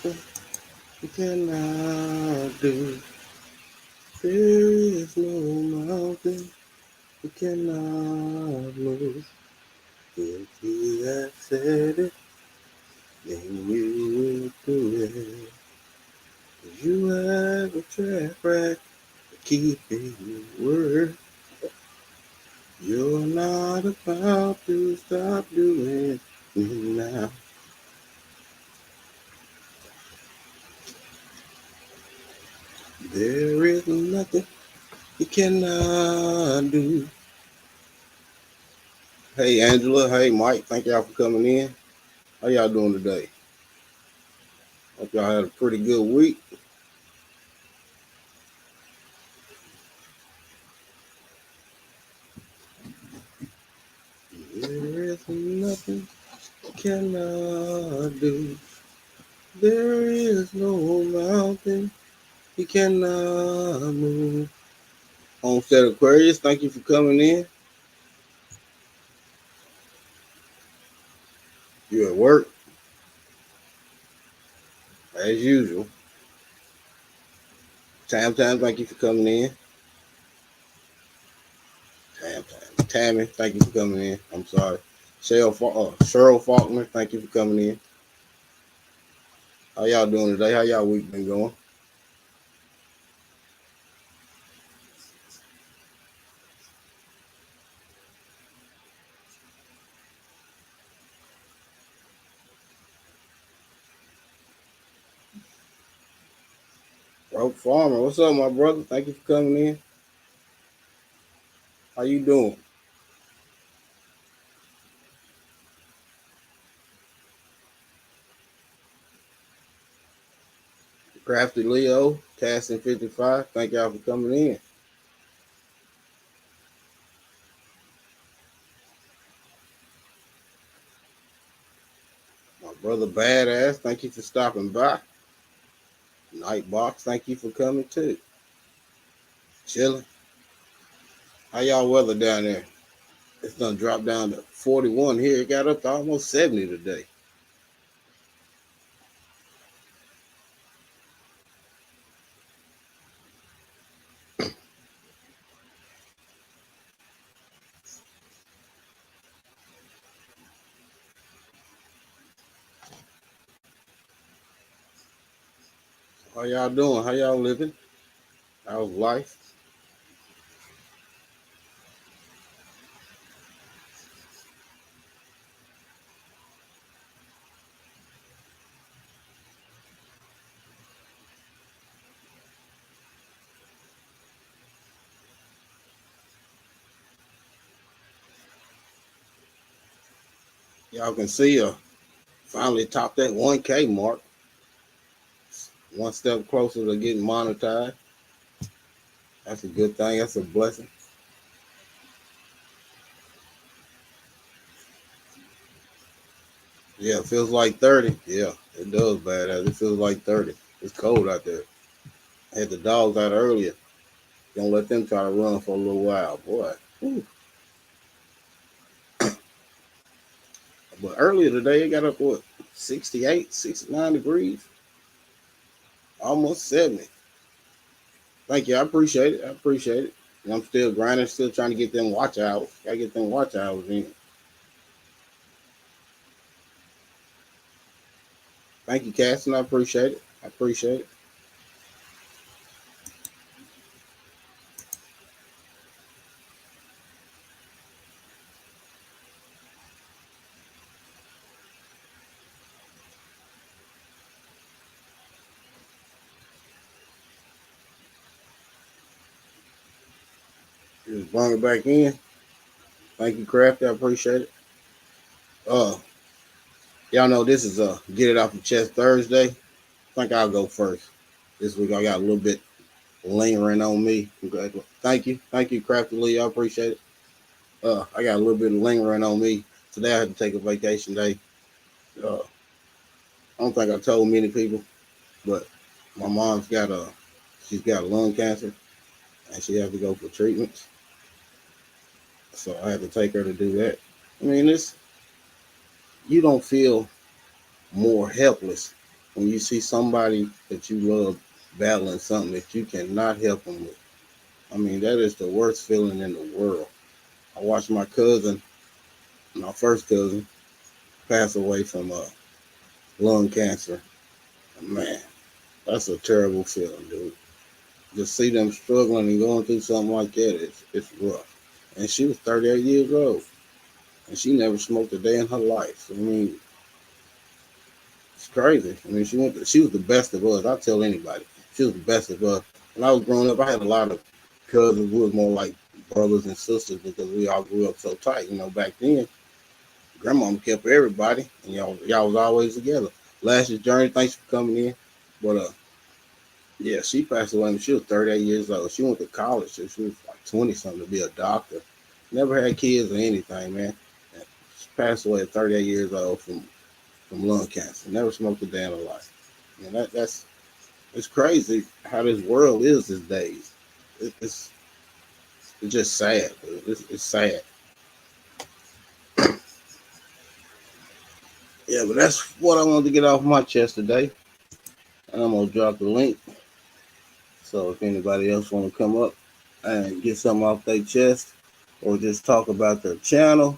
nothing you cannot do. There is no mountain you cannot move. If he has said it, then you will do it. 'Cause you have a track record of keeping your word. You're not about to stop doing it now. There is nothing you cannot do. Hey Angela, hey Mike, thank y'all for coming in. How y'all doing today? Hope y'all had a pretty good week. There is nothing you cannot do. There is no mountain you cannot move. Homestead Aquarius, thank you for coming in. You at work, as usual. Tam, thank you for coming in. Tammy, thank you for coming in. I'm sorry. Cheryl Faulkner, thank you for coming in. How y'all doing today? How y'all week been going? Rope Farmer, what's up, my brother? Thank you for coming in. How you doing? Crafty Leo, Casting 55, thank y'all for coming in. My brother Badass, thank you for stopping by. Nightbox, thank you for coming too. Chilling. How y'all weather down there? It's done dropped down to 41 here. It got up to almost 70 today. How y'all doing? How y'all living? How's life? Y'all can see finally topped that 1K mark. One step closer to getting monetized. That's a good thing. That's a blessing. Yeah, it feels like 30. Yeah, it does badass. It feels like 30. It's cold out there. I had the dogs out earlier. Don't let them try to run for a little while, boy. Whew. But earlier today, it got up what 68, 69 degrees, almost 70. Thank you. I appreciate it. I appreciate it. And I'm still grinding, still trying to get them watch hours. Gotta get them watch hours in. Thank you, Caston. I appreciate it. I appreciate it. Just bring it back in. Thank you, Craft. I appreciate it. Uh, y'all know this is a Get It Off Your Chest Thursday. I think I'll go first. This week I got a little bit lingering on me. Thank you, Crafty Lee. I appreciate it. I got a little bit of lingering on me. Today I had to take a vacation day. I don't think I told many people, but my mom's got she's got lung cancer and she had to go for treatments. So I had to take her to do that. I mean, you don't feel more helpless when you see somebody that you love battling something that you cannot help them with. I mean, that is the worst feeling in the world. I watched my cousin, my first cousin, pass away from lung cancer. Man, that's a terrible feeling, dude. Just see them struggling and going through something like that, it's rough. And she was 38 years old, and she never smoked a day in her life. So, I mean, it's crazy. I mean, she was the best of us. I tell anybody, she was the best of us. When I was growing up, I had a lot of cousins who were more like brothers and sisters because we all grew up so tight. You know, back then, grandmama kept everybody, and y'all was always together. Last year's journey, thanks for coming in. But yeah, she passed away when she was 38 years old. She went to college, so she was like 20 something to be a doctor. Never had kids or anything, man. She passed away at 38 years old from lung cancer. Never smoked a day in her life. And that's it's crazy how this world is these days. It's it's just sad. It's sad. Yeah, but that's what I wanted to get off my chest today. And I'm gonna drop the link. So if anybody else want to come up and get something off their chest, or just talk about their channel,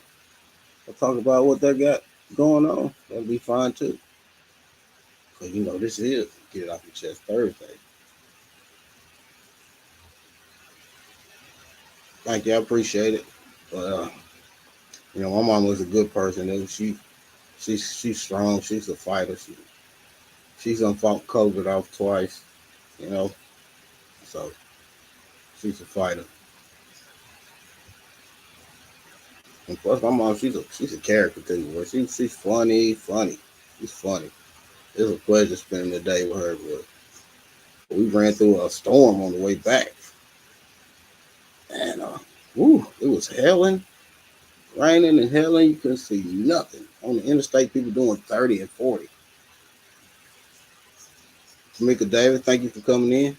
or talk about what they got going on, that'll be fine too. Cause you know this is Get It Off Your Chest Thursday. Thank you, I appreciate it. But you know, my mom was a good person. She's strong. She's a fighter. She's done fought COVID off twice. You know, so she's a fighter. And plus, my mom, she's a character too. Where she's funny. She's funny. It was a pleasure spending the day with her. But we ran through a storm on the way back, and it was hailing, raining and hailing. You couldn't see nothing on the interstate. People doing 30 and 40. Tamika Davis, thank you for coming in.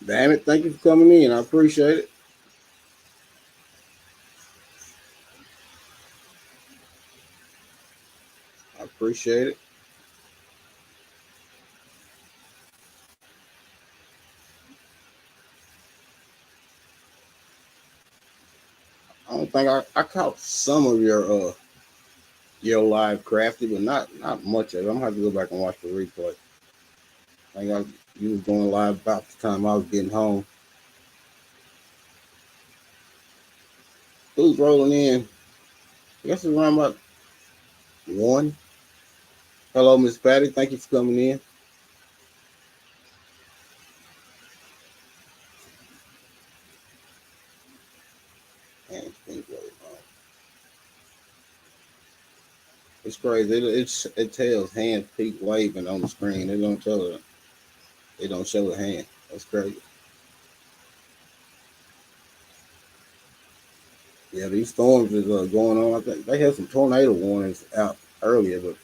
Damn it, thank you for coming in. I appreciate it. I appreciate it. I don't think I caught some of your live crafty, but not much of it. I'm gonna have to go back and watch the replay. I think you was going live about the time I was getting home. Who's rolling in? I guess it's around about 1. Hello, Miss Patty. Thank you for coming in. Man, it's crazy. It tells hand peak waving on the screen. It don't tell it. It don't show the hand. That's crazy. Yeah, these storms is going on. I think they had some tornado warnings out earlier, but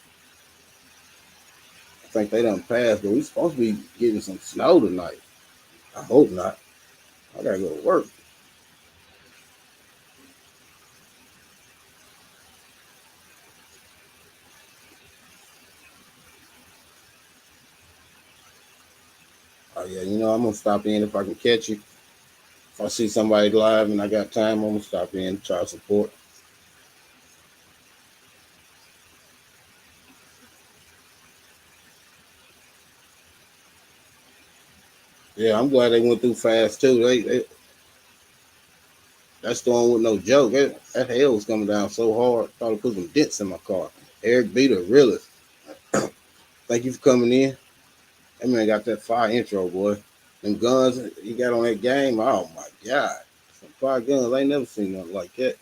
I think they done passed. But we supposed to be getting some snow tonight. I hope not. I gotta go to work. Oh yeah, you know I'm gonna stop in if I can catch you. If I see somebody live and I got time, I'm gonna stop in, try to support. Yeah, I'm glad they went through fast too. That storm was no joke. That hail was coming down so hard. Thought it put some dents in my car. Eric B, the realist. Thank you for coming in. That man got that fire intro, boy. Them guns he got on that game. Oh my God. Some fire guns. I ain't never seen nothing like that.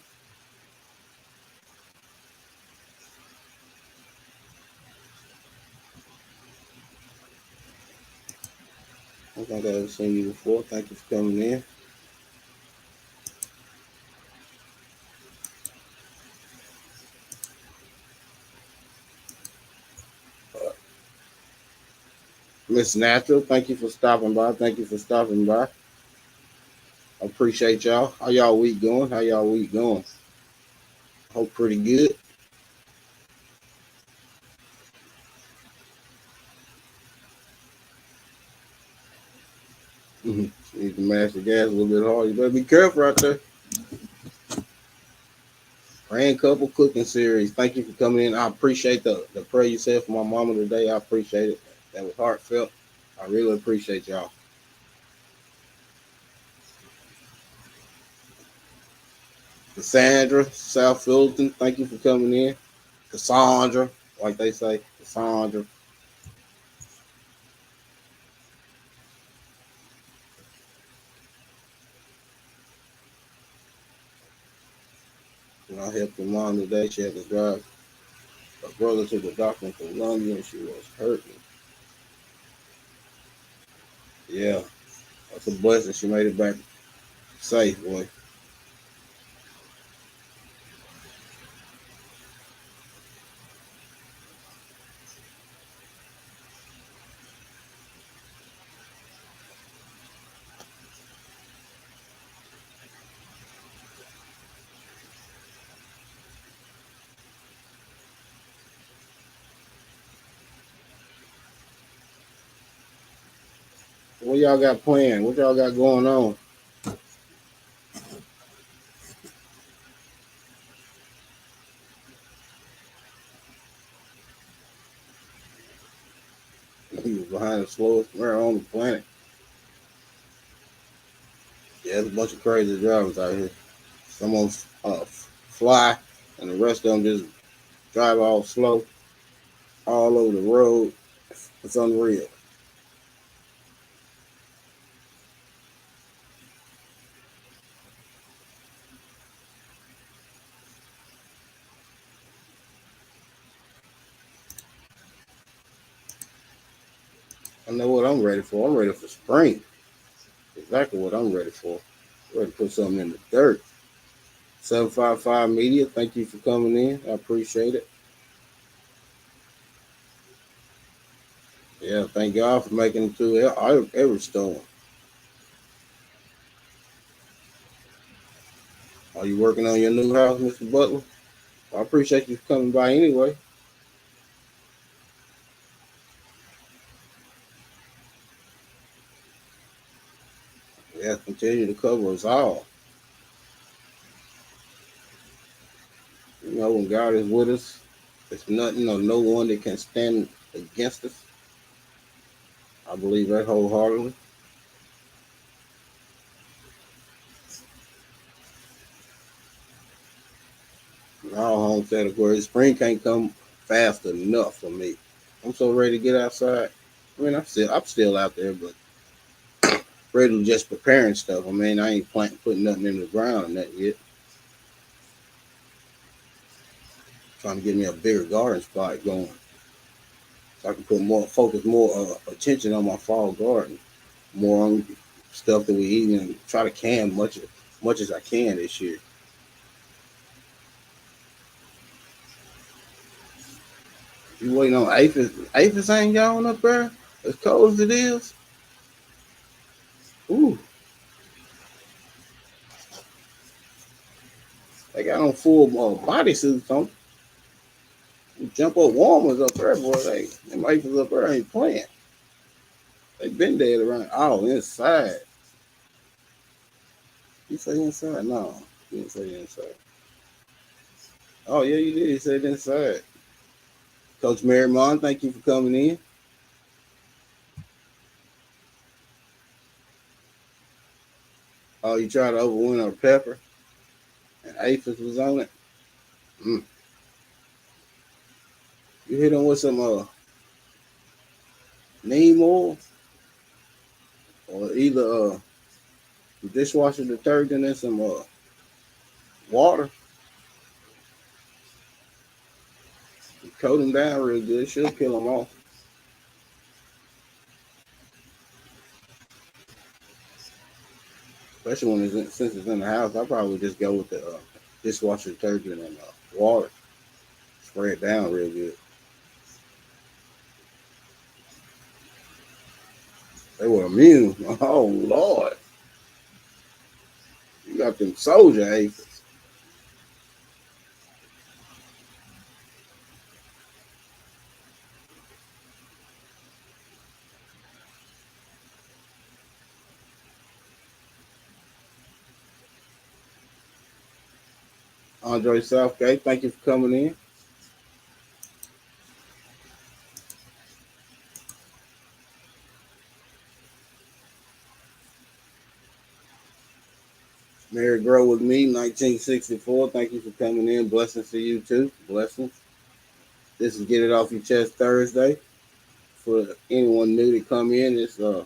I don't think I ever seen you before. Thank you for coming in. Miss Natural, thank you for stopping by. Thank you for stopping by. I appreciate y'all. How y'all week going? How y'all week going? Hope pretty good. Need to mash the gas a little bit hard. You better be careful out there. Grand couple cooking series. Thank you for coming in. I appreciate the prayer you said for my mama today. I appreciate it. That was heartfelt. I really appreciate y'all. Cassandra, South Fulton, thank you for coming in. Cassandra, like they say, Cassandra. I helped your mom today. She had to drive her brother to the doctor in Columbia and she was hurting. Yeah, that's a blessing. She made it back safe, boy. What y'all got planned? What y'all got going on? He was behind the slowest mirror on the planet. Yeah, there's a bunch of crazy drivers out here. Some of them fly, and the rest of them just drive all slow, all over the road. It's unreal. I know what I'm ready for. I'm ready for spring. Exactly what I'm ready for. I'm ready to put something in the dirt. 755 Media, thank you for coming in. I appreciate it. Yeah, thank God for making it through every storm. Are you working on your new house, Mr. Butler? I appreciate you coming by anyway. Yeah, continue to cover us all. You know, when God is with us, there's nothing or no one that can stand against us. I believe that wholeheartedly. In all home categories, spring can't come fast enough for me. I'm so ready to get outside. I mean, I'm still out there, but ready to just preparing stuff. I mean, I ain't putting nothing in the ground and that yet. Trying to get me a bigger garden spot going, so I can put more attention on my fall garden, more on stuff that we eat and try to can much as I can this year. You waiting on Aphis? Aphis ain't going up there as cold as it is. Ooh, they got on full bodysuits on. Jump up warmers up there, boy. Them Aphis up there ain't playing. They been dead around. Oh, inside. You say inside? No, you didn't say inside. Oh yeah, you did. You said inside. Coach Marymon, thank you for coming in. Oh, you tried to overwinter Pepper, and Aphis was on it. Mm. You hit him with some neem oil or either dishwasher detergent and some water. You coat them down real good. She'll kill them off. Especially when since it's in the house. I probably just go with the dishwasher detergent and water. Spray it down real good. They were immune. Oh Lord. got them soldier aphids. Andre Southgate, thank you for coming in. Mary Grow with me, 1964. Thank you for coming in. Blessings to you too. Blessings. This is Get It Off Your Chest Thursday. For anyone new to come in, it's where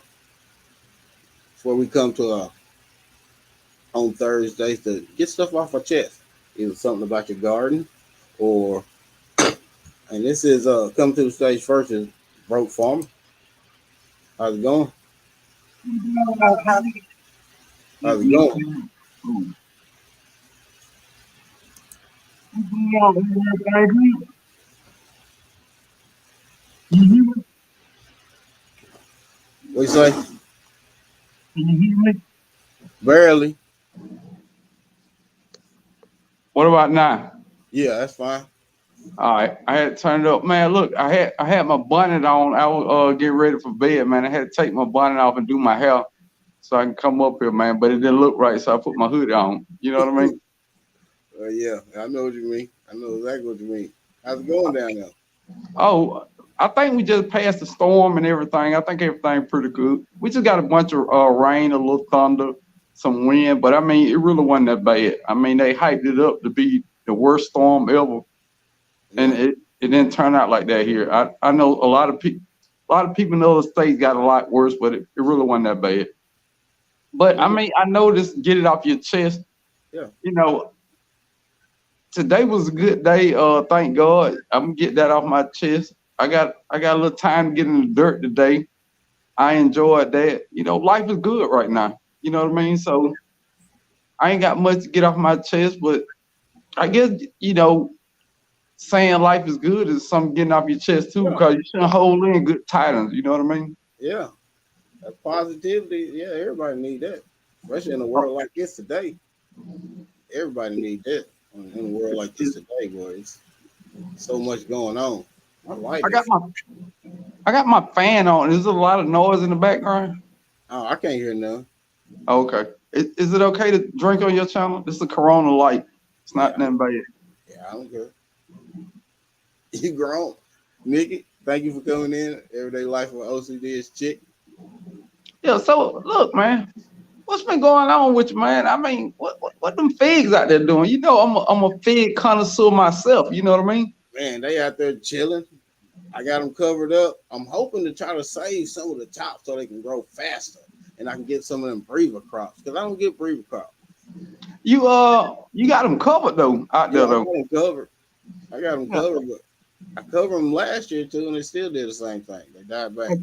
we come to on Thursdays to get stuff off our chest. Either something about your garden or and this is come to the stage first is Broke Farmer. How's it going? How's it going? What you say? Can you hear me? Barely. What about now? Yeah, that's fine. All right, I had to turn it up, man. Look, I had my bonnet on. I was getting ready for bed, man. I had to take my bonnet off and do my hair so I can come up here, man. But it didn't look right, so I put my hoodie on. You know what I mean? Yeah, I know what you mean. I know exactly what you mean. How's it going down there? Oh, I think we just passed the storm and everything. I think everything pretty good. We just got a bunch of rain, a little thunder, some wind, but I mean, it really wasn't that bad. I mean, they hyped it up to be the worst storm ever, and it didn't turn out like that here. I know a lot of people in other states got a lot worse, but it really wasn't that bad. But I mean, I noticed, get it off your chest. Yeah. You know, today was a good day. Thank God. I'm gonna get that off my chest. I got a little time to get in the dirt today. I enjoyed that. You know, life is good right now. You know what I mean? So I ain't got much to get off my chest, but I guess, you know, saying life is good is something getting off your chest too, because you shouldn't hold in good tidings. You know what I mean? Yeah. That positivity, yeah, everybody need that. Especially in a world like this today. Everybody need that. In a world like this today, boy. It's so much going on. I got my fan on. Is there a lot of noise in the background? Oh, I can't hear none. Okay. Is it okay to drink on your channel? This is a Corona Light. It's not nothing bad. Yeah, I don't care. You grown. Nikki, thank you for coming in. Everyday Life with OCD is chick. Yeah, so look, man. What's been going on with you, man? I mean, what them figs out there doing? You know, I'm a fig connoisseur myself. You know what I mean? Man, they out there chilling. I got them covered up. I'm hoping to try to save some of the tops so they can grow faster, and I can get some of them breeder crops because I don't get breeder crops. You got them covered though out there though. I got them covered, but I covered them last year too, and they still did the same thing. They died back.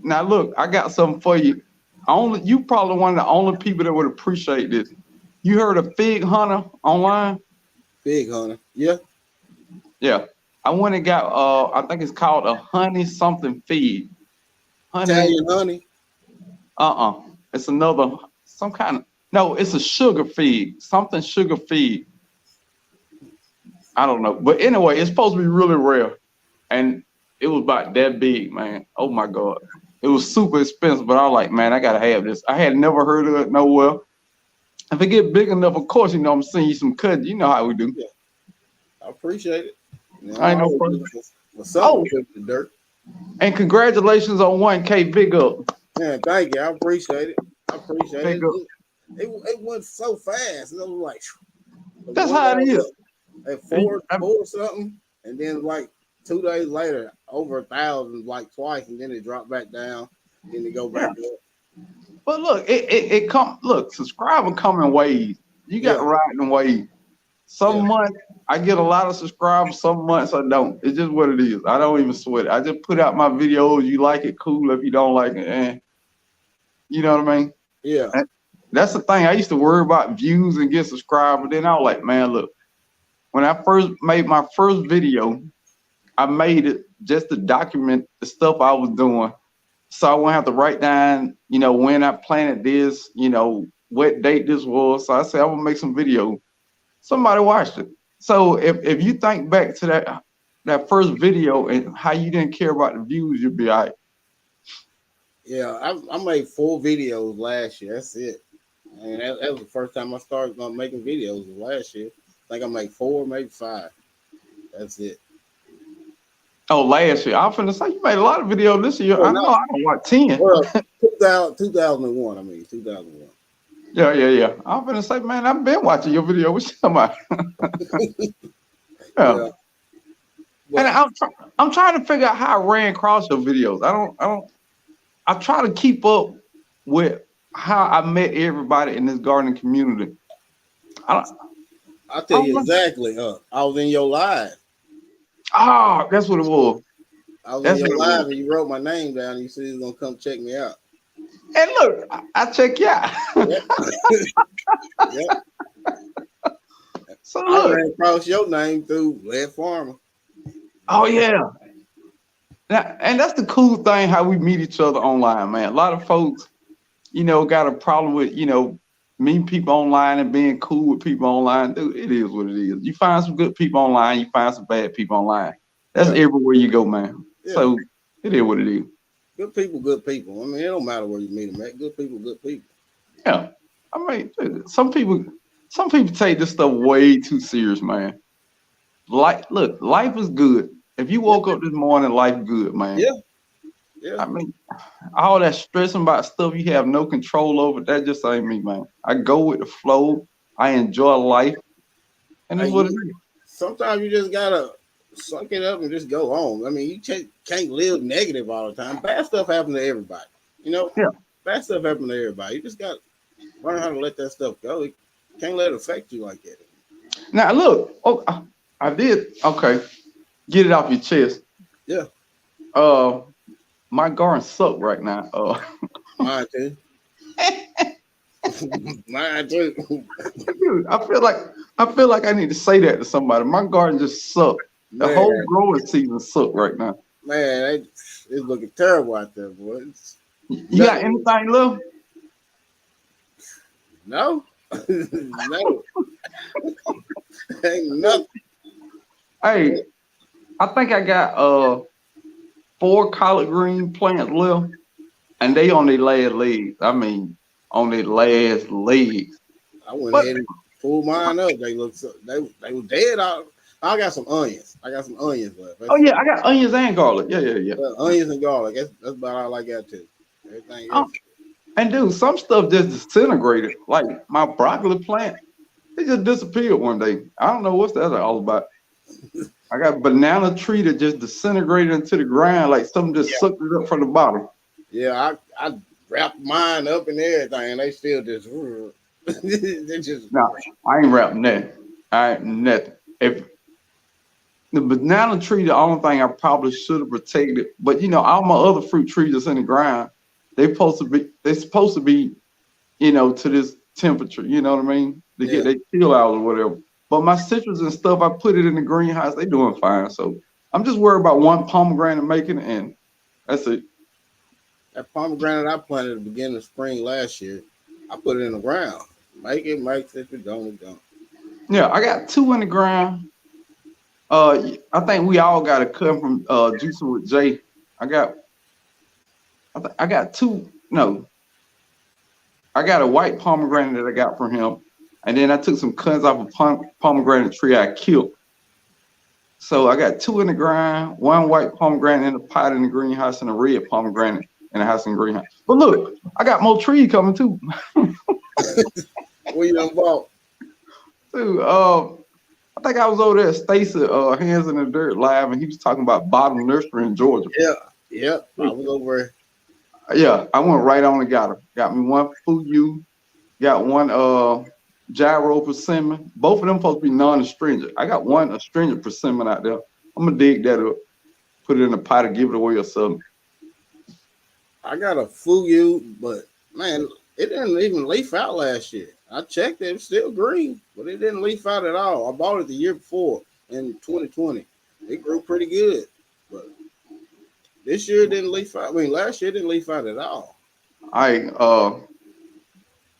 Now look, I got something for you. You probably one of the only people that would appreciate this. You heard of Fig Hunter online? Fig Hunter, yeah. Yeah. I went and got I think it's called a honey something fig. Italian honey. It's another some kind of no, it's a sugar fig, something sugar fig. I don't know. But anyway, it's supposed to be really rare. And it was about that big, man. Oh my God. It was super expensive, but I was like, man, I gotta have this. I had never heard of it nowhere. If it get big enough, of course, you know, I'm sending you some cuts. You know how we do. Yeah. I appreciate it. You know, I know. What's up with the dirt? And congratulations on 1K. Big up. Man, thank you. I appreciate it. It went so fast. It was like that's how it is. At four something, and then like 2 days later, over 1,000, like twice, and then it dropped back down. Then it go back up. But look, it come. Look, subscriber come in waves. You got to ride in waves. Some months I get a lot of subscribers. Some months I don't. It's just what it is. I don't even sweat it. I just put out my videos. You like it, cool. If you don't like it, you know what I mean? Yeah. That's the thing. I used to worry about views and get subscribers. Then I was like, man, look. When I first made my first video, I made it just to document the stuff I was doing. So I won't have to write down, you know, when I planted this, you know, what date this was. So I said, I'm gonna make some video. Somebody watched it. So if you think back to that first video and how you didn't care about the views, you'd be all right. Yeah, I made 4 videos last year. That's it. And that was the first time I started making videos last year. I think I made 4, maybe 5. That's it. Oh, last year. I'm finna say you made a lot of videos this year. Well, I know I don't want 10. Well, 2001. I mean, 2001. Yeah. I'm finna say, man, I've been watching your video. What you talking about? Yeah. And I'm trying to figure out how I ran across your videos. I try to keep up with how I met everybody in this gardening community. I'll tell you exactly. I was in your live. Ah, that's what it was. I was in your live and you wrote my name down and you said you was gonna come check me out. And look, I check you out. Yep. Yep. So look, I ran across your name through Lead Farmer. Oh yeah. Now, and that's the cool thing how we meet each other online, man. A lot of folks, got a problem with, meeting people online and being cool with people online. Dude, it is what it is. You find some good people online, you find some bad people online. That's everywhere you go, man. Yeah. So it is what it is. Good people, good people. I mean, it don't matter where you meet them at. Good people, good people. Yeah. I mean, some people take this stuff way too serious, man. Look, life is good. If you woke up this morning, life good, man. Yeah. I mean, all that stressing about stuff you have no control over, that just ain't me, man. I go with the flow. I enjoy life. And that's what it is. Sometimes you just gotta suck it up and just go on. I mean, you can't live negative all the time. Bad stuff happens to everybody. Yeah. Bad stuff happens to everybody. You just got to learn how to let that stuff go. You can't let it affect you like that. Now, look. Oh, I did. Okay. Get it off your chest. Yeah. My garden suck right now. Mine too. Mine too. Dude, I feel like I need to say that to somebody. My garden just sucks. The whole growing season suck right now. Man, it's looking terrible out there, boy. You got anything left? No. No. Ain't nothing. Hey, I think I got 4 collard green plants left, and they on their last legs. I mean, on their last legs. I went ahead and pulled mine up. They look they were dead. I got some onions. left. Oh yeah, I got onions and garlic. Yeah. Onions and garlic. That's about all I got too. Everything else. And dude, some stuff just disintegrated. Like my broccoli plant, it just disappeared one day. I don't know what's that all about. I got a banana tree that just disintegrated into the ground, like something just sucked it up from the bottom. Yeah, I wrapped mine up and everything, and they still just No, I ain't wrapping that. I ain't nothing. If the banana tree, the only thing I probably should have protected, but all my other fruit trees that's in the ground, they're supposed to be, to this temperature, you know what I mean? To get their chill out or whatever. But my citrus and stuff, I put it in the greenhouse, they doing fine. So I'm just worried about one pomegranate making, and that's it. That pomegranate I planted at the beginning of spring last year, I put it in the ground. Make it, don't. Yeah, I got 2 in the ground. I think we all got a cut from Juicing with Jay. I got 2. No, I got a white pomegranate that I got from him, and then I took some cuts off a pomegranate tree I killed. So I got 2 in the ground, 1 white pomegranate in the pot in the greenhouse, and a red pomegranate in the house in the greenhouse. But look, I got more trees coming too. Where you done bought? Dude, I think I was over there at Stacy Hands in the Dirt live, and he was talking about Bottom Nursery in Georgia. Yeah. I was over. Yeah, I went right on and got her. Got me 1 Fuyu, got 1 Gyro persimmon. Both of them supposed to be non-astringent. I got 1 astringent persimmon out there. I'm gonna dig that up, put it in a pot and give it away or something. I got a Fuyu, but man, it didn't even leaf out last year. I checked it, it's still green, but it didn't leaf out at all. I bought it the year before in 2020. It grew pretty good, but this year it didn't leaf out. I mean, last year it didn't leaf out at all.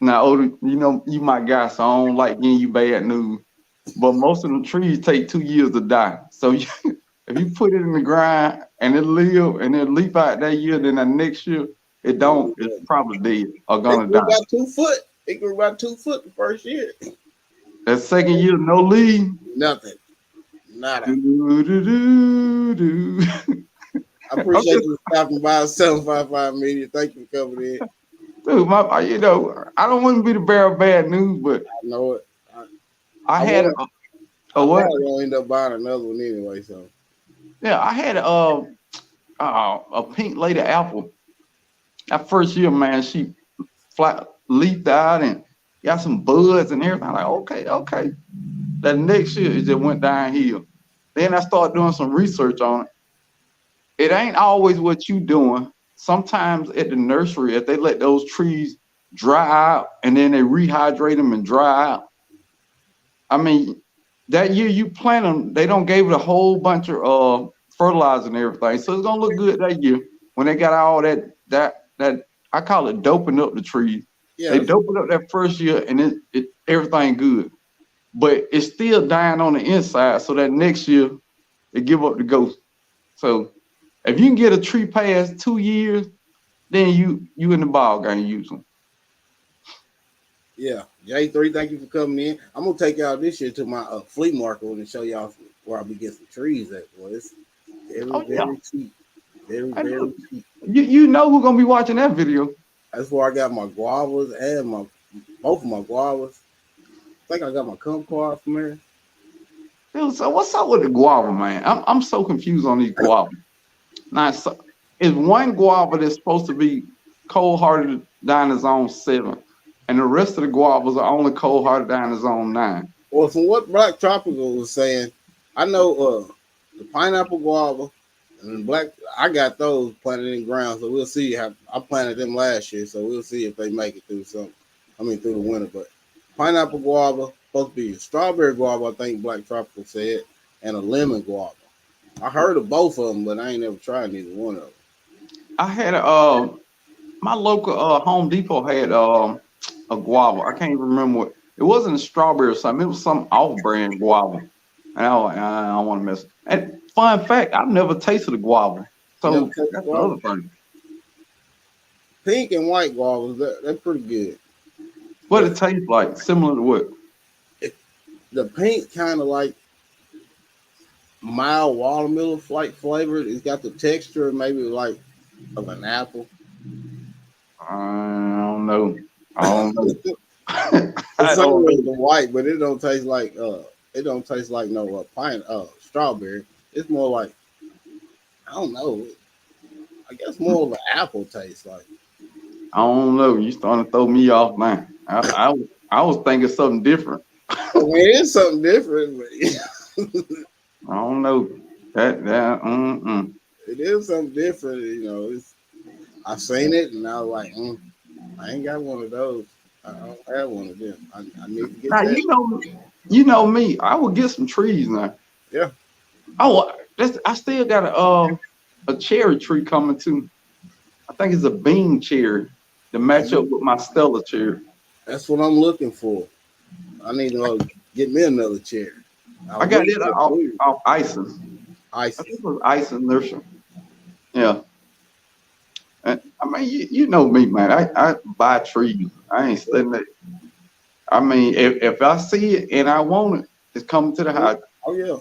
Now, Odie, you know you my guy, so I don't like giving you bad news. But most of the trees take 2 years to die. So if you put it in the ground and it live and it leap out that year, then the next year it don't, it's probably dead or They gonna grew die. about 2 foot. They grew about 2 foot the first year. That second year, no leaf. Nothing. Nada. Do, do, do, do. I I'm appreciate just, you stopping by 755 Media. Thank you for coming in. dude, you know, I don't want to be the bearer of bad news, but I know it. I I had want. a I what? probably gonna end up buying another one anyway. So Yeah, I had a pink lady apple. That first year, man, she flat leaped out and got some buds and everything. I'm like, okay, okay. That next year, it just went downhill. Then I started doing some research on it. It ain't always what you doing. Sometimes at the nursery, if they let those trees dry out and then they rehydrate them and dry out. I mean, that year you plant them, they don't give it a whole bunch of fertilizer and everything. So it's gonna look good that year when they got all that I call it doping up the trees. yeah, They dope it up that first year and it everything good. But it's still dying on the inside, so that next year it give up the ghost. So if you can get a tree past 2 years, then you in the ball game usually. yeah. J3, thank you for coming in. I'm gonna take y'all this year to my flea market and show y'all where I be getting some trees at. Boy, it's very Oh yeah, very cheap. Very I know. very cheap. You know who's gonna be watching that video. That's where I got my guavas and my both of my guavas. I think I got my kumquat from there. Dude, so what's up with the guava, man? I'm so confused on these guavas. Now, is one guava that's supposed to be cold-hearted down to zone 7, and the rest of the guavas are only cold-hearted down to zone 9. Well, from what Black Tropical was saying, I know the pineapple guava and the black. I got those planted in the ground, so we'll see how I planted them last year. So we'll see if they make it through some. I mean, through the winter. But pineapple guava supposed to be a strawberry guava. I think Black Tropical said, and a lemon guava. I heard of both of them, but I ain't never tried neither one of them. I had my local Home Depot had a guava. I can't even remember what. It wasn't a strawberry or something. It was some off-brand guava. And I was like, I don't want to mess. And fun fact, I've never tasted a guava. You never So tasted that's guava? another thing. Pink and white guavas, they're pretty good. What it tastes like, similar to what? The pink kind of like mild watermelon flavored. It's got the texture maybe like of an apple. I don't know. I don't know. It's I don't something know. with the white, but it don't taste like no pine strawberry. It's more like I don't know. I guess more of an apple taste like. I don't know. You starting to throw me off, man. I was thinking something different. I mean, it is something different, but I don't know. That. it is something different. I seen it and I was like, I ain't got one of those. I don't have one of them. I need to get Now that. you know me. I will get some trees now. Yeah. Oh, I still got a cherry tree coming too. I think it's a bean cherry to match up with my Stella cherry. That's what I'm looking for. I need to get me another chair. I got it off Ison. I think it was Ison Nursery. Yeah. And, I mean, you know me, man. I buy trees. I ain't studying it. I mean, if I see it and I want it, it's coming to the house. Oh yeah.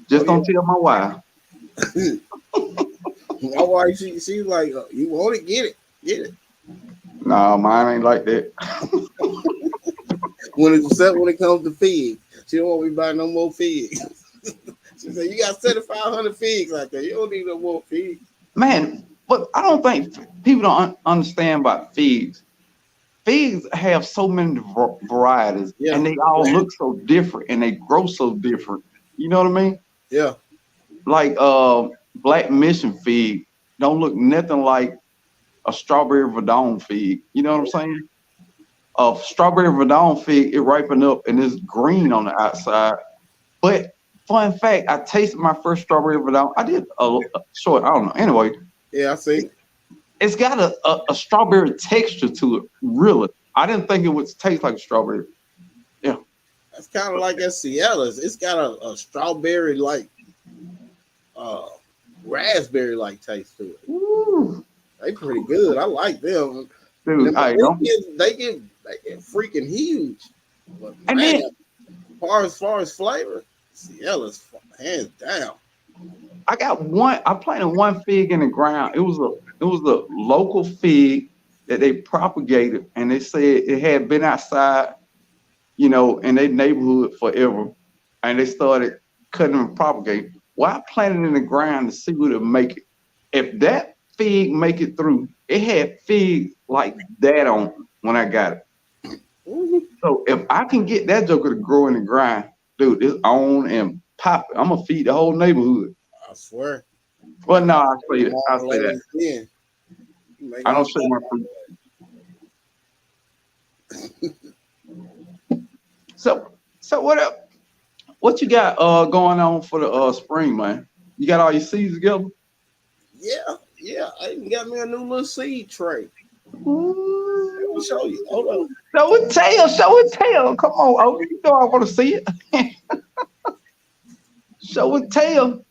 Just don't tell my wife. My wife, she's like, you want it, get it. No, mine ain't like that. When it comes to figs, she don't want me buying no more figs. She said, you got 7,500 figs out there. You don't need no more figs. Man, but I don't think people don't understand about figs. Figs have so many varieties, and they all look so different, and they grow so different. You know what I mean? Yeah. Like Black Mission fig don't look nothing like a strawberry Verdun fig. You know what I'm saying? A strawberry Verdun fig, it ripened up and it's green on the outside. But fun fact, I tasted my first strawberry Verdun. I did a short, I don't know. Anyway. Yeah, I see. It's got a strawberry texture to it, really. I didn't think it would taste like strawberry. Yeah. That's kind of like that Ciella's. It's got a strawberry like uh raspberry like taste to it. Ooh. They pretty good. I like them. Dude, I know. They get freaking huge. But And man, then as far as flavor, Ciella's hands down. I got one. I planted one fig in the ground. It was a local fig that they propagated, and they said it had been outside, you know, in their neighborhood forever, and they started cutting and propagating. Well, I planted it in the ground to see what it make it. If that fig make it through, it had fig like that on it when I got it. Mhm. So if I can get that joker to grow in the ground, dude, it's on and pop. I'm gonna feed the whole neighborhood. I swear. Well, no, I say that. I say that. Again. I don't shake my fruit. So what up? What you got going on for the spring, man? You got all your seeds together? Yeah. I even got me a new little seed tray. Ooh. Let me show you. Hold on. Show and tell. Come on, oh, you know I want to see it. Show and tell.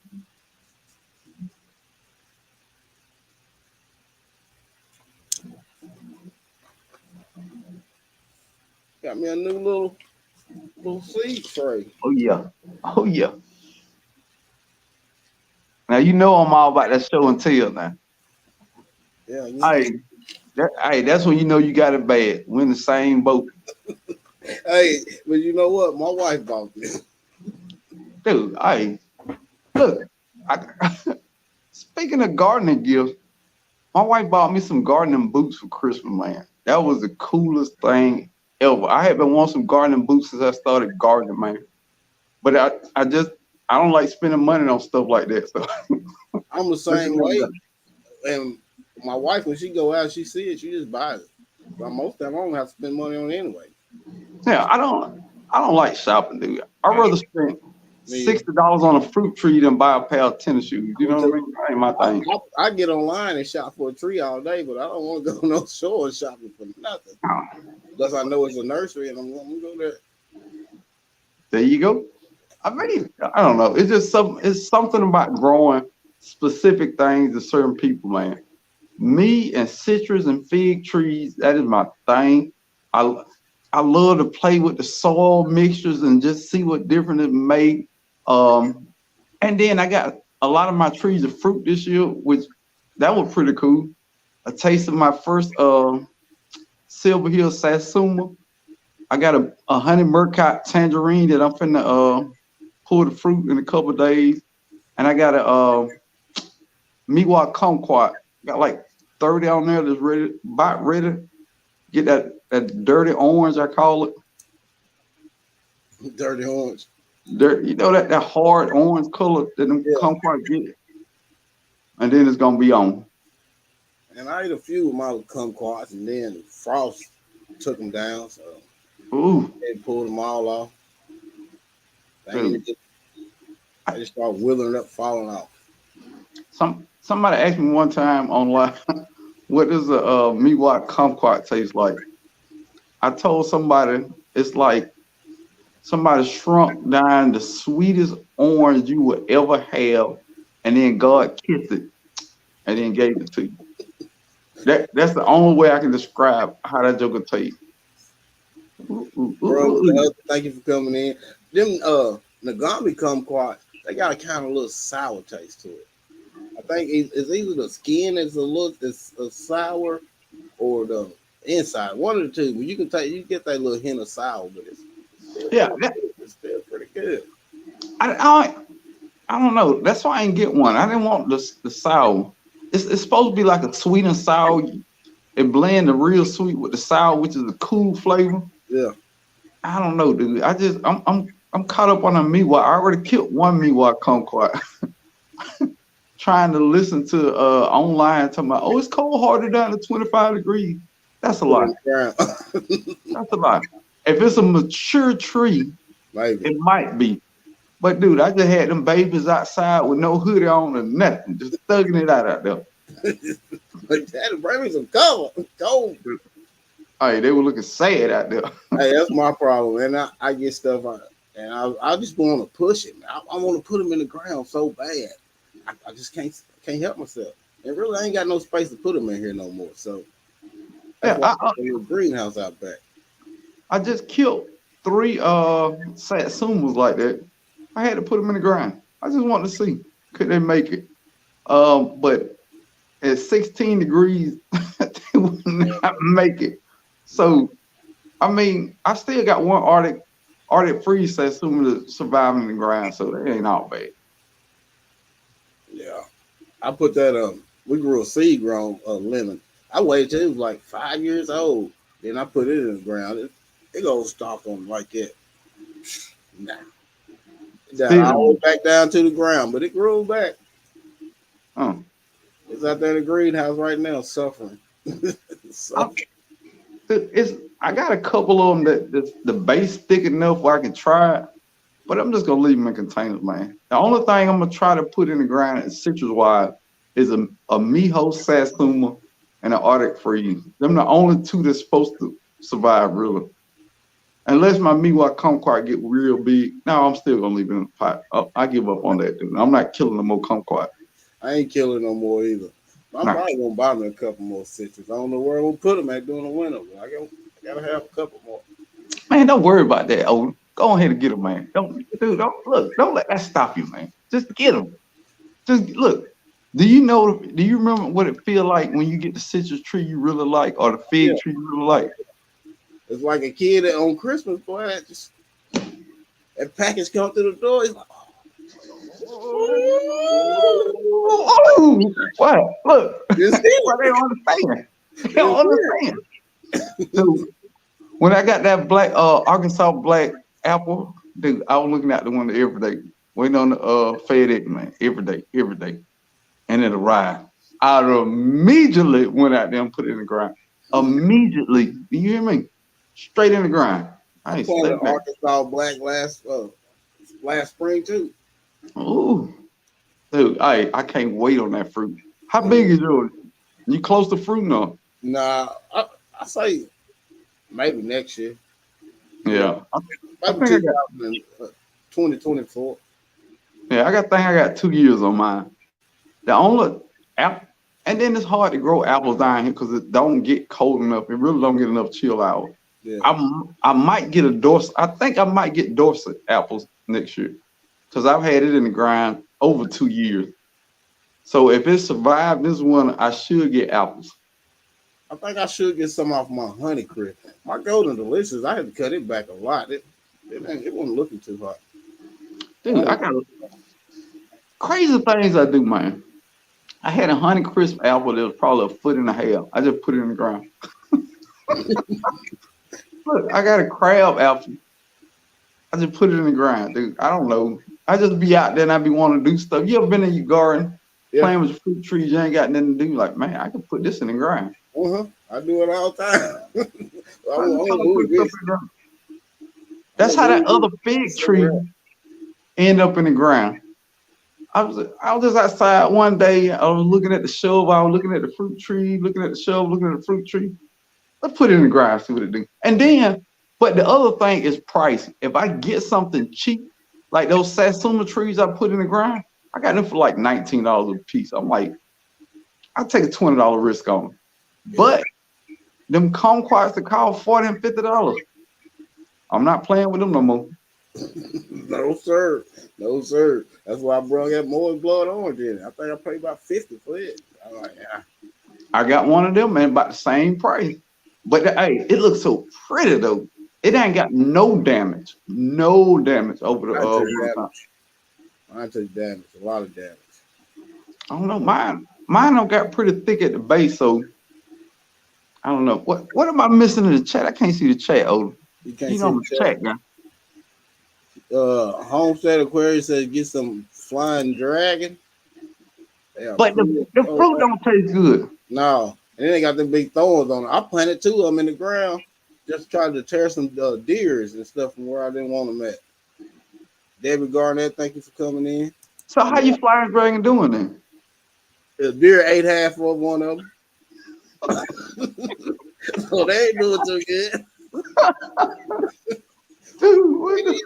Got me a new little seed tray. Oh yeah. Now you know I'm all about that show and tell now. Yeah. That's when you know you got it bad. We're in the same boat. Hey, but you know what? My wife bought this. Dude, look. Speaking of gardening gifts, my wife bought me some gardening boots for Christmas, man. That was the coolest thing ever. I had been wanting some gardening boots since I started gardening, man. But I don't like spending money on stuff like that. So I'm the same way. And my wife, when she go out, she see it, she just buys it. But most of the time, I don't have to spend money on it anyway. yeah, I don't like shopping, dude. I'd rather spend $60 on a fruit tree than buy a pair of tennis shoes. You know what I mean? That ain't my thing. I get online and shop for a tree all day, but I don't want to go no store shopping for nothing. Unless I know it's a nursery and I'm going to go there. There you go. I mean, I don't know. It's just something about growing specific things to certain people, man. Me and citrus and fig trees, that is my thing. I love to play with the soil mixtures and just see what different it make. And then I got a lot of my trees of fruit this year, which that was pretty cool. I tasted my first Silver Hill Satsuma. I got a honey murcot tangerine that I'm finna pull the fruit in a couple of days. And I got a Miwok kumquat. Got like 30 on there that's about ready. Get that dirty orange, I call it. Dirty orange. You know that hard orange color that them kumquats get. And then it's gonna be on. And I ate a few of my kumquats, and then frost took them down, so they pulled them all off. They just start withering up, falling off. Somebody asked me one time online, what does a Miwok kumquat taste like? I told somebody it's like somebody shrunk down the sweetest orange you would ever have, and then God kissed it and then gave it to you. That's the only way I can describe how that joker tastes. Bro, thank you for coming in. Them Nagami kumquats, they got a kind of little sour taste to it. I think it's either the skin that's a sour, or the inside. One of the two. But you get that little hint of sour, but it's still pretty good. I don't know. That's why I didn't get one. I didn't want the sour. It's supposed to be like a sweet and sour. It blend the real sweet with the sour, which is a cool flavor. Yeah. I don't know, dude. I'm caught up on a Miwok. I already killed one Miwok kumquat. Trying to listen to online talking about, it's cold harder down to 25 degrees. That's a lot. That's a lot. If it's a mature tree, maybe it might be. But dude, I just had them babies outside with no hoodie on or nothing, just thugging it out there. But Daddy, bring me some cover. Cold. Hey, they were looking sad out there. Hey, that's my problem. And I get stuff and I just want to push it. I want to put them in the ground so bad. I just can't help myself. And really, I ain't got no space to put them in here no more. So that's Yeah, why I got a little greenhouse out back. I just killed 3 satsumas like that. I had to put them in the ground. I just wanted to see could they make it. But at 16 degrees, they would not make it. So I mean, I still got one Arctic freeze satsuma to survive in the ground, so that ain't all bad. Yeah, I put that we grew a seed grown lemon. I waited till it was like 5 years old. Then I put it in the ground. It goes stalk on like that. Nah. That all back down to the ground, but it grew back. Oh. It's out there in the greenhouse right now, suffering. I got a couple of them that the base thick enough where I can try it, but I'm just gonna leave them in containers, man. The only thing I'm gonna try to put in the ground citrus wise is a Miho Satsuma and an Arctic freeze. Them the only 2 that's supposed to survive, really. Unless my Miwa kumquat get real big, no, I'm still gonna leave it in the pot. I give up on that, dude. I'm not killing no more kumquat. I ain't killing no more either. I'm probably gonna buy me a couple more citrus. I don't know where I'm gonna put them at during the winter. I gotta have a couple more. Man, don't worry about that. Oh, go ahead and get them, man. Don't let that stop you, man. Just get them. Just look. Do you remember what it feel like when you get the citrus tree you really like or the fig tree you really like? It's like a kid on Christmas, boy. That package come through the door. He's like, oh, what? Look. They don't understand. They don't understand. Dude, when I got that black Arkansas black apple, dude, I was looking at the one every day, waiting on the FedEx, man, every day. And it arrived. I immediately went out there and put it in the ground. Immediately. Do you hear me? Straight in the ground. I ain't planted Arkansas black last spring too. Ooh. Dude, I can't wait on that fruit. How big is yours? You close to fruit now? Nah, I say maybe next year. Yeah. Maybe 2024. Yeah, I got 2 years on mine. The only apple, and then it's hard to grow apples down here because it don't get cold enough. It really don't get enough chill out. Yeah. I might get a Dorset. I think I might get Dorset apples next year because I've had it in the ground over 2 years. So if it survived this one, I should get apples. I think I should get some off my Honeycrisp. My Golden Delicious, I had to cut it back a lot. It wasn't looking too hot. Dude, I got crazy things I do, man. I had a Honeycrisp apple that was probably 1.5 feet. I just put it in the ground. Look, I got a crab apple. I just put it in the ground, dude. I don't know. I just be out there and I be wanting to do stuff. You ever been in your garden playing with fruit trees? You ain't got nothing to do. Like, man, I can put this in the ground. I do it all the time. That's how that other fig tree end up in the ground. I was just outside one day. I was looking at the shelf. I was looking at the fruit tree, looking at the shelf, looking at the fruit tree. Let's put it in the ground, see what it do. And then, but the other thing is price. If I get something cheap, like those Satsuma trees I put in the ground, I got them for like $19 a piece. I'm like, I'll take a $20 risk on them. But them kumquats that cost $40 and $50, I'm not playing with them no more. No, sir. No, sir. That's why I brought that more blood orange in it. I think I paid about $50 for it. I'm like, yeah. I got one of them, man, about the same price. But hey, it looks so pretty though. It ain't got no damage. No damage over the I took damage, a lot of damage. I don't know. Mine don't got pretty thick at the base, so I don't know. What am I missing in the chat? I can't see the chat, Odin. You can't see the chat, guy. Homestead Aquarius says get some flying dragon. But the fruit don't taste good. No, and then they got them big thorns on it. I planted 2 of them in the ground, just trying to tear some deers and stuff from where I didn't want them at. Debbie Garnett, thank you for coming in. So how you flying dragon doing then? The deer ate half of one of them. Oh, they ain't doing too good. Dude, what the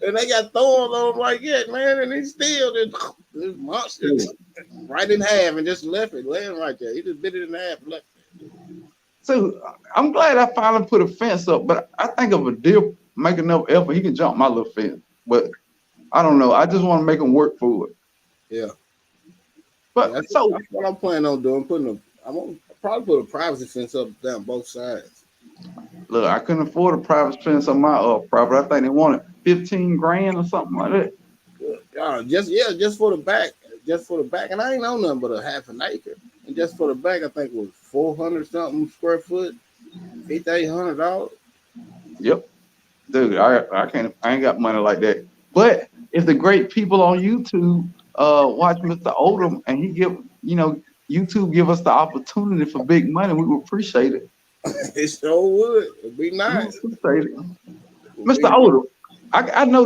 And they got thorns on them like that, man. And he still this monster right in half and just left it laying right there. He just bit it in half. Left. So I'm glad I finally put a fence up, but I think if a deer make enough effort, he can jump my little fence. But I don't know. I just want to make him work for it. Yeah. But That's so what I'm planning on doing. I'm gonna probably put a privacy fence up down both sides. look, I couldn't afford a private fence on my property. I think they wanted 15 grand or something like that. Just for the back, and I ain't know nothing but a half an acre, and just for the back, I think it was 400 something square foot, $5,800. Yep. Dude, I ain't got money like that. But if the great people on YouTube watch Mr. Odom and he give YouTube give us the opportunity for big money, we would appreciate it. It sure would. It'd be We nice. would appreciate it. Mr. Odom, I know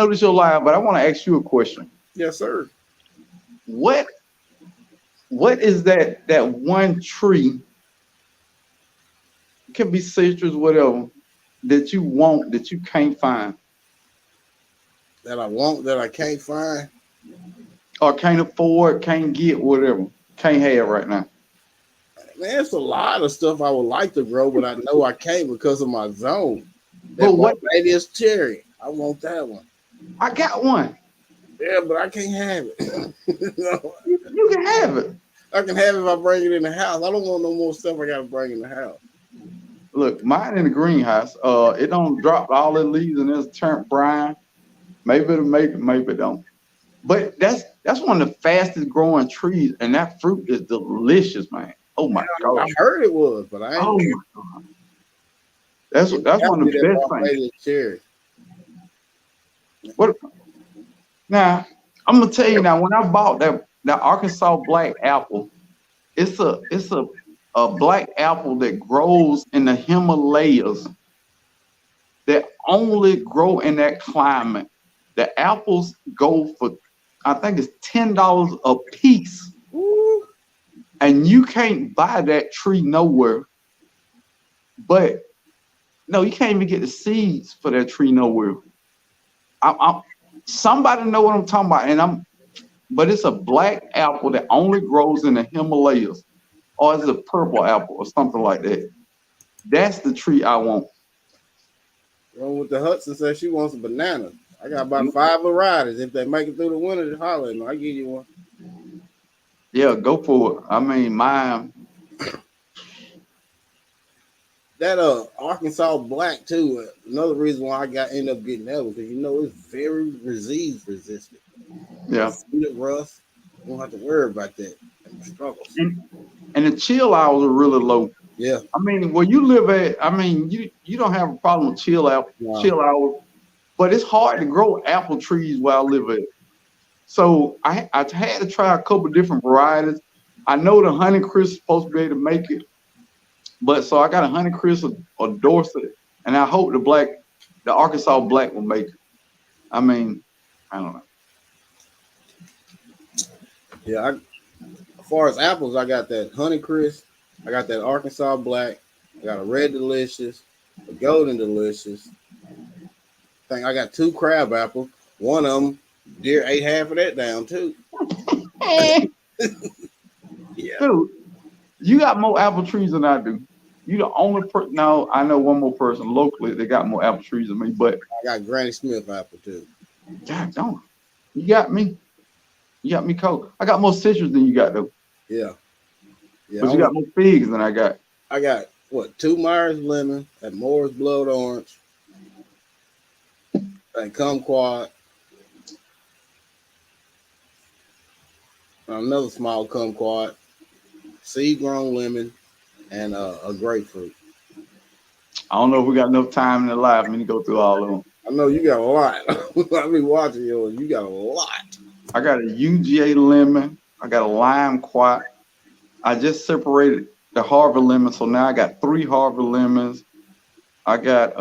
this your live, but I want to ask you a question. Yes, sir. What is that one tree, it can be citrus, whatever, that you want that you can't find? That I want that I can't find. Or can't afford, can't get, whatever, can't have right now. Man, it's a lot of stuff I would like to grow, but I know I can't because of my zone. That But what? Barbados cherry. I want that one. I got one. Yeah, but I can't have it. You can have it. I can have it if I bring it in the house. I don't want no more stuff I gotta bring in the house. Look, mine in the greenhouse. It don't drop all the leaves and it's turned brown. Maybe it'll make it, maybe it don't. But that's one of the fastest growing trees, and that fruit is delicious, man. Oh my god! I heard it was, but I ain't. Oh my god! That's one of the best things. Cherry. What? Now I'm gonna tell you now. When I bought that Arkansas black apple, it's a black apple that grows in the Himalayas that only grow in that climate. The apples go for, I think it's $10 a piece. Ooh. And you can't buy that tree nowhere. But no, you can't even get the seeds for that tree nowhere. Somebody know what I'm talking about, but it's a black apple that only grows in the Himalayas, or it's a purple apple or something like that. That's the tree I want. Well, with the Hudson says she wants a banana. I got about 5 varieties. If they make it through the winter, just holler at me. I give you one. Yeah, go for it. I mean, mine. That Arkansas black too. Another reason why I end up getting that was because it's very disease resistant. Yeah. Feed it rough. Don't have to worry about that. Struggles. And the chill hours are really low. Yeah. I mean, where you live at, I mean, you don't have a problem with chill hours, but it's hard to grow apple trees where I live at. So I had to try a couple of different varieties. I know the Honeycrisp is supposed to be able to make it, but so I got a Honeycrisp or Dorset, and I hope the Arkansas black will make it. I mean, I don't know. Yeah, as far as apples, I got that Honeycrisp, I got that Arkansas black, I got a Red Delicious, a Golden Delicious. I think I got 2 crab apples. One of them, deer ate half of that down too. Yeah. Dude, you got more apple trees than I do. You the only person. Now I know one more person locally that got more apple trees than me, but I got Granny Smith apple too. God, don't. You got me. You got me cold. I got more citrus than you got though. Yeah. But you got more figs than I got. I got 2 Myers lemon, that Moore's blood orange, and kumquat, another small kumquat, seed grown lemon, and a grapefruit. I don't know if we got enough time in the live for me to go through all of them. I know you got a lot. I be watching yours. You got a lot. I got a UGA lemon. I got a lime quat. I just separated the Harvard lemon, so now I got 3 Harvard lemons. I got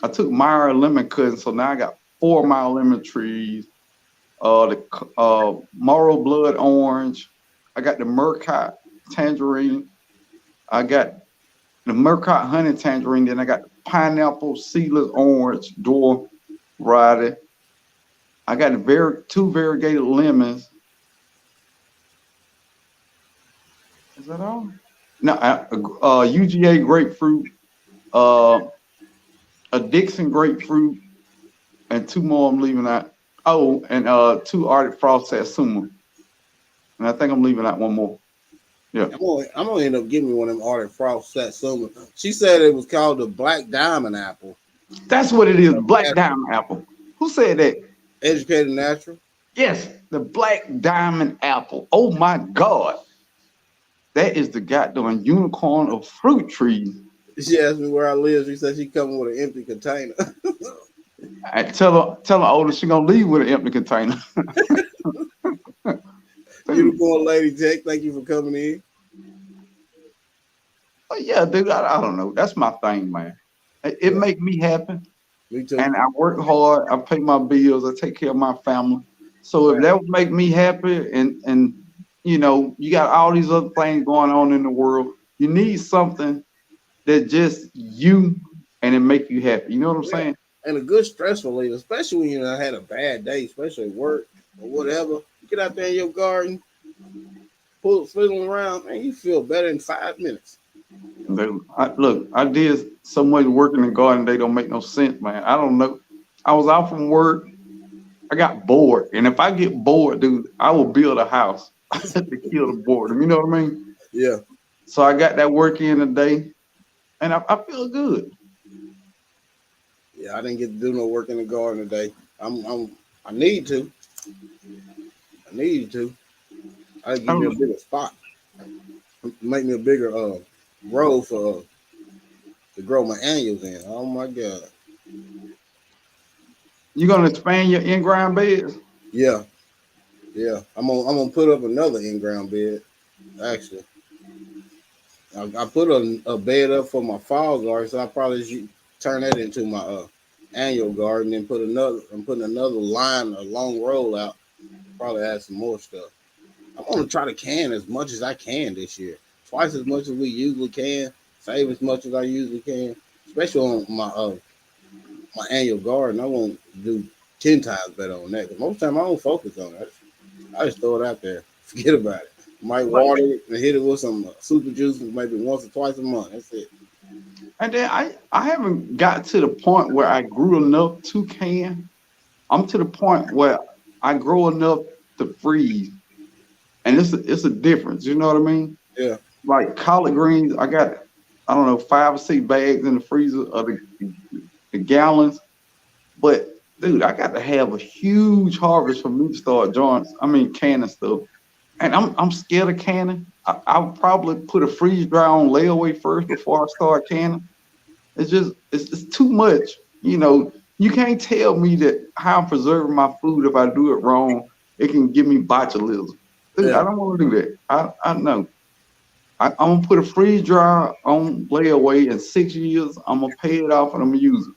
I took Meyer lemon cutting, so now I got 4 Meyer lemon trees. The Morrow blood orange. I got the Murcott tangerine. I got the Murcott honey tangerine. Then I got the pineapple, seedless orange, dwarf variety. I got two variegated lemons. Is that all? No, UGA grapefruit, uh, a Dixon grapefruit, and two more I'm leaving out. Oh, and two Arctic Frost Satsuma. And I think I'm leaving out one more. Yeah. I'm gonna end up giving me one of them Arctic Frost Satsuma. She said it was called the Black Diamond Apple. That's what it is, Black Diamond Apple. Who said that? Educated Natural. Yes, the Black Diamond Apple. Oh my God. That is the goddamn unicorn of fruit trees. She asked me where I live. She said she coming with an empty container. I tell her older she gonna leave with an empty container. Unicorn Lady Tech, thank you for coming in. Oh, yeah, dude, I don't know. That's my thing, man. It make me happy. Me too. And I work hard. I pay my bills. I take care of my family. So if that would make me happy, and you know, you got all these other things going on in the world, you need something that just you and it make you happy. You know what I'm saying? And a good stress reliever, especially when you had a bad day, especially at work or whatever. Get out there in your garden, fiddling around, man, you feel better in 5 minutes. Look, I did so much work in the garden, they don't make no sense, man. I don't know. I was out from work. I got bored. And if I get bored, dude, I will build a house to kill the boredom. You know what I mean? Yeah. So I got that work in today, and I feel good. Yeah, I didn't get to do no work in the garden today. I need to. I need to. I give me a bigger spot. Make me a bigger row to grow my annuals in. Oh my God. You gonna expand your in-ground beds? Yeah. Yeah. I'm gonna put up another in-ground bed. Actually. I put a bed up for my fall garden, so I probably should turn that into my annual garden and I'm putting another line, a long roll out. Probably add some more stuff. I'm gonna try to can as much as I can this year. Twice as much as we usually can. Save as much as I usually can. Especially on my annual garden. I won't do 10 times better on that. Because most of the time I don't focus on it. I just throw it out there. Forget about it. Might water it and hit it with some super juice maybe once or twice a month. That's it. And then I haven't got to the point where I grew enough to can. I'm to the point where I grow enough to freeze. And it's a difference, you know what I mean? Yeah. Like collard greens, I got, I don't know, 5 or 6 bags in the freezer of the gallons. But dude, I got to have a huge harvest for me to start canning stuff. And I'm scared of canning. I'll probably put a freeze dry on layaway first before I start canning. It's too much. You know, you can't tell me that how I'm preserving my food if I do it wrong. It can give me botulism. Dude, yeah. I don't want to do that. I know. I'm gonna put a freeze dry on layaway in 6 years. I'm gonna pay it off and I'm gonna use it.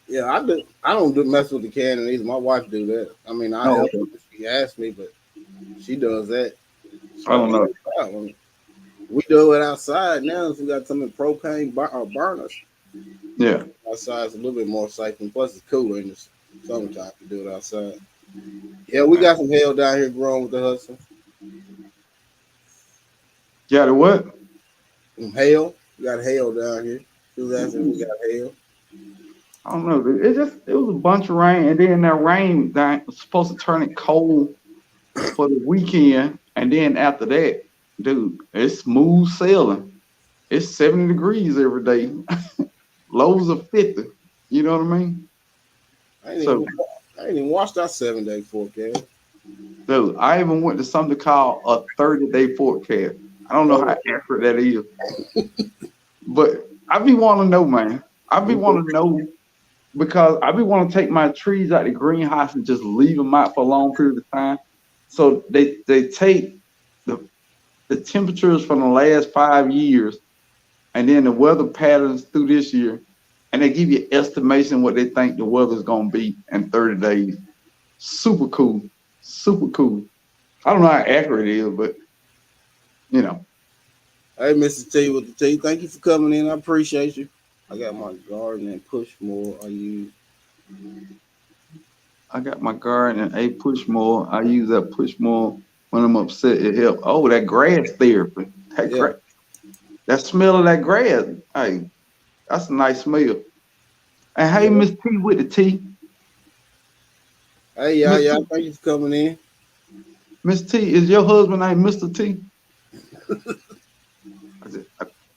Yeah, I don't mess with the canning either. My wife do that. I mean, I help her if she asks me, but she does that. So I don't know. We do it outside now. So we got some propane burners. Yeah, outside is a little bit more safe, and plus it's cooler in the summertime to do it outside. Yeah, we got some hail down here growing with the hustle. Got the what? Some hail. We got hail down here. We got hail. I don't know. It was a bunch of rain, and then that rain was supposed to turn it cold for the weekend, and then after that, dude, it's smooth sailing. It's 70 degrees every day. Lows of 50. You know what I mean? I ain't even watched that 7-day forecast. Dude, I even went to something called a 30-day forecast. I don't know how accurate that is. But I be wanting to know, man. I be wanting to know because I be wanting to take my trees out the greenhouse and just leave them out for a long period of time. So they take the temperatures from the last 5 years and then the weather patterns through this year, and they give you estimation what they think the weather's gonna be in 30 days. Super cool. Super cool. I don't know how accurate it is, but you know. Hey, Mr. T with the T. Thank you for coming in. I appreciate you. I got my garden and push more. I got my garden and a push more. I use that push more when I'm upset. It helps. Oh, that grass therapy. That Yeah. grass, that smell of that grass. Hey, that's a nice smell. And hey, Yeah. Miss T with the T. Hey, yeah, Miss yeah. T, Thank you for coming in. Miss T, is your husband named Mr. T?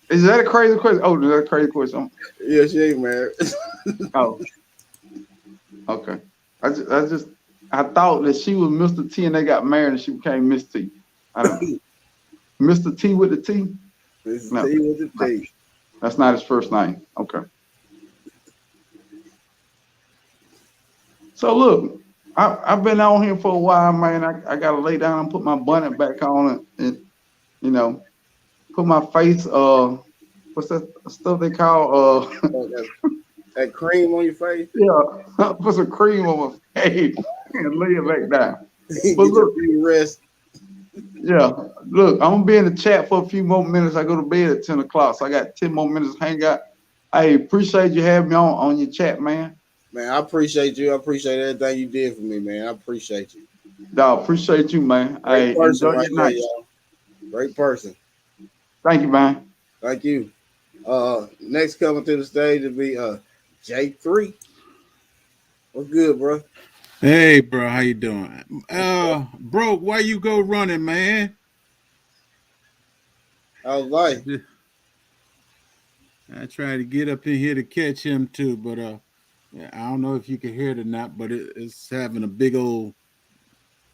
Is that a crazy question? Oh, is that a crazy question? Yeah, she ain't married. Oh, okay. I thought that she was Mr. T and they got married and she became Miss T. I don't know. Mr. T with the T? Mr. No, T with the T. that's not his first name. Okay. So look, I've been on here for a while, man. I gotta lay down and put my bonnet back on and you know, put my face what's that stuff they call Oh, that cream on your face. yeah, put some cream on my face and lay it back down. Get But your look, feet rest. yeah, look, I'm gonna be in the chat for a few more minutes. I go to bed at 10 o'clock, so I got 10 more minutes to hang out. I appreciate you having me on your chat, man. Man, I appreciate you. I appreciate everything you did for me, man. I appreciate you. Dog, appreciate you, man. I Great person enjoy right your there, night. y'all. Great person. Thank you, man. Thank you. Next coming to the stage will be J3. What's good, bro? Hey, bro, how you doing? Bro, why you go running, man? How's life? I tried to get up in here to catch him too, but I don't know if you can hear it or not, but it's having a big old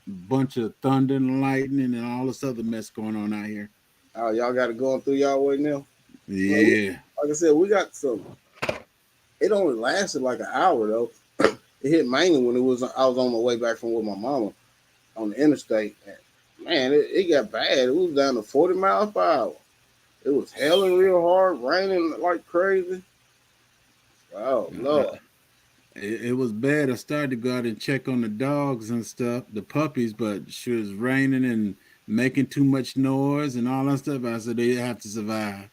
bunch of thunder and lightning and all this other mess going on out here. Oh, y'all got it going through y'all way now. Well, Yeah. like I said, we got some. It only lasted like an hour though. It hit mainly when I was on my way back from with my mama on the interstate. And man, it got bad. It was down to 40 miles per hour. It was hailing real hard, raining like crazy. Oh Lord. It was bad. I started to go out and check on the dogs and stuff, the puppies, but she was raining and making too much noise and all that stuff. I said they have to survive.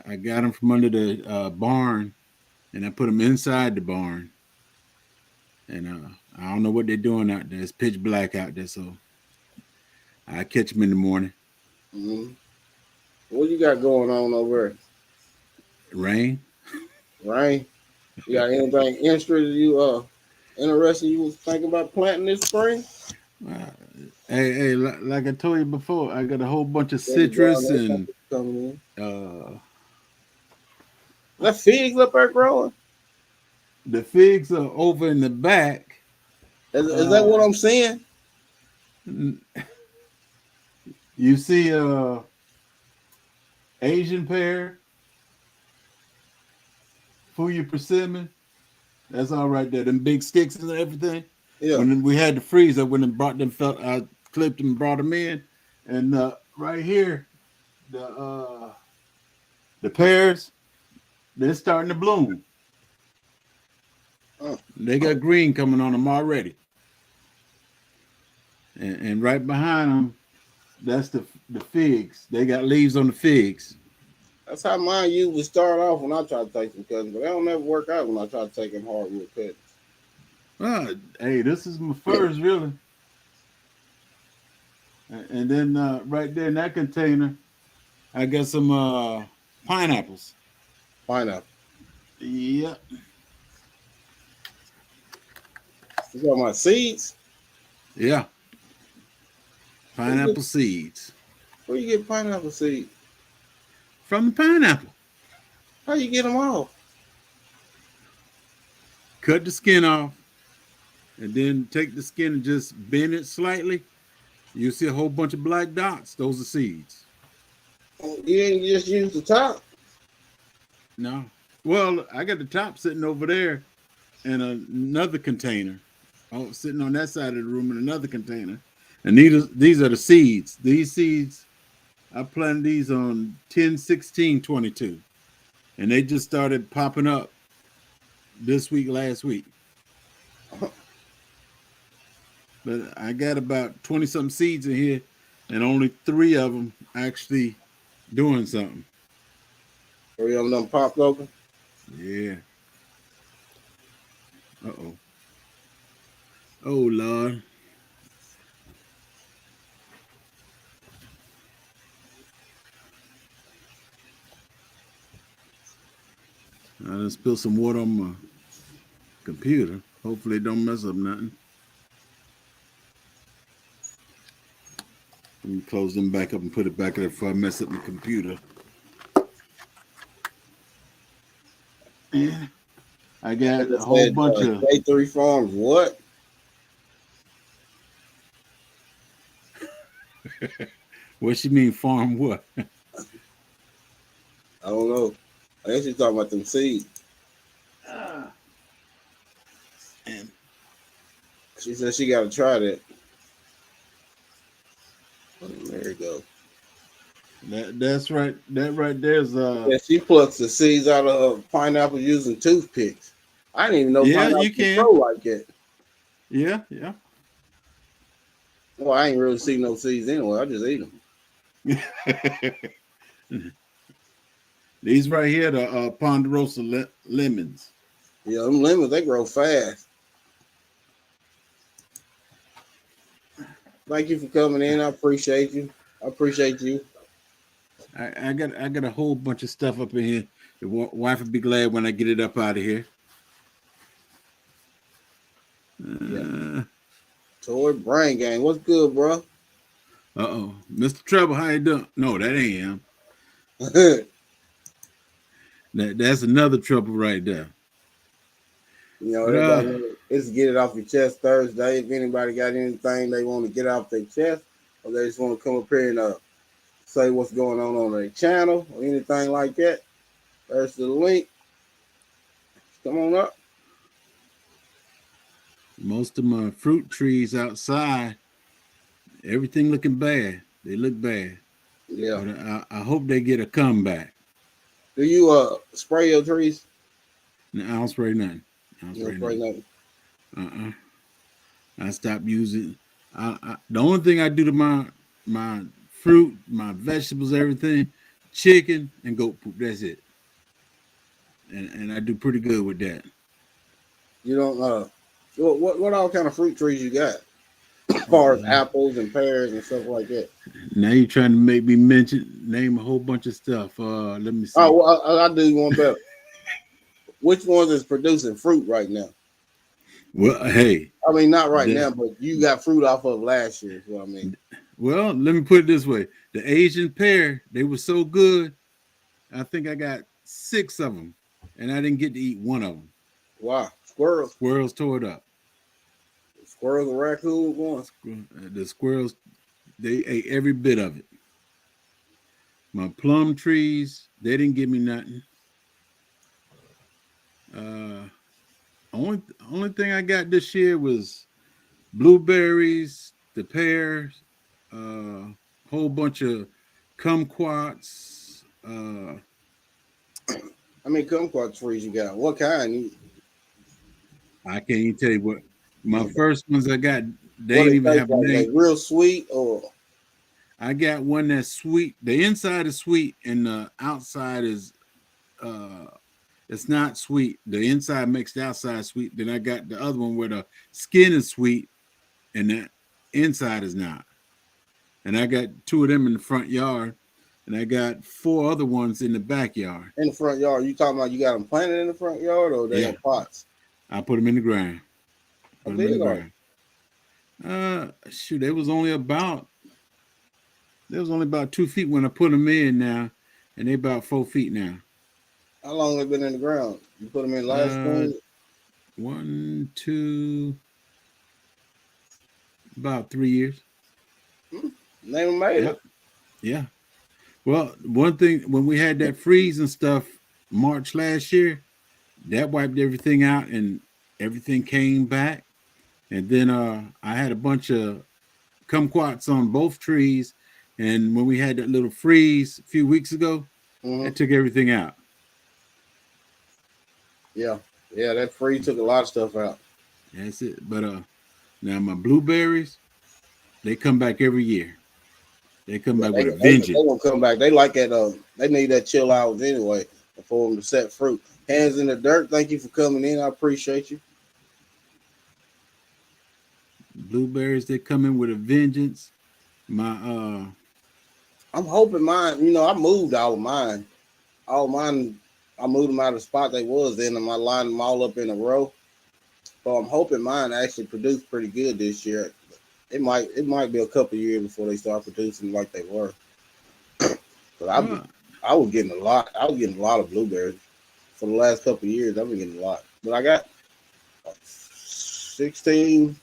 I got them from under the barn, and I put them inside the barn. And I don't know what they're doing out there. It's pitch black out there, so I catch them in the morning. Mm-hmm. What you got going on over there? Rain. Rain? You got anything interested you interested you was thinking about planting this spring? Uh, hey, like I told you before, I got a whole bunch of Baby brown, citrus everything and coming in. uh, That figs up there growing. the figs are over in the back. Is that what I'm seeing? You see Asian pear, Fuyu persimmon. That's all right there. Them big sticks and everything. Yeah. When we had the freezer, when them brought them, I clipped them and brought them in, and right here, the pears, they're starting to bloom. They got green coming on them already, and right behind them, that's the figs. They got leaves on the figs. That's how mine usually start off when I try to take them cuttings, but they don't never work out when I try to take them hardwood cuttings. Hey, this is my first really. And then right there in that container, I got some pineapples. Pineapple. Yep. You talking about seeds? Yeah. Pineapple seeds. Where you get pineapple seeds? From the pineapple. How you get them off? Cut the skin off, and then take the skin and just bend it slightly. You'll see a whole bunch of black dots. Those are seeds. You ain't just use the top? No. Well, I got the top sitting over there in another container. Oh, sitting on that side of the room in another container. And these are the seeds. These seeds, I planted these on 10/16/22. And they just started popping up this week, last week. But I got about 20 something seeds in here, and only 3 of them actually doing something. 3 of them popped open. Yeah. Uh-oh. Oh, Lord. I done spilled some water on my computer. Hopefully it don't mess up nothing. Let me close them back up and put it back there before I mess up my computer. Yeah. I got a whole bunch of J3 Farms. What? what you mean farm what? I don't know. I guess you're talking about them seeds. And She said she got to try that. There you go. that's right. That right there's Yeah, she plucks the seeds out of pineapple using toothpicks. I didn't even know yeah, pineapple you can. grow like that. Yeah. Well, I ain't really see no seeds anyway. I just eat them. These right here, the Ponderosa lemons. Yeah, them lemons, they grow fast. Thank you for coming in. I appreciate you. I got a whole bunch of stuff up in here. The wife would be glad when I get it up out of here. Yeah. Toy Brain Gang. What's good, bro? Uh-oh. Mr. Trouble, how you doing? No, that ain't him. That's another trouble right there. You know, everybody, it's Get It Off Your Chest Thursday. If anybody got anything they want to get off their chest, or they just want to come up here and say what's going on their channel or anything like that, there's the link. Come on up. Most of my fruit trees outside, everything looking bad. They look bad. Yeah. But I hope they get a comeback. Do you spray your trees? No, I don't spray nothing. I stopped using. The only thing I do to my fruit, my vegetables, everything, chicken and goat poop. That's it. And I do pretty good with that. You don't what all kind of fruit trees you got? As far as apples and pears and stuff like that. Now you're trying to make me name a whole bunch of stuff. Let me see. Oh, well, I do one better. Which ones is producing fruit right now? Well, hey. I mean, not right now, but you got fruit off of last year is what I mean. Well, let me put it this way. The Asian pear, they were so good. I think I got 6 of them, and I didn't get to eat one of them. Wow. Squirrels. Squirrels tore it up. Squirrels and raccoons going. The squirrels, they ate every bit of it. My plum trees, they didn't give me nothing. Only thing I got this year was blueberries, the pears, whole bunch of kumquats. How many kumquat trees you got? What kind? I can't even tell you what. My first ones I got, they didn't even have a name. Like real sweet, or I got one that's sweet. The inside is sweet, and the outside is it's not sweet. The inside makes the outside sweet. Then I got the other one where the skin is sweet and the inside is not. And I got 2 of them in the front yard, and I got 4 other ones in the backyard. In the front yard? You talking about you got them planted in the front yard, or they in pots? I put them in the ground. How big are they? Shoot, they was only about 2 feet when I put them in now, and they about 4 feet now. How long have they been in the ground? You put them in last spring? 1, 2, about 3 years. They made it. Yeah. Well, one thing, when we had that freeze and stuff March last year, that wiped everything out and everything came back. And then I had a bunch of kumquats on both trees. And when we had that little freeze a few weeks ago, it took everything out. Yeah, that freeze took a lot of stuff out. That's it. But now my blueberries, they come back every year. They come back They, with a they vengeance. gonna come back. They like that. They need that chill hours anyway for them to set fruit. Hands in the dirt. Thank you for coming in. I appreciate you. Blueberries, they come in with a vengeance. My I'm hoping mine. You know, I moved all of mine. All mine. I moved them out of the spot they was in, and I lined them all up in a row. So I'm hoping mine actually produced pretty good this year. It might be a couple years before they start producing like they were. But I was getting a lot. I was getting a lot of blueberries for the last couple of years. I've been getting a lot. But I got 16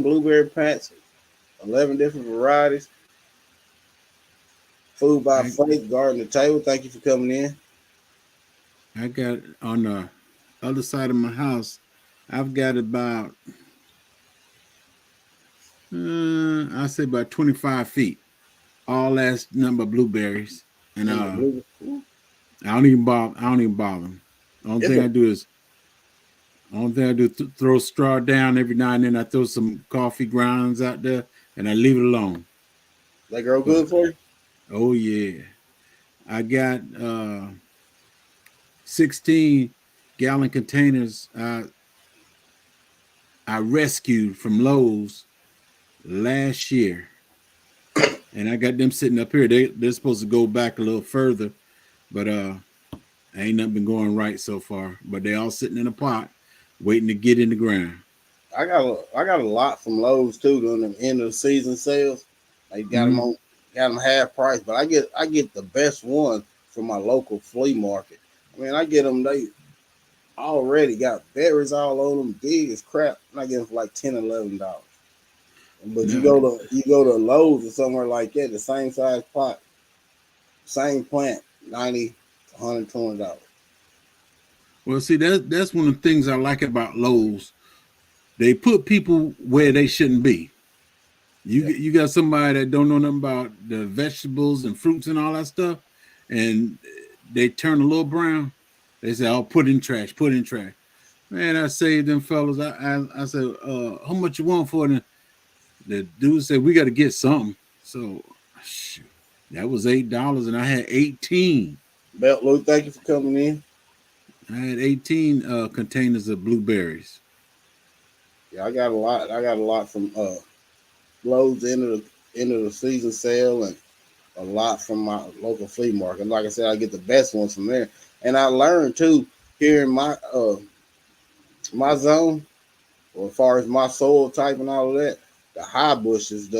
blueberry plants, 11 different varieties. Food by Faith, Garden to Table. Thank you for coming in. I got on the other side of my house, I've got about I say about 25 feet. All last number of blueberries. And I don't even bother them. The only thing I do is throw straw down every now and then. I throw some coffee grounds out there and I leave it alone. They grow good for you? Oh yeah. I got 16-gallon containers I rescued from Lowe's last year. And I got them sitting up here. They're supposed to go back a little further, but ain't nothing been going right so far. But they all sitting in a pot, waiting to get in the ground. I got a lot from Lowe's too during the end of the season sales. They got them half price, but I get the best one from my local flea market. I mean, I get them. They already got berries all on them, big as crap, and I get them for like $10, $11. But you go to Lowe's or somewhere like that, the same size pot, same plant, $90 to $120. Well, see, that's one of the things I like about Lowe's. They put people where they shouldn't be. You got somebody that don't know nothing about the vegetables and fruits and all that stuff, and they turn a little brown. They say, "Oh, put in trash." Man, I saved them fellas. I said, "How much you want for it?" The dude said, "We got to get something." So, shoot, that was $8, and I had 18. Belt Luke, thank you for coming in. I had 18 containers of blueberries. Yeah, I got a lot. I got a lot from Lowe's end of the season sale, and a lot from my local flea market. Like I said, I get the best ones from there. And I learned too here in my my zone, or as far as my soil type and all of that, the high bushes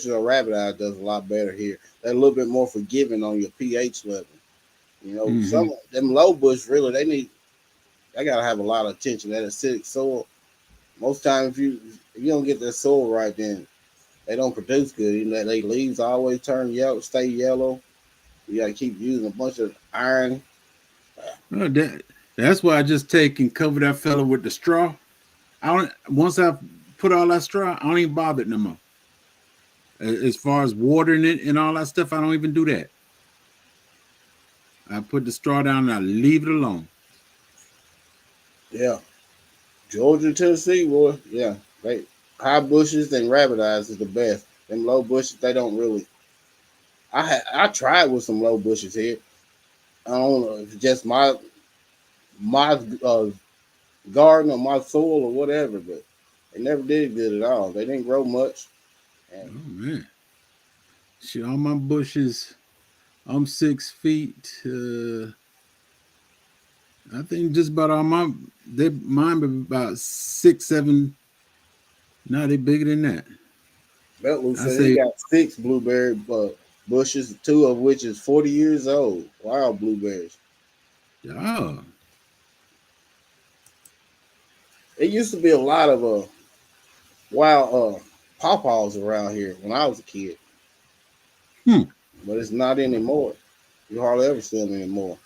or rabbit eye does a lot better here. They're a little bit more forgiving on your pH level. You know, some of them low bush really they gotta have a lot of attention. That acidic soil. Most times if you don't get that soil right, then they don't produce good. You know, they leaves always turn yellow, stay yellow. You gotta keep using a bunch of iron. That's why I just take and cover that fella with the straw. Once I put all that straw, I don't even bother it no more. As far as watering it and all that stuff, I don't even do that. I put the straw down and I leave it alone. Yeah. Georgia, Tennessee, boy. Yeah. They high bushes and rabbit eyes is the best. Them low bushes, they don't really. I tried with some low bushes here. I don't know if it's just my garden or my soil or whatever, but they never did good at all. They didn't grow much. Oh man. Shit, all my bushes, I'm 6 feet. I think just about all mine be about 6, 7. No, they bigger than that. Beltlu said he got 6 blueberry bushes, 2 of which is 40 years old. Wild blueberries. Oh. It used to be a lot of wild pawpaws around here when I was a kid. But it's not anymore. You hardly ever see them anymore.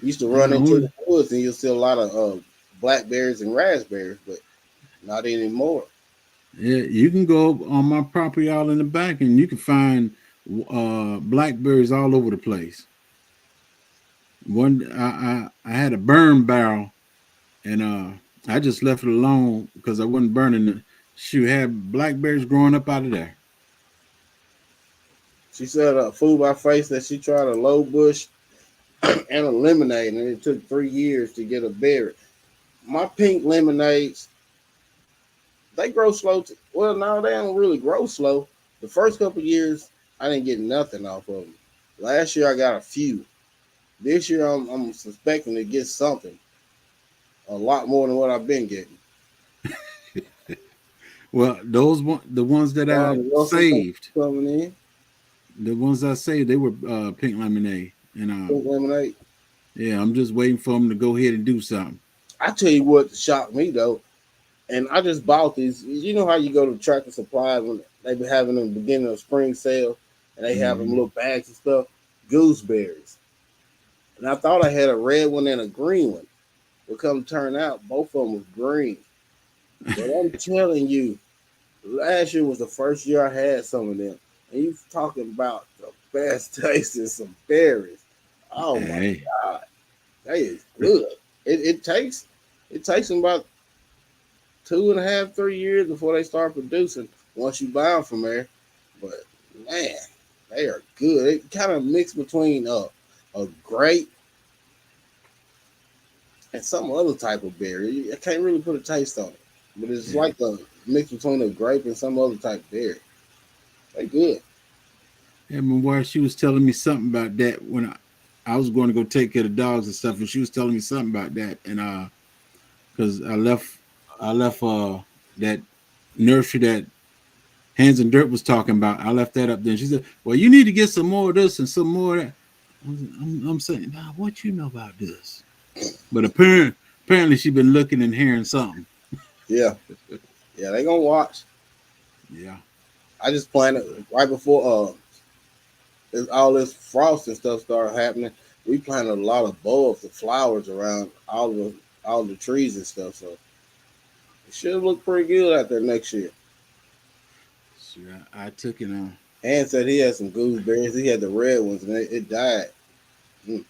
You used to run into the woods and you'll see a lot of blackberries and raspberries, but not anymore. Yeah, you can go on my property out in the back and you can find blackberries all over the place. I had a burn barrel and I just left it alone because I wasn't burning it. Shoot, had blackberries growing up out of there. She said food by face that she tried a low bush and a lemonade, and it took 3 years to get a berry. My pink lemonades, they grow slow. Well, no, they don't really grow slow. The first couple of years, I didn't get nothing off of them. Last year, I got a few. This year, I'm suspecting to get something, a lot more than what I've been getting. Well, the ones that I Ron Russell saved, coming in, they were pink lemonade, and pink lemonade. yeah, I'm just waiting for them to go ahead and do something. I tell you what shocked me though, and I just bought these. You know how you go to Tractor Supply when they be having them beginning of spring sale, and they have them Mhm. little bags and stuff. Gooseberries, and I thought I had a red one and a green one. But come turn out, both of them was green. But I'm telling you, last year was the first year I had some of them, and you talking about the best tasting some berries. Oh my Hey, God, that is good. It takes them about 2.5, 3 years before they start producing. Once you buy them from there, but man, they are good. It kind of mix between a grape and some other type of berry. I can't really put a taste on it, but it's yeah. like a mix between a grape and some other type of berry. They good. Yeah, my wife, she was telling me something about that when I was going to go take care of the dogs and stuff, and she was telling me something about that, and because I left that nursery that Hands and Dirt was talking about. I left that up there. She said, "Well, you need to get some more of this and some more of that." I'm saying, "Nah, what you know about this?" But apparently she been looking and hearing something. Yeah, yeah, they gonna watch. Yeah. I just planted right before all this frost and stuff started happening. We planted a lot of bulbs, the flowers around all the trees and stuff. So it should look pretty good out there next year. Sure, I took it on. And said he had some gooseberries. He had the red ones, and it died. Mm.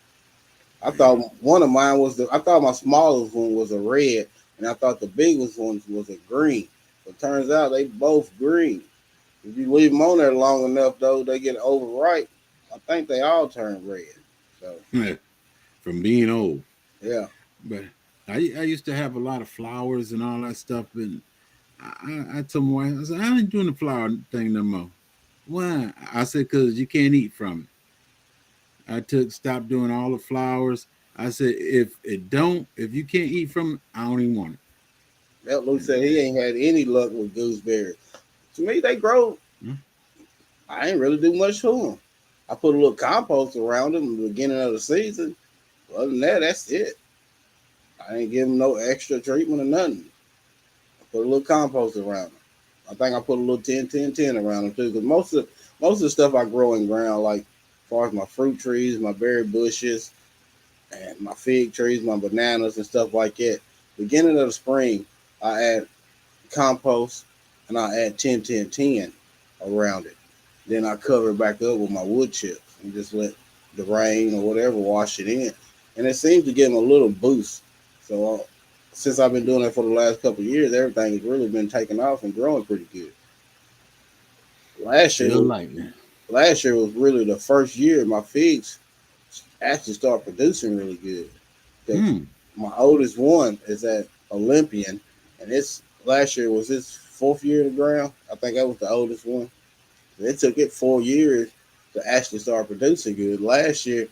I thought Yeah. one of mine was I thought my smallest one was a red, and I thought the biggest one was a green. But turns out they both green. If you leave them on there long enough, though, they get overripe. I think they all turn red. So From being old. yeah, But I used to have a lot of flowers and all that stuff, and I told my wife, I said, I ain't doing the flower thing no more. Why? I said, because you can't eat from it. Stopped doing all the flowers. I said, if you can't eat from it, I don't even want that Luke it. said he ain't had any luck with gooseberries. To me, they grow. And, I ain't really do much to them. I put a little compost around them in the beginning of the season. Other than that, that's it. I ain't give them no extra treatment or nothing. I put a little compost around them. I think I put a little 10-10-10 around them too, because most of the stuff I grow in ground, like as far as my fruit trees, my berry bushes, and my fig trees, my bananas and stuff like that. Beginning of the spring, I add compost and I add 10-10-10 around it. Then I cover it back up with my wood chips and just let the rain or whatever wash it in. And it seems to give them a little boost. So since I've been doing it for the last couple of years, everything has really been taking off and growing pretty good. Last year, feel like it. last year was really the first year my figs actually started producing really good. 'Cause Hmm. my oldest one is at Olympian, and it's last year was his fourth year in the ground. I think that was the oldest one. It took it 4 years to actually start producing good. Last year,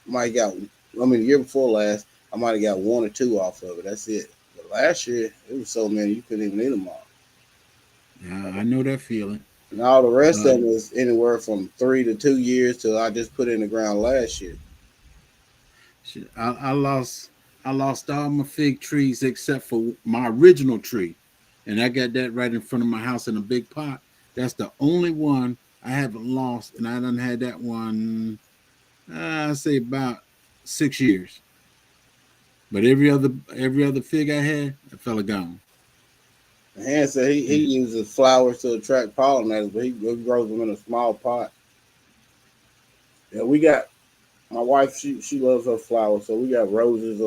I might have got, the year before last, I might have got one or two off of it. That's it. But last year, it was so many you couldn't even eat them all. Yeah, I know that feeling. And all the rest Uh, of them is anywhere from 3 to 2 years till I just put in the ground last year. shit, I lost all my fig trees except for my original tree, and I got that right in front of my house in a big pot. That's the only one I haven't lost, and I done had that one. I say about 6 years. But every other fig I had, that fella gone. And Han said he Yeah. uses flowers to attract pollinators, but he grows them in a small pot. Yeah, we got my wife. She loves her flowers, so we got roses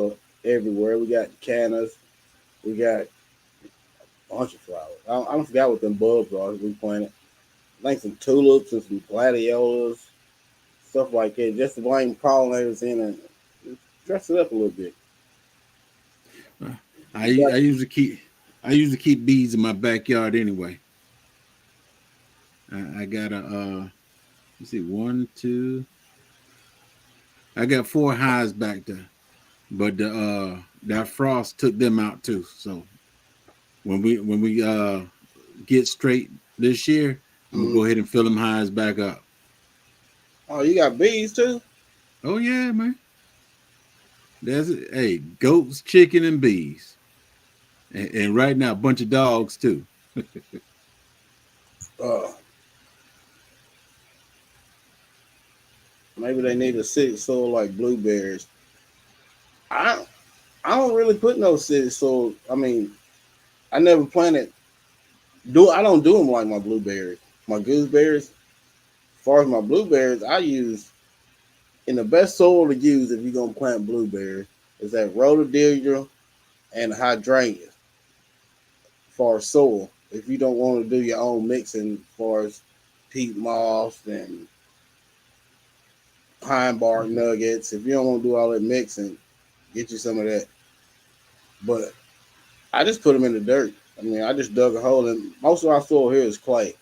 everywhere. We got cannas. We got a bunch of flowers. I don't forgot what them bulbs are we planted. like some tulips and some gladiolas, stuff like that, just to bring pollinators in and dress it up a little bit. I usually keep bees in my backyard anyway. I got let's see, one, two. I got 4 hives back there, but that frost took them out too. So when we get straight this year, I'm gonna go ahead and fill them hives back up. Oh, you got bees too? Oh yeah, man. That's it. Hey, goats, chicken, and bees, and right now a bunch of dogs too. Maybe they need a city soil like blueberries. I I don't really put no city soil. I mean, I never planted. I don't do them like my blueberries, my gooseberries. As far as my blueberries, I use in the best soil to use if you're gonna plant blueberries is that rhododendron and hydrangea. As far as soil, if you don't want to do your own mixing, as far as peat moss and pine bark nuggets, if you don't want to do all that mixing, get you some of that. But I just put them in the dirt. I mean, I just dug a hole, and most of our soil here is clay.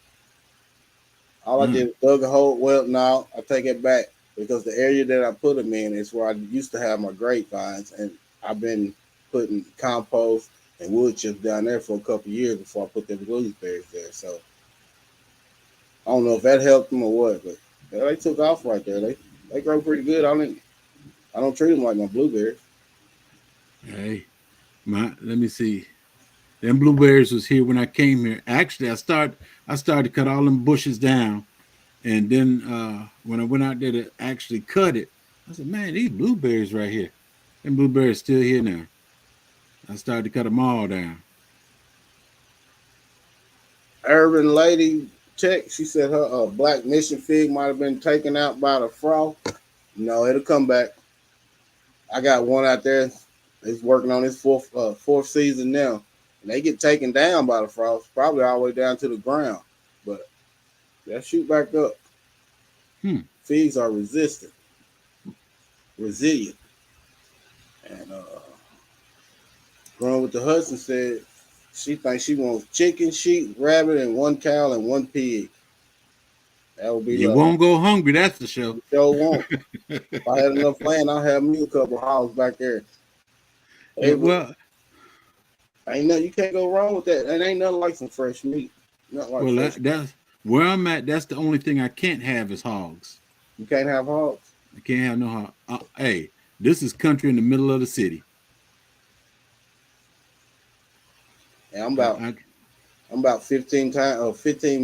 All I did was dug a hole. Well, no, I take it back because the area that I put them in is where I used to have my grapevines, and I've been putting compost and wood chips down there for a couple of years before I put the blueberries there. So I don't know if that helped them or what, but they took off right there. They grow pretty good. I don't treat them like my blueberries. Hey, let me see. Them blueberries was here when I came here. Actually, I started to cut all them bushes down, and then when I went out there to actually cut it, I said, "Man, these blueberries right here, them blueberries still here now." I started to cut them all down. Urban lady check. She said her black mission fig might have been taken out by the frost. No, it'll come back. I got one out there. He's working on his fourth season now. And they get taken down by the frost, probably all the way down to the ground. But they'll shoot back up. Figs are resilient. And Growing with the Hudson said she thinks she wants chicken, sheep, rabbit, and 1 cow and 1 pig. That would be You won't go hungry, that's the show. Sure won't. If I had enough land, I'll have me a couple of houses back there. Hey, well, ain't nothing, you can't go wrong with that. And ain't nothing like some fresh meat. Not like that's where I'm at. That's the only thing I can't have is hogs. You can't have hogs? I can't have no hog. Hey, this is country in the middle of the city. Yeah, I'm about 15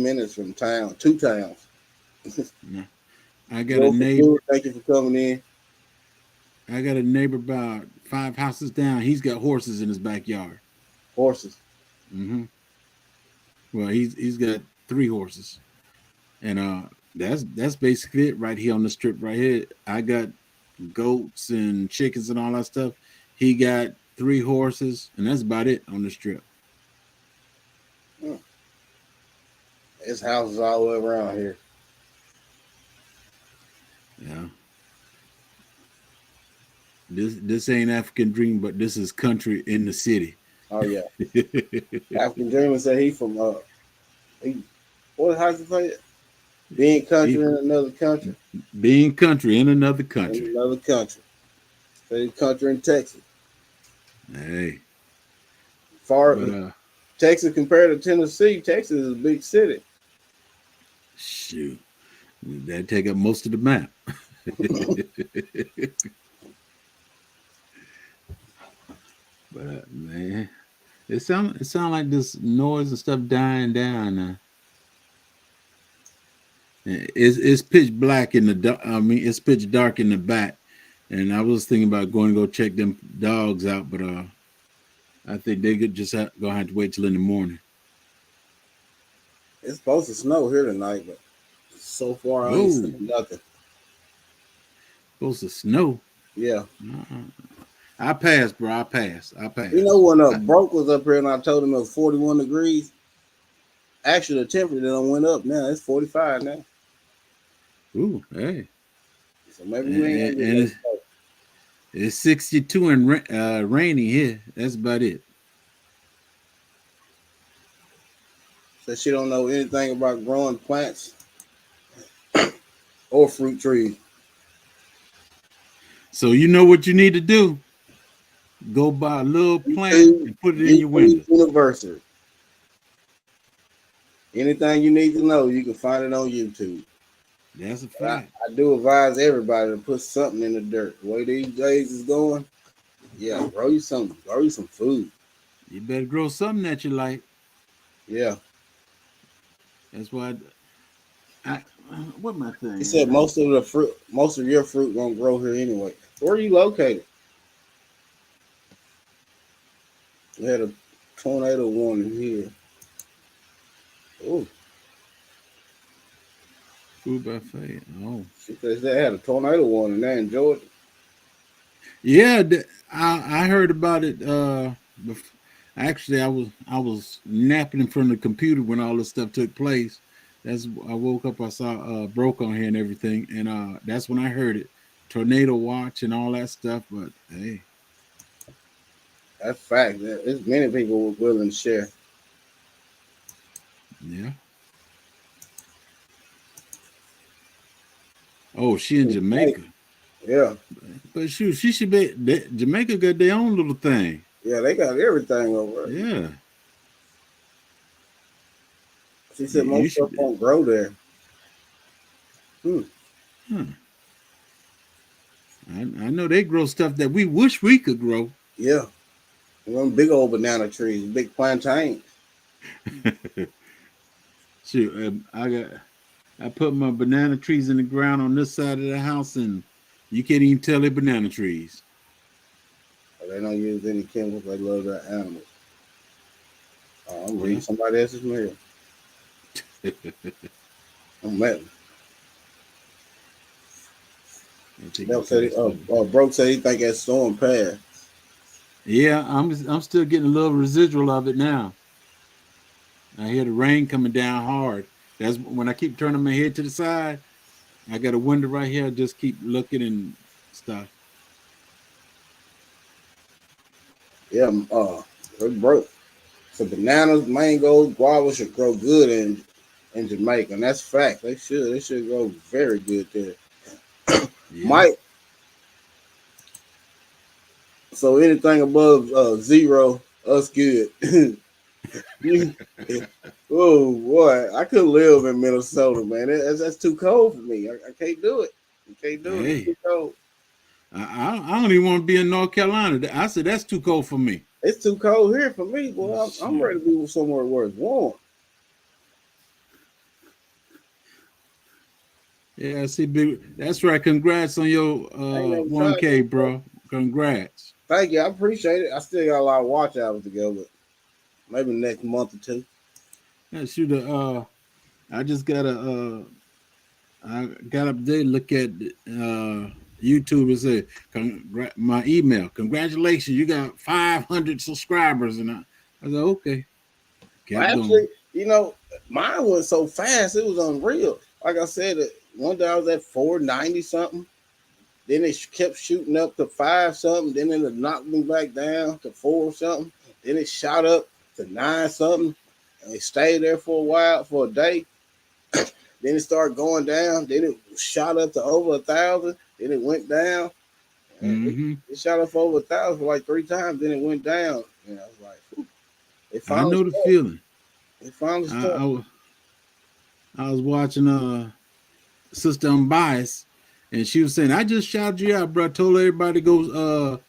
minutes from town, 2 towns. I got a neighbor. Thank you for coming in. I got a neighbor about 5 houses down. He's got horses in his backyard. Horses. Mm-hmm. Well, he's got 3 horses, and that's basically it right here on the strip right here. I got goats and chickens and all that stuff. He got 3 horses, and that's about it on the strip. There's houses all the way around here. Yeah. This ain't African Dream, but this is country in the city. Oh yeah. African Dreamer said he from how you say it? Being country in another country. Being country in another country. In another country. Say country in Texas. Hey. Texas compared to Tennessee, Texas is a big city. Shoot. That take up most of the map. But man, it sound like this noise and stuff dying down now. It's pitch black in the it's pitch dark in the back, and I was thinking about going to go check them dogs out, but I think they could just gonna have to wait till in the morning. It's supposed to snow here tonight, but so far I ain't seen nothing. Supposed to snow? Yeah. I passed, bro. I passed. You know when Broke was up here and I told him it was 41 degrees? Actually, the temperature done went up now. It's 45 now. Ooh, hey. So maybe we ain't And, gonna get and no it's, snow. it's 62 and rainy here. That's about it. So she don't know anything about growing plants or fruit trees. So you know what you need to do? Go buy a little plant YouTube, and put it in your YouTube window. University. Anything you need to know, you can find it on YouTube. That's a And fact. I do advise everybody to put something in the dirt. The way these days is going, yeah, grow you some food. You better grow something that you like. Yeah. That's why what my He thing said at? most of your fruit won't grow here anyway. Where are you located? We had a tornado warning here. Oh, Food buffet. Oh, she says they had a tornado warning there in Georgia. yeah. I heard about it. Actually, I was napping in front of the computer when all this stuff took place. I woke up. I saw broke on here and everything, and that's when I heard it. Tornado watch and all that stuff. But hey, That's fact. There's many people willing to share. yeah. Oh, she in Jamaica. Yeah, But shoot, she should be. Jamaica got their own little thing. yeah, they got everything over there. Yeah, She you, said you most should stuff be. won't grow there. Hmm. Huh. I know they grow stuff that we wish we could grow. Yeah, one big old banana trees, big plantains. Shoot, I put my banana trees in the ground on this side of the house, and you can't even tell they're banana trees. They don't use any chemicals. They love their animals. I'm reading Yeah. somebody else's mail. I'm mad. Broke said he think that storm passed. Yeah, I'm still getting a little residual of it now. I hear the rain coming down hard. That's when I keep turning my head to the side. I got a window right here. I just keep looking and stuff. Yeah, it broke. So bananas, mangoes, guavas should grow good in Jamaica, and that's fact. They should grow very good there. Yeah. Mike, so anything above zero, us good. You, oh boy, I couldn't live in Minnesota, man. That's too cold for me. I can't do it. You can't do it. It's Hey, too cold. I don't even want to be in North Carolina. I said that's too cold for me. It's too cold here for me, boy. I'm Shoot. ready to be somewhere where it's warm. Yeah, see, big. That's right. Congrats on your I ain't never tried 1K, this, bro. bro. Congrats. Thank you. I appreciate it. I still got a lot of watch hours to go, but maybe next month or two. Yeah, shoot. I just I got up there, look at YouTube and said, my email. Congratulations, you got 500 subscribers, and I said, okay. Well, Kept actually, going. mine went so fast, it was unreal. Like I said, one day I was at 490 something. Then it kept shooting up to 5 something. Then it knocked me back down to 4 something. Then it shot up to 9 something. And it stayed there for a while, for a day. Then it started going down. Then it shot up to over 1,000. Then it went down. And Mm-hmm. it shot up over 1,000 for like 3 times. Then it went down. And I was like, whew. It I finally know the stuck. feeling. It finally I, stuck. I was watching Sister Unbiased, and she was saying, I just shouted you out, bro. I told everybody to go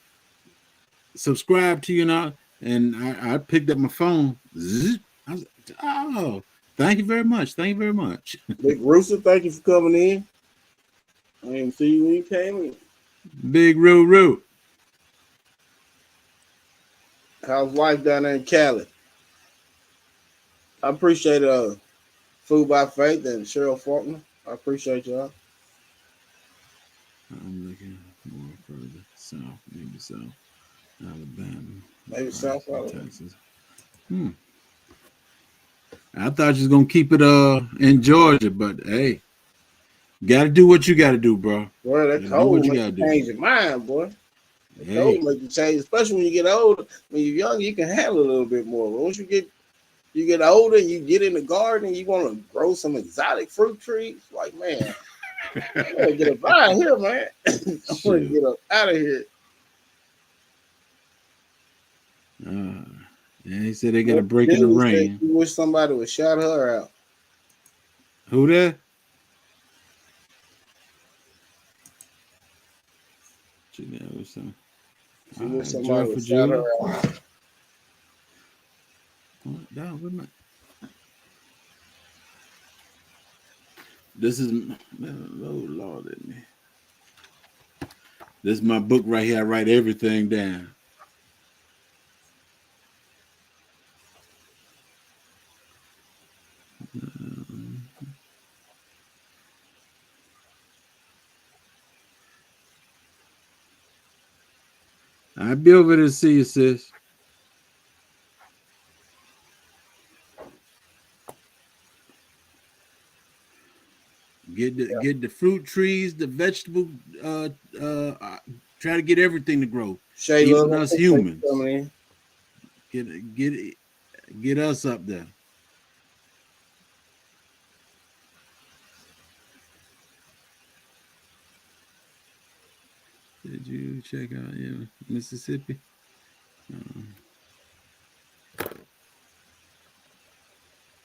subscribe to you now. And I picked up my phone. Zzz. I was, oh, thank you very much. Thank you very much. Big Rooster, thank you for coming in. I didn't see you when you came in. Big Roo. How's life down there in Cali? I appreciate Food by Faith and Cheryl Faulkner. I appreciate y'all. I'm looking more further south, maybe South Alabama, Maybe South Alabama. Texas. I thought you was gonna keep it in Georgia, but hey, gotta do what you gotta do, bro. Boy, that Do cold what you make gotta you do. change your mind, boy. The Hey, cold make you change, especially when you get older. When you're young, you can handle a little bit more. But once you get older, you get in the garden, you want to grow some exotic fruit trees. Like, man, I gotta get up out of here, man. I want to shoot. get up out of here. Yeah, he said they got a Well, break in the Julie said rain. she wish somebody would shout her out. Who that? She She All wish right, somebody joyful would shout her Julie. out. Down with my. This is oh Lord in me. This is my book right here. I write everything down. I'll be over there to see you, sis. Get the fruit trees, the vegetable. Try to get everything to grow, Shayla, even I us appreciate you humans. coming in. Get us up there. Did you check out Mississippi?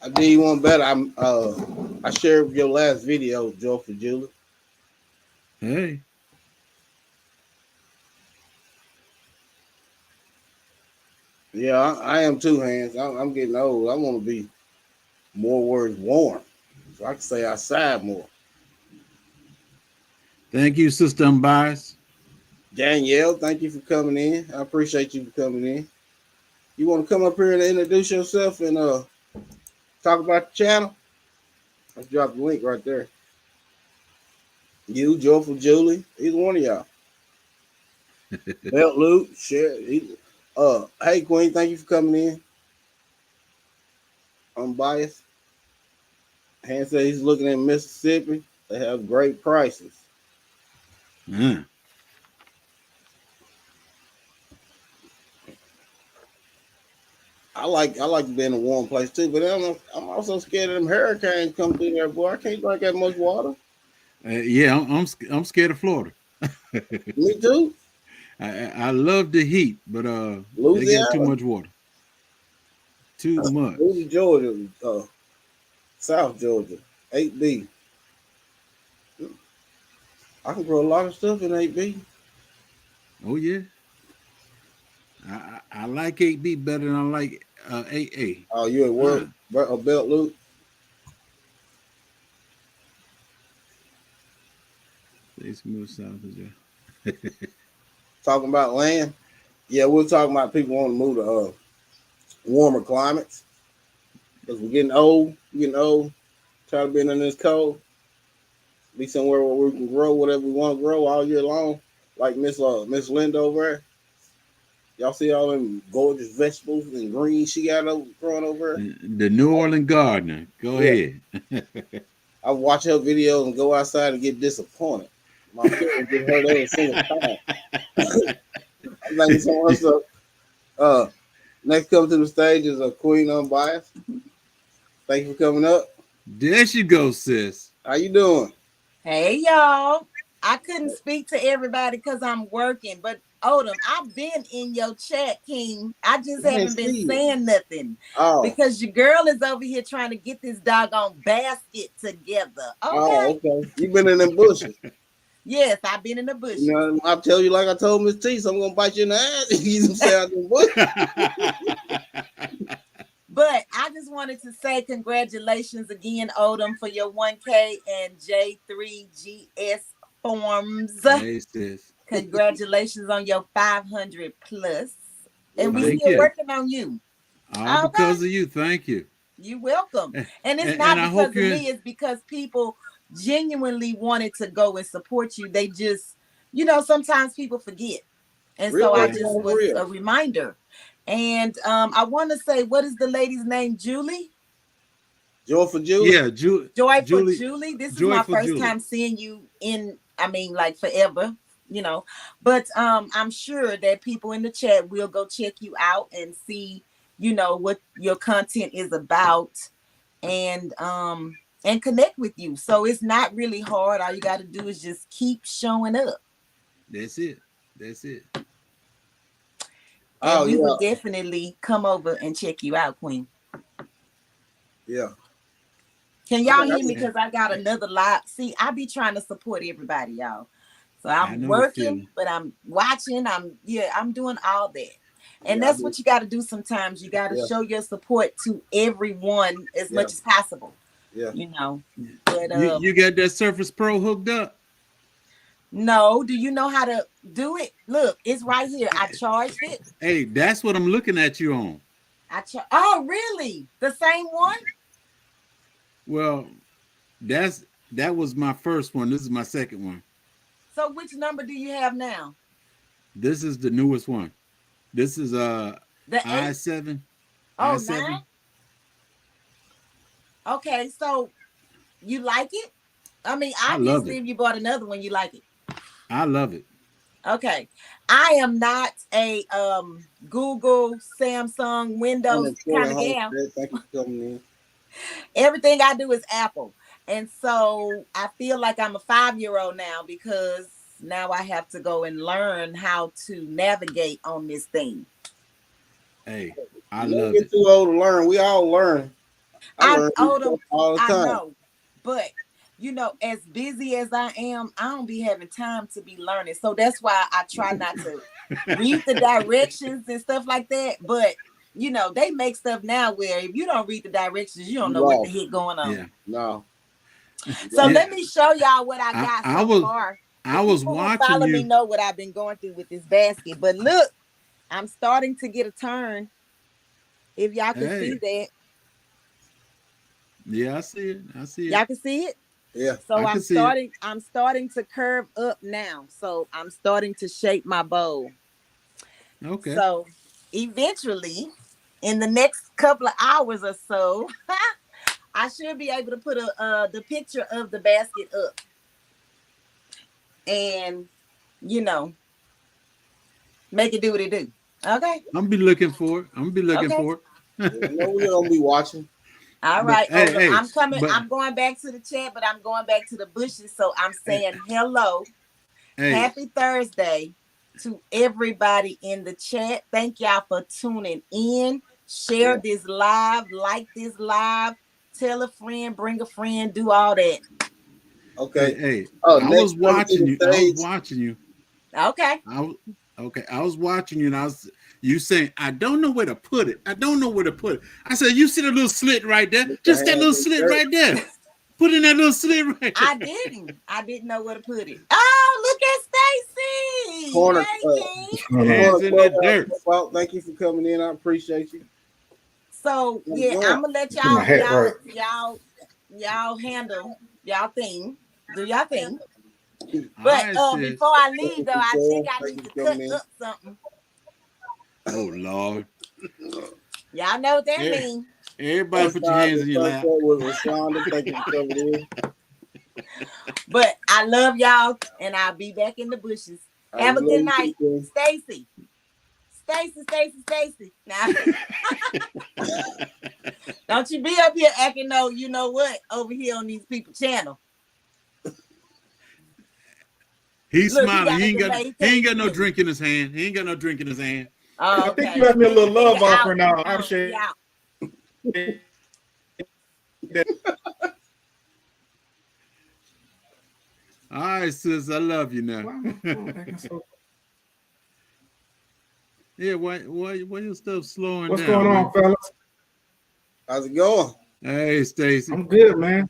I did you one better. I shared your last video, Joyful Julie. Hey, Yeah, I am too, Hands. I'm getting old. I want to be more words warm, so I can say outside more. thank you, Sister Unbiased. Danielle, thank you for coming in. I appreciate you for coming in. You want to come up here and introduce yourself and talk about the channel? Let's drop the link right there. You, Joyful Julie, either one of y'all. Belt Luke, share. Hey Queen, thank you for coming in. Unbiased. Han said he's looking in Mississippi. They have great prices. Yeah. I like being in a warm place too, but I'm also scared of them hurricanes come through there, boy. I can't drink that much water. Yeah, I'm scared of Florida. Me too. I love the heat, but they got too Louisiana, much water. Too much. Louisiana, Georgia, South Georgia, 8B. I can grow a lot of stuff in 8B. Oh yeah. I like 8B better than I like 8A. Oh, you at work? Belt Luke? They smooth south as well. Talking about land? Yeah, we're talking about people wanting to move to warmer climates because we're getting old. Tired of being in this cold. Be somewhere where we can grow whatever we want to grow all year long, like Miss Linda over there. Y'all see all them gorgeous vegetables and greens she got growing over there? The New Orleans gardener. Go ahead. I watch her videos and go outside and get disappointed. My feelings get hurt every single time. I'm thinking someone else. Next come to the stage is a Queen Unbiased. Thank you for coming up. There she goes, sis. How you doing? Hey y'all. I couldn't speak to everybody because I'm working, but Odom, I've been in your chat, King. I just haven't been saying nothing because your girl is over here trying to get this doggone basket together. Okay. Oh, okay. You've been in them bushes. Yes, I've been in the bushes. You know, I'll tell you like I told Miss T, so I'm gonna bite you in the ass if you don't say out the bush. But I just wanted to say congratulations again, Odom, for your 1K and J3GS forms. Hey, sis. Congratulations on your 500 plus. And we Thank still you. working on you. All because of you. Thank you. You're welcome. And it's not because of me, it's because people genuinely wanted to go and support you. They just, sometimes people forget. And so I just was a reminder. And I want to say, what is the lady's name? Julie? Joy for Julie. Yeah, Joy Julie. for Julie. This is Joy my for first Julie. time seeing you in, I mean, like forever, you know. But I'm sure that people in the chat will go check you out and see, you know, what your content is about, and connect with you. So it's not really hard. All you got to do is just keep showing up. That's it. That's it. And we will definitely come over and check you out, Queen. Yeah. Can y'all hear me? Because I got another live. See, I be trying to support everybody, y'all. So I'm working, but I'm watching. I'm doing all that. And that's what you got to do sometimes. You got to show your support to everyone as much as possible. Yeah. You know. But you got that Surface Pro hooked up? No. Do you know how to do it? Look, it's right here. I charged it. Hey, that's what I'm looking at you on. Oh, really? The same one? Well, that was my first one. This is my second one. So which number do you have now? This is the newest one. This is the i7. Oh, i7. 9? Okay, so you like it? I mean, obviously, if you bought another one, you like it. I love it. Okay, I am not a Google, Samsung, Windows kind of gal. Thank you for coming in. Everything I do is Apple, and so I feel like I'm a 5-year-old now because now I have to go and learn how to navigate on this thing. Hey, I love it. Too old to learn. We all learn. I'm older all the time. I know, but you know, as busy as I am, I don't be having time to be learning. So that's why I try not to read the directions and stuff like that. But you know, they make stuff now where if you don't read the directions, you don't know what the heck going on. Yeah. No. So let me show y'all what I got so far. I was watching follow you. Me know what I've been going through with this basket. But look, I'm starting to get a turn. If y'all can see that. Yeah, I see it. I see it. Y'all can see it? Yeah. So I'm starting to curve up now. So I'm starting to shape my bowl. Okay. So eventually, in the next couple of hours or so, I should be able to put the picture of the basket up. And, you know, make it do what it do. Okay. I'm gonna be looking for it. I'm gonna be looking for it. We're gonna be watching. All right. I'm coming. I'm going back to the chat, but I'm going back to the bushes. So I'm saying hello. Happy Thursday to everybody in the chat. Thank y'all for tuning in. Share this live, like this live, tell a friend, bring a friend, do all that. Okay. Hey, I was watching you. I was watching you. Okay. I was watching you, and you saying, I don't know where to put it. I don't know where to put it. I said, you see the little slit right there? Just that little slit right there. Put in that little slit right there. I didn't know where to put it. Oh, look at Stacy. Corner. Hands in that dirt. Well, thank you for coming in. I appreciate you. So I'm gonna let y'all handle y'all thing. Do y'all thing. But before I leave, though, I think I need to cut up something. Oh, Lord. Y'all know what that means. Everybody put your hands in your lap. But I love y'all, and I'll be back in the bushes. Have a good night. Stacy. Now, don't you be up here acting no, you know what, over here on these people's channel. He's smiling. He ain't got no drink in his hand. Oh, I think you have me a little love offer now. I'm sure. All right, sis. I love you now. Yeah, why your stuff slowing What's down? What's going on, fellas? How's it going? Hey, Stacy. I'm good, man.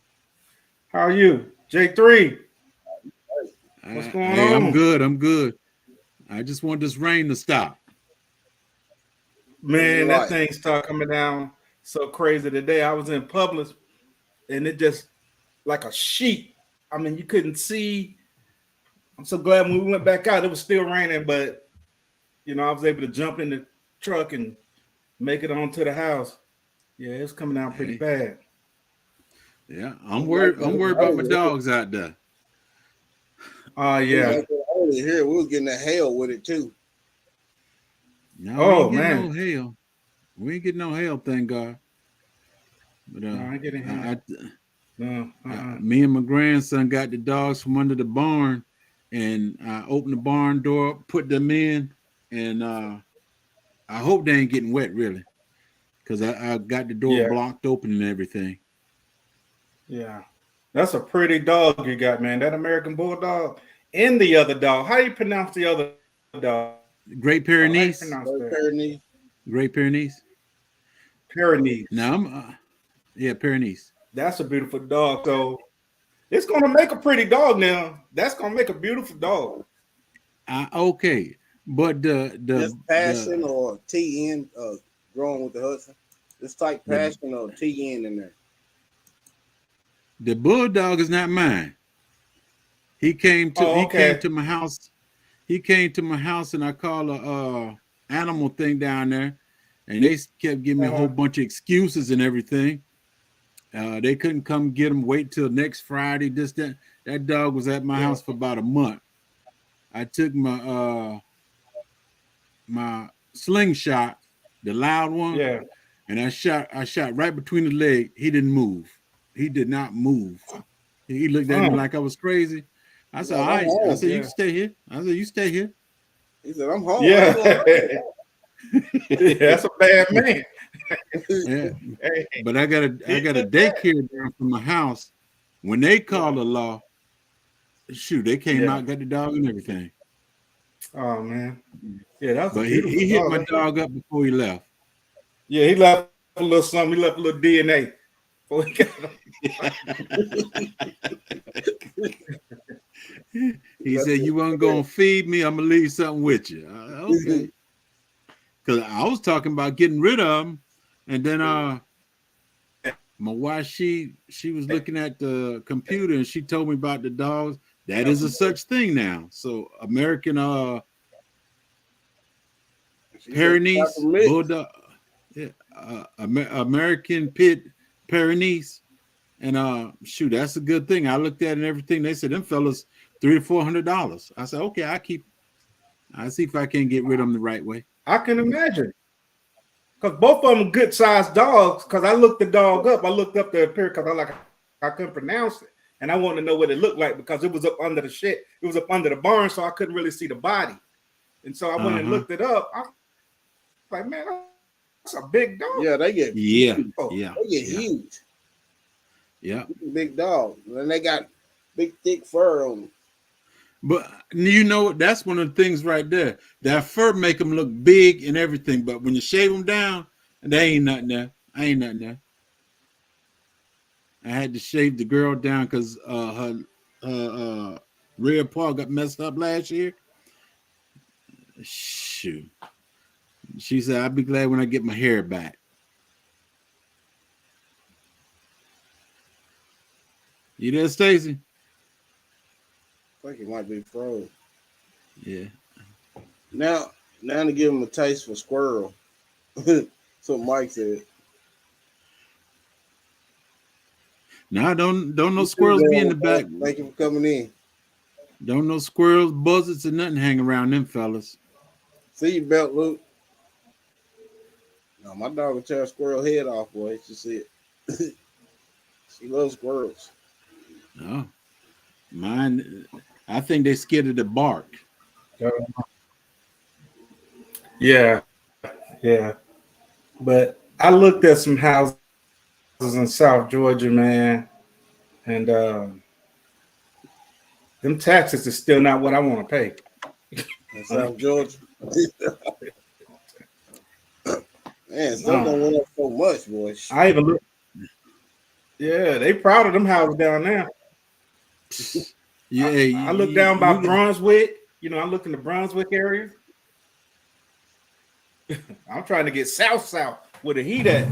How are you? J3. What's going on? I'm good. I just want this rain to stop. Man, that thing started coming down so crazy today. I was in Publix, and it just like a sheet. I mean, you couldn't see. I'm so glad when we went back out, it was still raining, but you know, I was able to jump in the truck and make it onto the house. Yeah, it's coming down pretty bad. Yeah, I'm worried about my dogs out there. Yeah. Over here, we was getting the hell with it too. No, we ain't getting no hail. We ain't getting no hail, thank God. But no, I ain't getting hail. Me and my grandson got the dogs from under the barn, and I opened the barn door, put them in, and I hope they ain't getting wet, really, because I got the door blocked open and everything. Yeah, that's a pretty dog you got, man. That American Bulldog and the other dog. How do you pronounce the other dog? Great Pyrenees. Great Pyrenees. Pyrenees. Now Pyrenees. That's a beautiful dog. So it's gonna make a pretty dog now. That's gonna make a beautiful dog. Okay, but just Passion or TN growing with the Hudson. This type Passion or TN in there. The Bulldog is not mine. He came to my house. He came to my house, and I called a animal thing down there, and they kept giving me a whole bunch of excuses and everything. They couldn't come get him. Wait till next Friday. That dog was at my house for about a month. I took my my slingshot, the loud one, and I shot right between the leg. He didn't move. He did not move. He looked at me like I was crazy. I said, all right. I said, you can stay here. I said, you stay here. He said, I'm home. Yeah. That's a bad man. Yeah. But I got a daycare down from my house. When they called the law, shoot, they came out, got the dog and everything. Oh man. Yeah, that's but he hit my dog up before he left. Yeah, he left a little something, he left a little DNA. He said, you weren't gonna feed me, I'm gonna leave something with you. Okay. Because I was talking about getting rid of him, and then my wife, she was looking at the computer and she told me about the dogs. That is a such thing now. So American Pyrenees Bulldog, American Pit Pyrenees, and shoot, that's a good thing. I looked at it and everything. They said them fellas $300 to $400. I said, okay, I see if I can get rid of them the right way. I can imagine. Because both of them are good sized dogs. Because I looked the dog up. I looked up the appearance because I couldn't pronounce it. And I wanted to know what it looked like because it was up under the shit. It was up under the barn, so I couldn't really see the body. And so I went and looked it up. I was like, man, that's a big dog. Yeah, they get huge. Yeah. Big dog. And they got big thick fur on them. But you know, that's one of the things right there. That fur make them look big and everything, but when you shave them down, there ain't nothing there. Ain't nothing there. I had to shave the girl down because her rear paw got messed up last year. Shoot. She said, I'll be glad when I get my hair back. You there, Stacy? I think it might be froze. Yeah. Now to give him a taste for squirrel. So Mike said. Now don't no squirrels be in the back. Thank you for coming in. Don't no squirrels, buzzards, and nothing hang around them fellas. See you, Belt Luke. No, my dog will tear a squirrel head off, boy. You see it. She loves squirrels. No. Mine, I think they scared of the bark. Yeah. But I looked at some houses in South Georgia, man, and them taxes is still not what I want to pay. In South Georgia. Man, something went up so much, boy. I even look. Yeah, they proud of them houses down there. Yeah, I look down by Brunswick. You know, I look in the Brunswick area. I'm trying to get south where the heat at.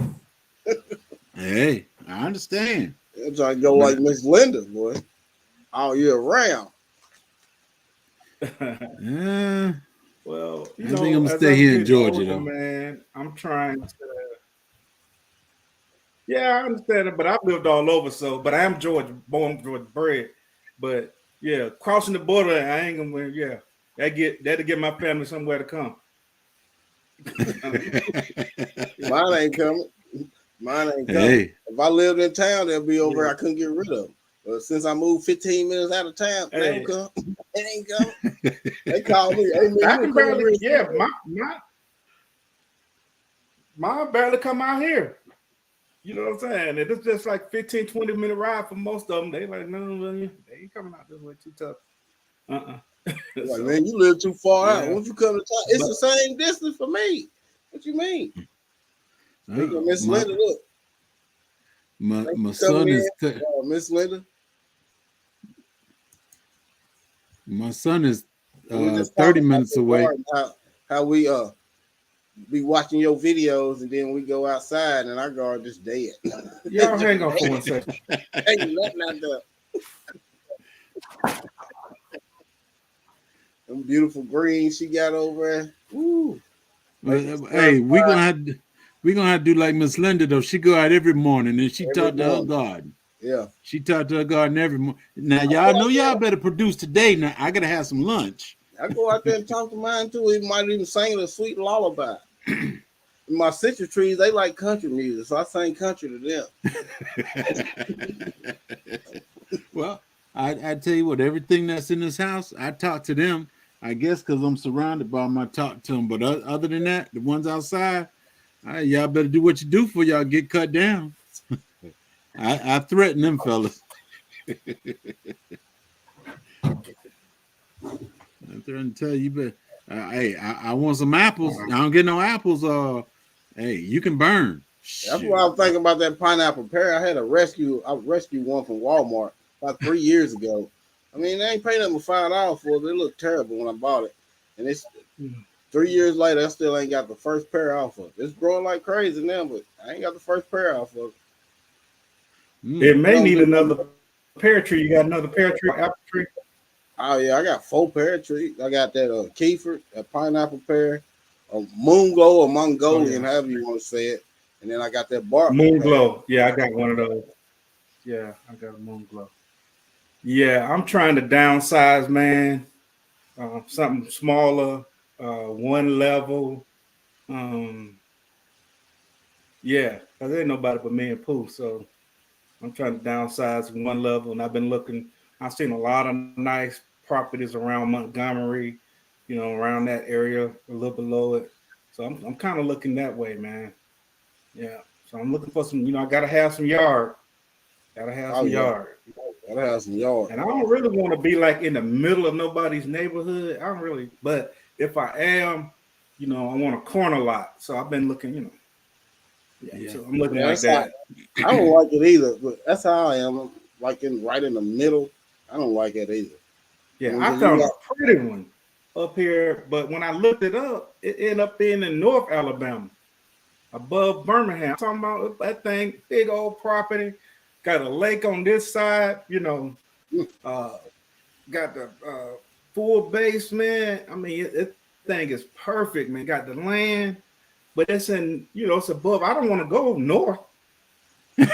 Hey, I understand. I'm trying to go like Miss Linda, boy, all year round. Yeah. Well, I think I'm gonna stay here in Georgia, though. Man, I'm trying to. Yeah, I understand it, but I've lived all over, so but I am Georgia, born Georgia bred. But yeah, crossing the border, I ain't gonna. Yeah, that'll get my family somewhere to come. Mine ain't coming. Mine ain't coming. Hey. If I lived in town, they'll be over. I couldn't get rid of them. But since I moved 15 minutes out of town, they don't come. They ain't coming. They call me. Hey, man, I can barely. Yeah, my barely come out here. You know what I'm saying? And it's just like 15, 20-minute ride for most of them. They like, no, they ain't coming out this way too tough. Like, So, man, you live too far out. yeah. Once you come to town, it's the same distance for me. What you mean? Miss Linda, look. My son is Miss Linda. My son is 30 minutes away. How we be watching your videos and then we go outside and our guard just dead. Y'all hang on for 1 second. Ain't nothing out there. Them beautiful greens she got over there. Woo. Hey, we're gonna have to do like Miss Linda though. She go out every morning and she talk to her garden. Yeah. She talk to her garden every morning. Now y'all know y'all better produce today. Now I gotta have some lunch. I go out there and talk to mine too. He might even sing a sweet lullaby. My citrus trees, they like country music, so I sing country to them. Well, I tell you what, everything that's in this house, I talk to them. I guess because I'm surrounded by them, I talk to them. But other than that, the ones outside, y'all better do what you do for y'all get cut down. I threaten them fellas. I'm trying to tell you, but hey, I want some apples. I don't get no apples. Hey, you can burn. That's why I'm thinking about that pineapple pear. I had I rescued one from Walmart about 3 years ago. I mean, they ain't paying them $5 for it. They look terrible when I bought it. And it's 3 years later, I still ain't got the first pear off of it. It's growing like crazy now, but I ain't got the first pear off of it. It may need another pear tree. You got another pear tree, apple tree? Oh, yeah, I got 4 pear trees. I got that Kefir, that pineapple pear, a moon glow or Mongolian, however you want to say it. And then I got that bark. Moon glow. Yeah, I got one of those. Yeah, I got a moon glow. Yeah, I'm trying to downsize, man. Something smaller, one level. Yeah, because there ain't nobody but me and Pooh. So I'm trying to downsize one level. And I've been looking, I've seen a lot of nice properties around Montgomery, around that area, a little below it. So I'm kind of looking that way, man. Yeah. So I'm looking for some, I got to have some yard. Gotta have some yard. Gotta have some yard. And I don't really want to be like in the middle of nobody's neighborhood. I don't really, but if I am, I want a corner lot. So I've been looking, So I'm looking like that. I don't like it either, but that's how I am. I'm like right in the middle. I don't like it either. Yeah, I found a pretty one up here, but when I looked it up, it ended up being in North Alabama, above Birmingham. I'm talking about that thing, big old property. Got a lake on this side, got the full basement. I mean, it thing is perfect, man. Got the land, but it's in, it's above. I don't want to go north. I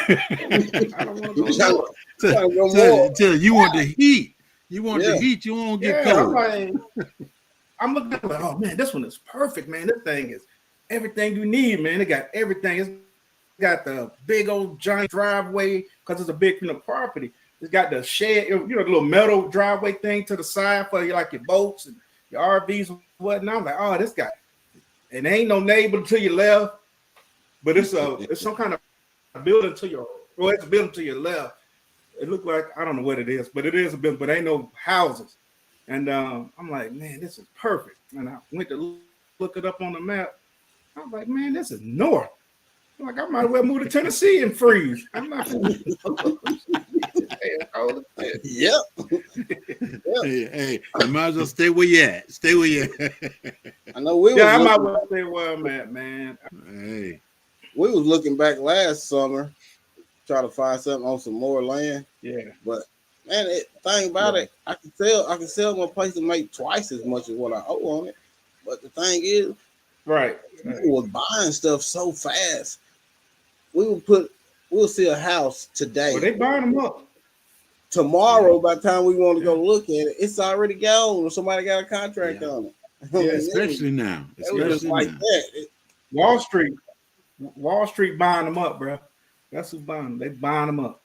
don't want to go north. Tell you want the heat. You want the heat. You won't get cold. I'm looking at oh man, this one is perfect, man. This thing is everything you need, man. It got everything. It's got the big old giant driveway because it's a big property. It's got the shed, the little metal driveway thing to the side for your boats and your RVs and whatnot. I'm like, oh, this guy. And there ain't no neighbor to your left, but it's some kind of building to your, it's a building to your left. It looked like, I don't know what it is, but it is a building, but ain't no houses. And I'm like, man, this is perfect. And I went to look it up on the map. I was like, man, this is north. I'm like, I might well move to Tennessee and freeze. I'm not. Yep. Hey, you might as well stay where you at. Stay where you at. I know I might well stay where I'm at, man. Hey, we was looking back last summer, try to find something on some more land. Yeah, but man, thing about it, I can sell my place and make twice as much as what I owe on it. But the thing is, right, people were buying stuff so fast. We we'll see a house today. Well, they buying them up. Tomorrow, by the time we want to go look at it, it's already gone. Somebody got a contract on it. Yeah, especially now. It was just like that. Wall Street buying them up, bro. That's who's buying them. They buying them up.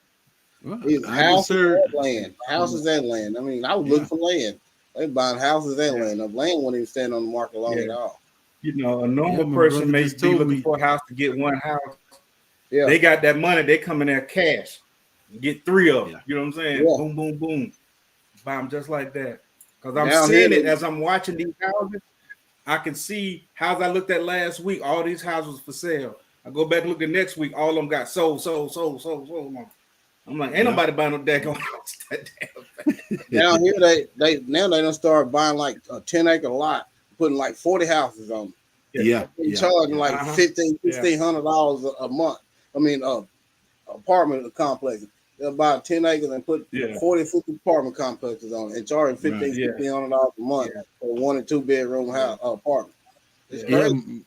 Well, Houses and land. Houses and land. I mean, I was looking for land. They buying houses and land. The land wouldn't even stand on the market long at all. You know, a normal person may be looking for a house to get one house. Yeah, they got that money. They come in there cash, get 3 of them. Yeah. You know what I'm saying? Yeah. Boom, boom, boom. Buy them just like that. Because I'm seeing it as I'm watching these houses. I can see houses I looked at last week. All these houses for sale. I go back and look the next week. All of them got sold. I'm like, ain't nobody buying no daggone house. Down here, they don't start buying like a 10-acre lot, putting like 40 houses on them. Charging like $1,500 a month. I mean, apartment complexes. They'll buy 10 acres and put 40, 50 apartment complexes on it and charging $1,500 a month for a 1 and 2 bedroom house apartment. It's crazy.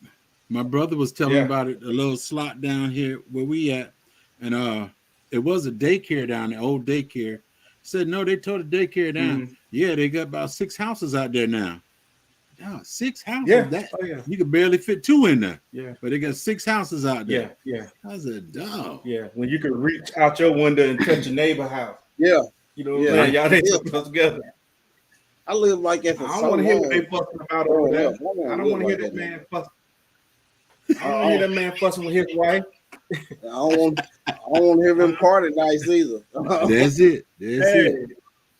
My brother was telling me about it, a little slot down here where we at, and it was a daycare down there, old daycare. Said no, they tore the daycare down. Mm-hmm. Yeah, they got about 6 houses out there now. Yeah, 6 houses. Yeah. You could barely fit 2 in there. Yeah, but they got 6 houses out there. Yeah. I said, dog. Yeah, when you can reach out your window and touch your neighbor house. Yeah, you know, y'all ain't close together. I live like that for I don't want to hear what they fussing about over there. I don't want to hear that man fussing. I don't hear that man fussing with his wife. I don't want to hear him party nice either. That's it.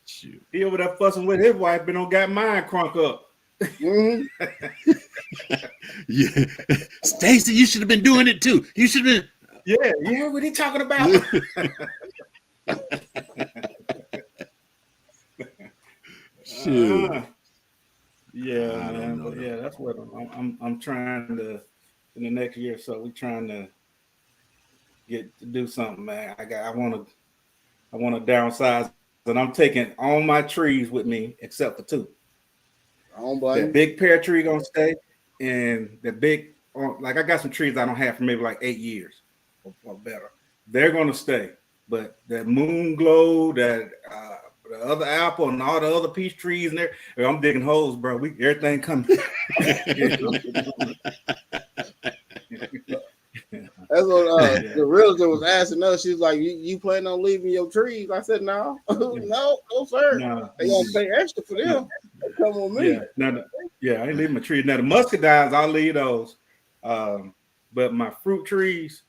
Shoot. He over there fussing with his wife, but don't got mine crunk up. Mm-hmm. Yeah, Stacy, you should have been doing it too. You should have been. Yeah. What he talking about? Shoot. Man. But that's what I'm trying to in the next year or so. We're trying to get to do something, man. I want to downsize, and I'm taking all my trees with me except for 2. I don't blame. The big pear tree gonna stay, and the big I got some trees I don't have for maybe like 8 years or better. They're gonna stay, but that moon glow, that the other apple, and all the other peach trees in there, I'm digging holes, bro. Everything coming. That's what the realtor was asking us. She was like, "You plan on leaving your trees?" I said, "No, no, sir. No. They gonna pay extra for them. They come with me." I ain't leaving my trees. Now the muscadines, I'll leave those. But my fruit trees,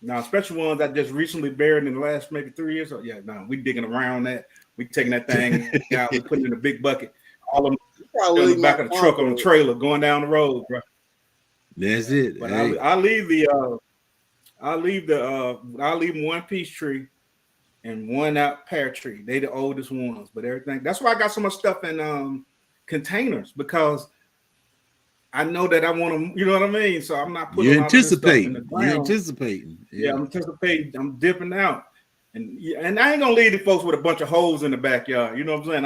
now especially ones I just recently buried in the last maybe 3 years. We digging around that. We taking that thing out. We putting it in a big bucket. All of them in the back of the truck on the trailer going down the road, bro. That's it. But I'll leave one peach tree and one out pear tree. They the oldest ones, but everything. That's why I got so much stuff in containers, because I know that I want to. You know what I mean? So I'm not putting. You're anticipating. You're anticipating. Yeah, I'm anticipating. I'm dipping out, and I ain't gonna leave the folks with a bunch of holes in the backyard. You know what I'm saying?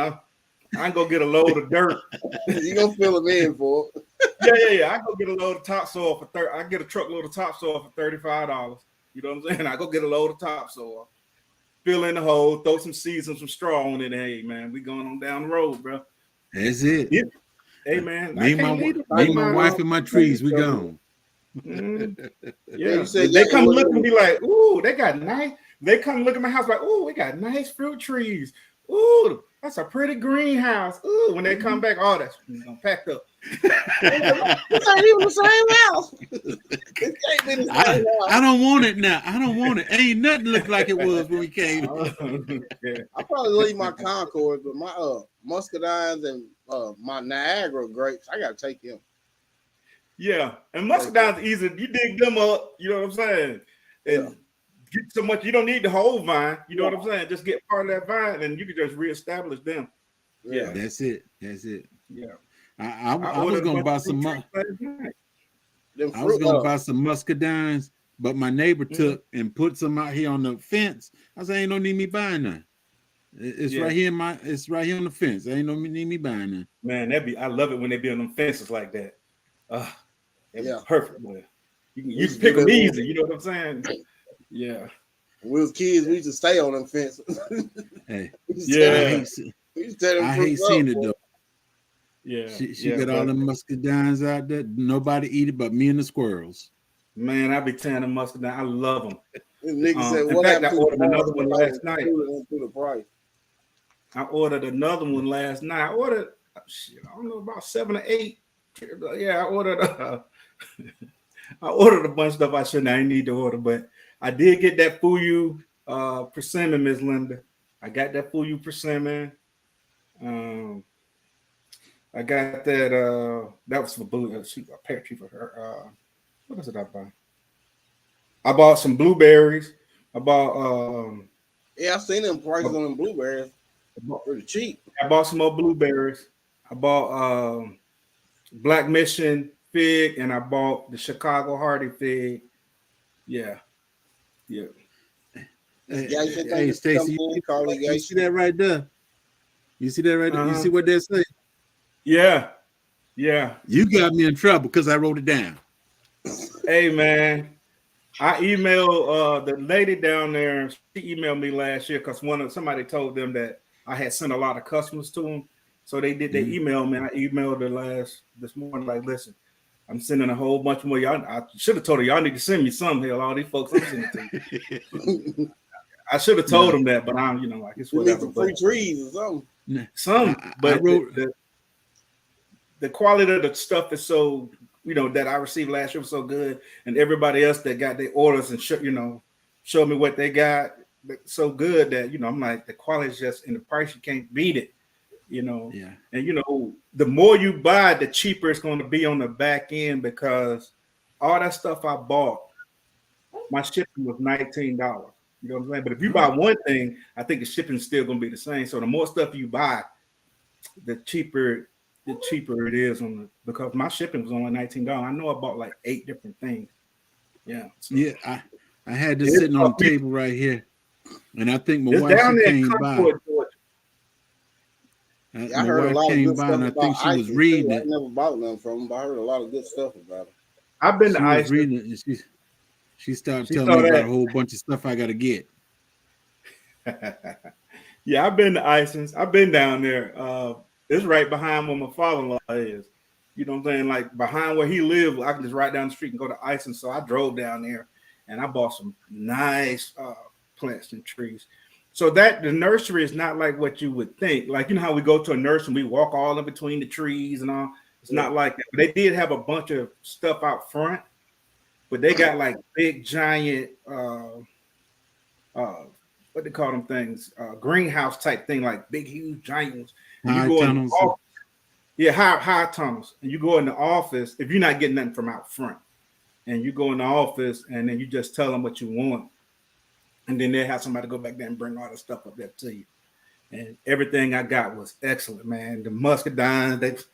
I ain't gonna get a load of dirt. You gonna fill them in for it. Yeah. I go get a load of topsoil for I get a truckload of topsoil for $35. You know what I'm saying? I go get a load of topsoil, fill in the hole, throw some seeds and some straw on it. Hey, man, we going on down the road, bro. That's it. Yeah. Hey, man. Me and my wife and my trees, we gone. Yeah. They come look and be like, ooh, they got nice. They come look at my house like, ooh, we got nice fruit trees. Ooh, that's a pretty greenhouse. Ooh, when they come back, that's packed up. This ain't even the same house. It can't be the same house. I don't want it now. I don't want it. Ain't nothing look like it was when we came. I probably leave my Concord, but my muscadines and my Niagara grapes, I gotta take them. Yeah, and muscadines easy. You dig them up. You know what I'm saying? And get so much. You don't need the whole vine. You know what I'm saying? Just get part of that vine, and you can just reestablish them. Yeah, that's it. Yeah. I was gonna buy some. I was gonna buy some muscadines, but my neighbor took and put some out here on the fence. I said, "Ain't no need me buying none. It's right here It's right here on the fence. Ain't no need me buying none." Man, I love it when they be on them fences like that. Perfect. Man. You can pick them easy. You know what I'm saying? Yeah. When we was kids, we used to stay on them fences. Hey, Yeah. I hate seeing it though. Yeah. She got all them muscadines out there. Nobody eat it but me and the squirrels. Man, I be tearing the muscadine. I love them. Nigga said, In fact, I ordered another one last night. The price. I ordered another one last night. I ordered, shit, I don't know, about 7 or 8. Yeah, I ordered a bunch of stuff I didn't need to order, but I did get that Fuyu persimmon, Miss Linda. I got that Fuyu persimmon. I got that. That was for Blue. She got a pear tree for her. What else did I buy? I bought some blueberries. I bought. Yeah, I've seen them prices on them blueberries. Pretty cheap. I bought some more blueberries. I bought Black Mission fig, and I bought the Chicago Hardy fig. Yeah. Hey, Stacey, you see that right there? You see that right there? You see what they say? Yeah. You got me in trouble because I wrote it down. Hey, man. I emailed the lady down there. She emailed me last year because somebody told them that I had sent a lot of customers to them. So they did. They emailed me. I emailed her this morning. Like, listen, I'm sending a whole bunch more. Y'all, I should have told her y'all need to send me some. Hell, all these folks I'm sending to you. I should have told them that, but I'm, like it's whatever. Free trees or something. But the quality of the stuff is so, that I received last year was so good, and everybody else that got their orders and showed me what they got so good that I'm like, the quality is just, and the price, you can't beat it. Yeah. And the more you buy, the cheaper it's going to be on the back end, because all that stuff I bought, my shipping was $19. You know what I'm saying? But if you buy one thing, I think the shipping is still going to be the same. So the more stuff you buy, the cheaper it is because my shipping was only $19. I know I bought like 8 different things. Yeah. So. Yeah, I had this sitting on the table right here, and I think my wife came by. I heard a lot of good stuff and I think she was reading it. I never bought nothing from them, but I heard a lot of good stuff about it. I've been to Iceland. Reading it, and she started telling me about a whole bunch of stuff I got to get. Yeah, I've been to Iceland. I've been down there. It's right behind where my father-in-law is. You know what I'm saying? Like behind where he lived, I can just ride down the street and go to Iceland. So I drove down there and I bought some nice plants and trees. So that the nursery is not like what you would think. Like, how we go to a nursery and we walk all in between the trees and all. It's not like that. But they did have a bunch of stuff out front, but they got like big giant what they call them things, greenhouse type thing, like big, huge giant ones. High tunnels. High tunnels. And you go in the office if you're not getting nothing from out front. And you go in the office and then you just tell them what you want. And then they'll have somebody go back there and bring all the stuff up there to you. And everything I got was excellent, man. The muscadines,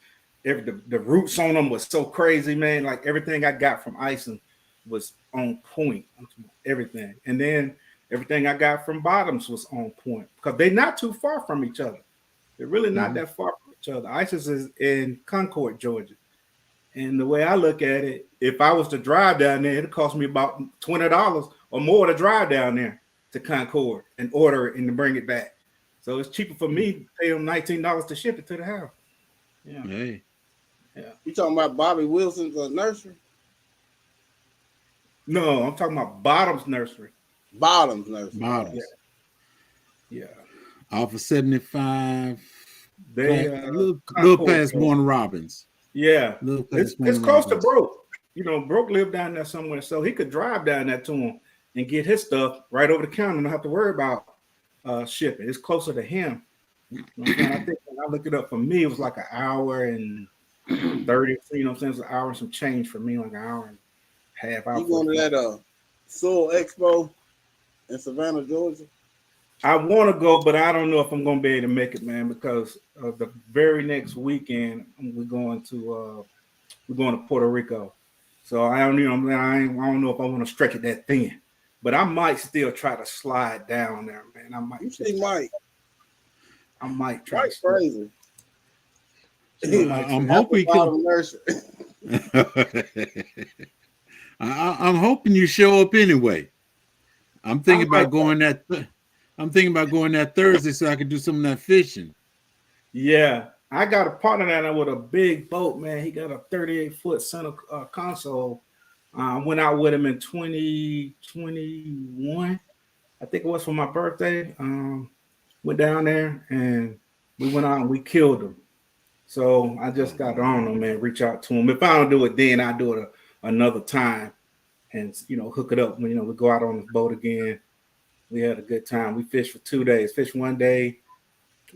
the roots on them was so crazy, man. Like everything I got from Iceland was on point. Everything. And then everything I got from Bottoms was on point because they're not too far from each other. They're really not that far from each other. Iceland is in Concord, Georgia. And the way I look at it, if I was to drive down there, it'd cost me about $20 or more to drive down there to Concord and order it and to bring it back. So it's cheaper for me to pay them $19 to ship it to the house. Yeah. Hey. Yeah. You talking about Bobby Wilson's nursery? No, I'm talking about Bottoms Nursery. Bottoms Nursery. Bottoms. Yeah. Off of 75. They a little past Warner Robbins. Yeah. It's close to Broke. Broke lived down there somewhere, so he could drive down there to him and get his stuff right over the counter and not have to worry about shipping. It's closer to him. I think when I looked it up, for me, it was like an hour and 30. It's an hour and some change for me, like an hour and a half. You going to that Soul Expo in Savannah, Georgia? I want to go, but I don't know if I'm going to be able to make it, man, because the very next weekend we're going to Puerto Rico. So I don't know if I want to stretch it that thin, but I might still try to slide down there, man. I might. You say Mike? I might try. Mike's crazy. I'm hoping I'm hoping you show up anyway. I'm thinking about going that. I'm thinking about going that Thursday so I can do some of that fishing. Yeah, I got a partner down there with a big boat, man. He got a 38-foot center console. Went out with him in 2021. I think it was for my birthday. Went down there and we went out and we killed him. So I just got on him, man. Reach out to him. If I don't do it then, I'll do it another time, and hook it up. We go out on the boat again. We had a good time. We fished for 2 days. Fished one day,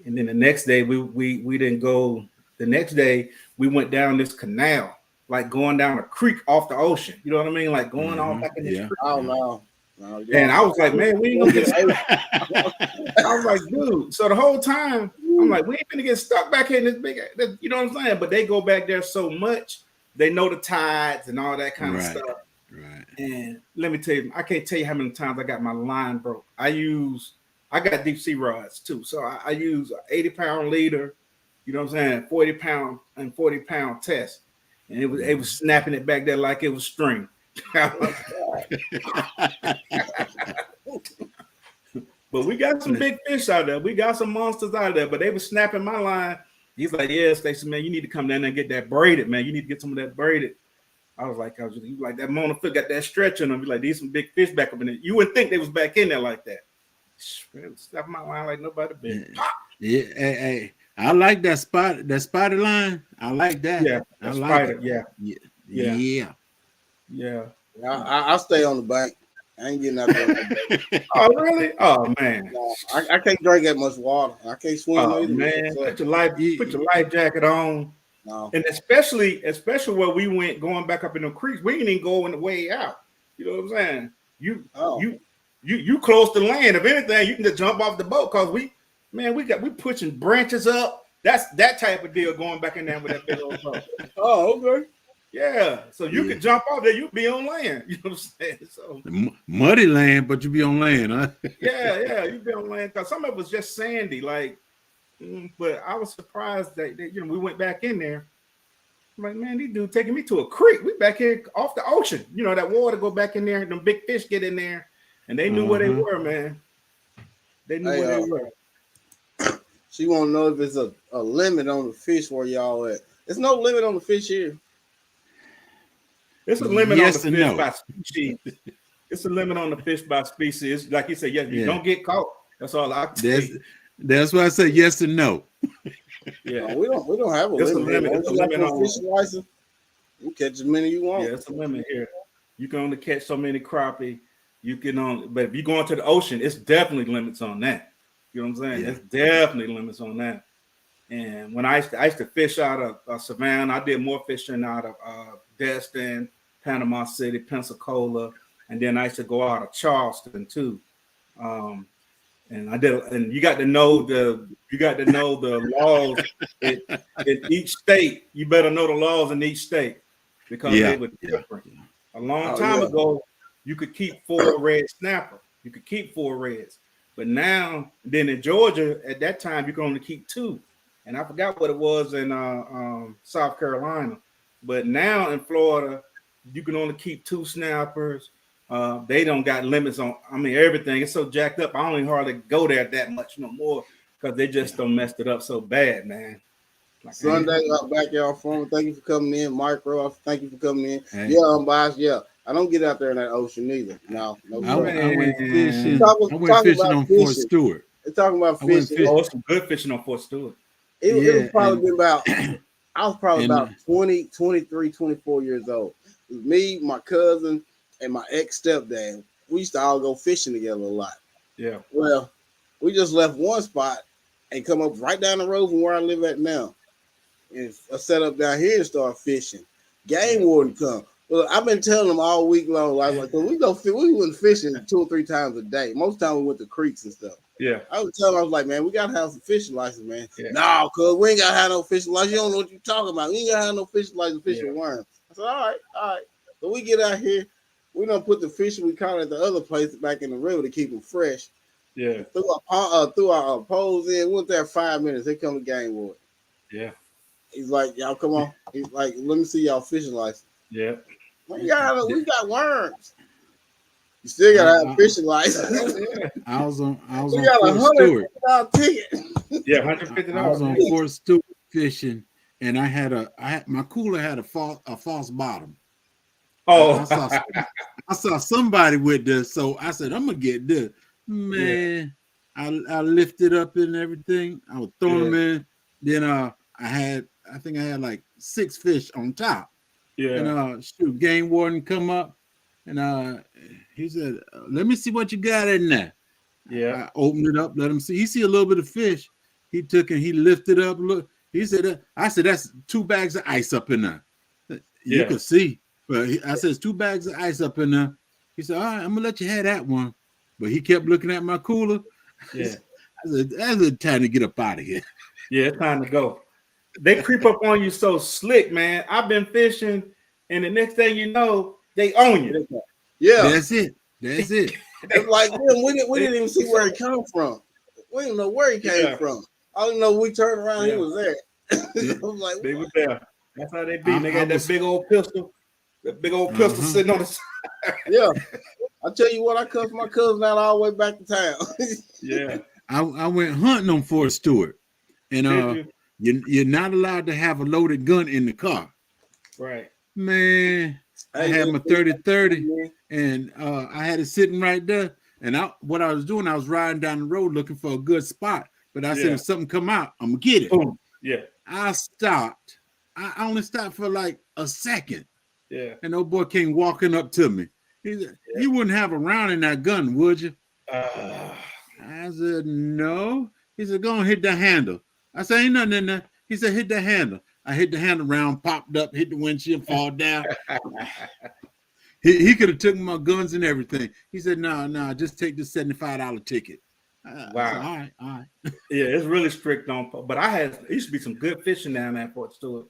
and then the next day we didn't go. The next day we went down this canal, like going down a creek off the ocean. You know what I mean? Like going all back in this creek. Oh no. And I was like, man, we ain't gonna get stuck. I was like, dude. So the whole time, I'm like, we ain't gonna get stuck back here in this big, you know what I'm saying? But they go back there so much, they know the tides and all that kind of stuff. Right. And let me tell you, I can't tell you how many times I got my line broke. I got deep sea rods too. So I use an 80-pound leader, you know what I'm saying, 40-pound and 40-pound test. And it was snapping it back there like it was string. But we got some big fish out there. We got some monsters out there, but they were snapping my line. He's like, yeah, Stacey, man, you need to come down there and get that braided, man. You need to get some of that braided. I was like, that Mona Phil got that stretch in them. Be like, these some big fish back up in there. You wouldn't think they was back in there like that. Snap my line like nobody been. Yeah, hey, I like that spotted line. I like that. Yeah, I like it. Yeah. I stay on the bank. I ain't getting out there. Oh, really? Oh, man. No, I can't drink that much water. I can't swim. Oh, either. man. So, Put your life jacket on. No. And especially where we went going back up in the creeks, we didn't even go on the way out. You know what I'm saying? You close to land. If anything, you can just jump off the boat because we pushing branches up. That's that type of deal going back in there with that big old boat. Oh, okay. Yeah, so you could jump off there, you'd be on land. You know what I'm saying? So muddy land, but you be on land, huh? yeah, you'd be on land because some of it was just sandy, but I was surprised that we went back in there. I'm like, man, these dudes taking me to a creek. We back here off the ocean. That water go back in there, them big fish get in there, and they knew where they were, man. They knew where they were. She want to know if it's a limit on the fish where y'all at. There's no limit on the fish here. It's a limit on the fish by species. It's a limit on the fish by species. Like you said, you don't get caught. That's all I can say. That's why I say yes and no. Yeah, no, we don't have a limit. It's a limit on fishing license. You catch as many you want. Yeah, it's a limit here. You can only catch so many crappie. But if you go into the ocean, it's definitely limits on that. You know what I'm saying? Yeah. It's definitely limits on that. And when I used to fish out of Savannah, I did more fishing out of Destin, Panama City, Pensacola, and then I used to go out of Charleston too. And I did, and you got to know the laws in each state. You better know the laws in each state because they were different. A long time ago, you could keep 4 red snapper. You could keep 4 reds, but now, then in Georgia at that time, you can only keep 2. And I forgot what it was in South Carolina, but now in Florida, you can only keep 2 snappers. They don't got limits on. Everything. It's so jacked up. I don't even hardly go there that much no more because they just don't messed it up so bad, man. Sunday, backyard farm. Thank you for coming in, Micro. Thank you for coming in. Hey. Yeah, unbiased. Yeah, I don't get out there in that ocean either. No. I went fishing. Talking on Fort Stewart. They're talking about fishing. Oh, some good fishing on Fort Stewart. It was probably about. I was probably about 20, 23, 24 years old. It was me, my cousin, and my ex-stepdad. We used to all go fishing together a lot. Yeah. Well, we just left one spot and come up right down the road from where I live at now. And I set up down here and start fishing. Game warden come. Well, I've been telling them all week long, like we went fishing 2 or 3 times a day. Most time we went to creeks and stuff. Yeah. I was telling them, I was like, man, we gotta have some fishing license, man. Yeah. No, cuz we ain't gotta have no fishing license. You don't know what you're talking about. We ain't gotta have no fishing license fishing worms. I said, all right. So we get out here, we don't put the fish we caught at the other place back in the river to keep them fresh. Yeah. Threw our poles in, went there 5 minutes. Here come the game warden. Yeah. He's like, y'all come on. He's like, let me see y'all fishing license. Yeah. We got worms. You still gotta have a fishing license. I was on You got Fort Stewart. $150 ticket. Yeah, $150. I was on Fort Stewart fishing, and I had my cooler had a false bottom. Oh, I saw somebody with this, so I said, I'm gonna get this. Man, I lifted up and everything. I was throwing them in. Then I think I had like 6 fish on top. yeah. And game warden come up, and he said, let me see what you got in there. Yeah. I opened it up, let him see. He see a little bit of fish. He took and he lifted up. Look, he said, I said, that's 2 bags of ice up in there. You could see. But I said, it's 2 bags of ice up in there. He said, all right, I'm gonna let you have that one. But he kept looking at my cooler. Yeah. I said, that's the time to get up out of here. Yeah, it's time to go. They creep up on you so slick, man. I've been fishing, and the next thing you know, they own you. Yeah. That's it. It's like we didn't even see where he come from. We didn't know where he came from. I didn't know we turned around, he was there. I was like, they were there. That's how they be. They got that big old pistol. That big old pistol sitting on the side. Yeah. I tell you what, I cussed my cousin out all the way back to town. Yeah. I went hunting on Fort Stewart. And you're not allowed to have a loaded gun in the car. Right. Man, I had my 30-30 and I had it sitting right there. And what I was doing, I was riding down the road looking for a good spot. But I said, if something come out, I'm gonna get it. Boom. Yeah. I stopped. I only stopped for like a second. Yeah. And old boy came walking up to me. He said, you wouldn't have a round in that gun, would you? I said, no. He said, go and hit the handle. I said, ain't nothing in there. He said, hit the handle. I hit the handle, round popped up, hit the windshield, fall down. He could have taken my guns and everything. He said, no, just take the $75 ticket. Wow. Said, all right. Yeah, it's really strict on. But it used to be some good fishing down there at Fort Stewart.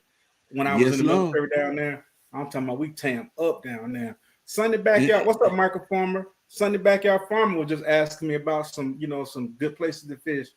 When I was in the military down there, I'm talking about we tam up down there. Sunday Backyard. What's up, Michael Farmer? Sunday Backyard Farmer was just asking me about some good places to fish.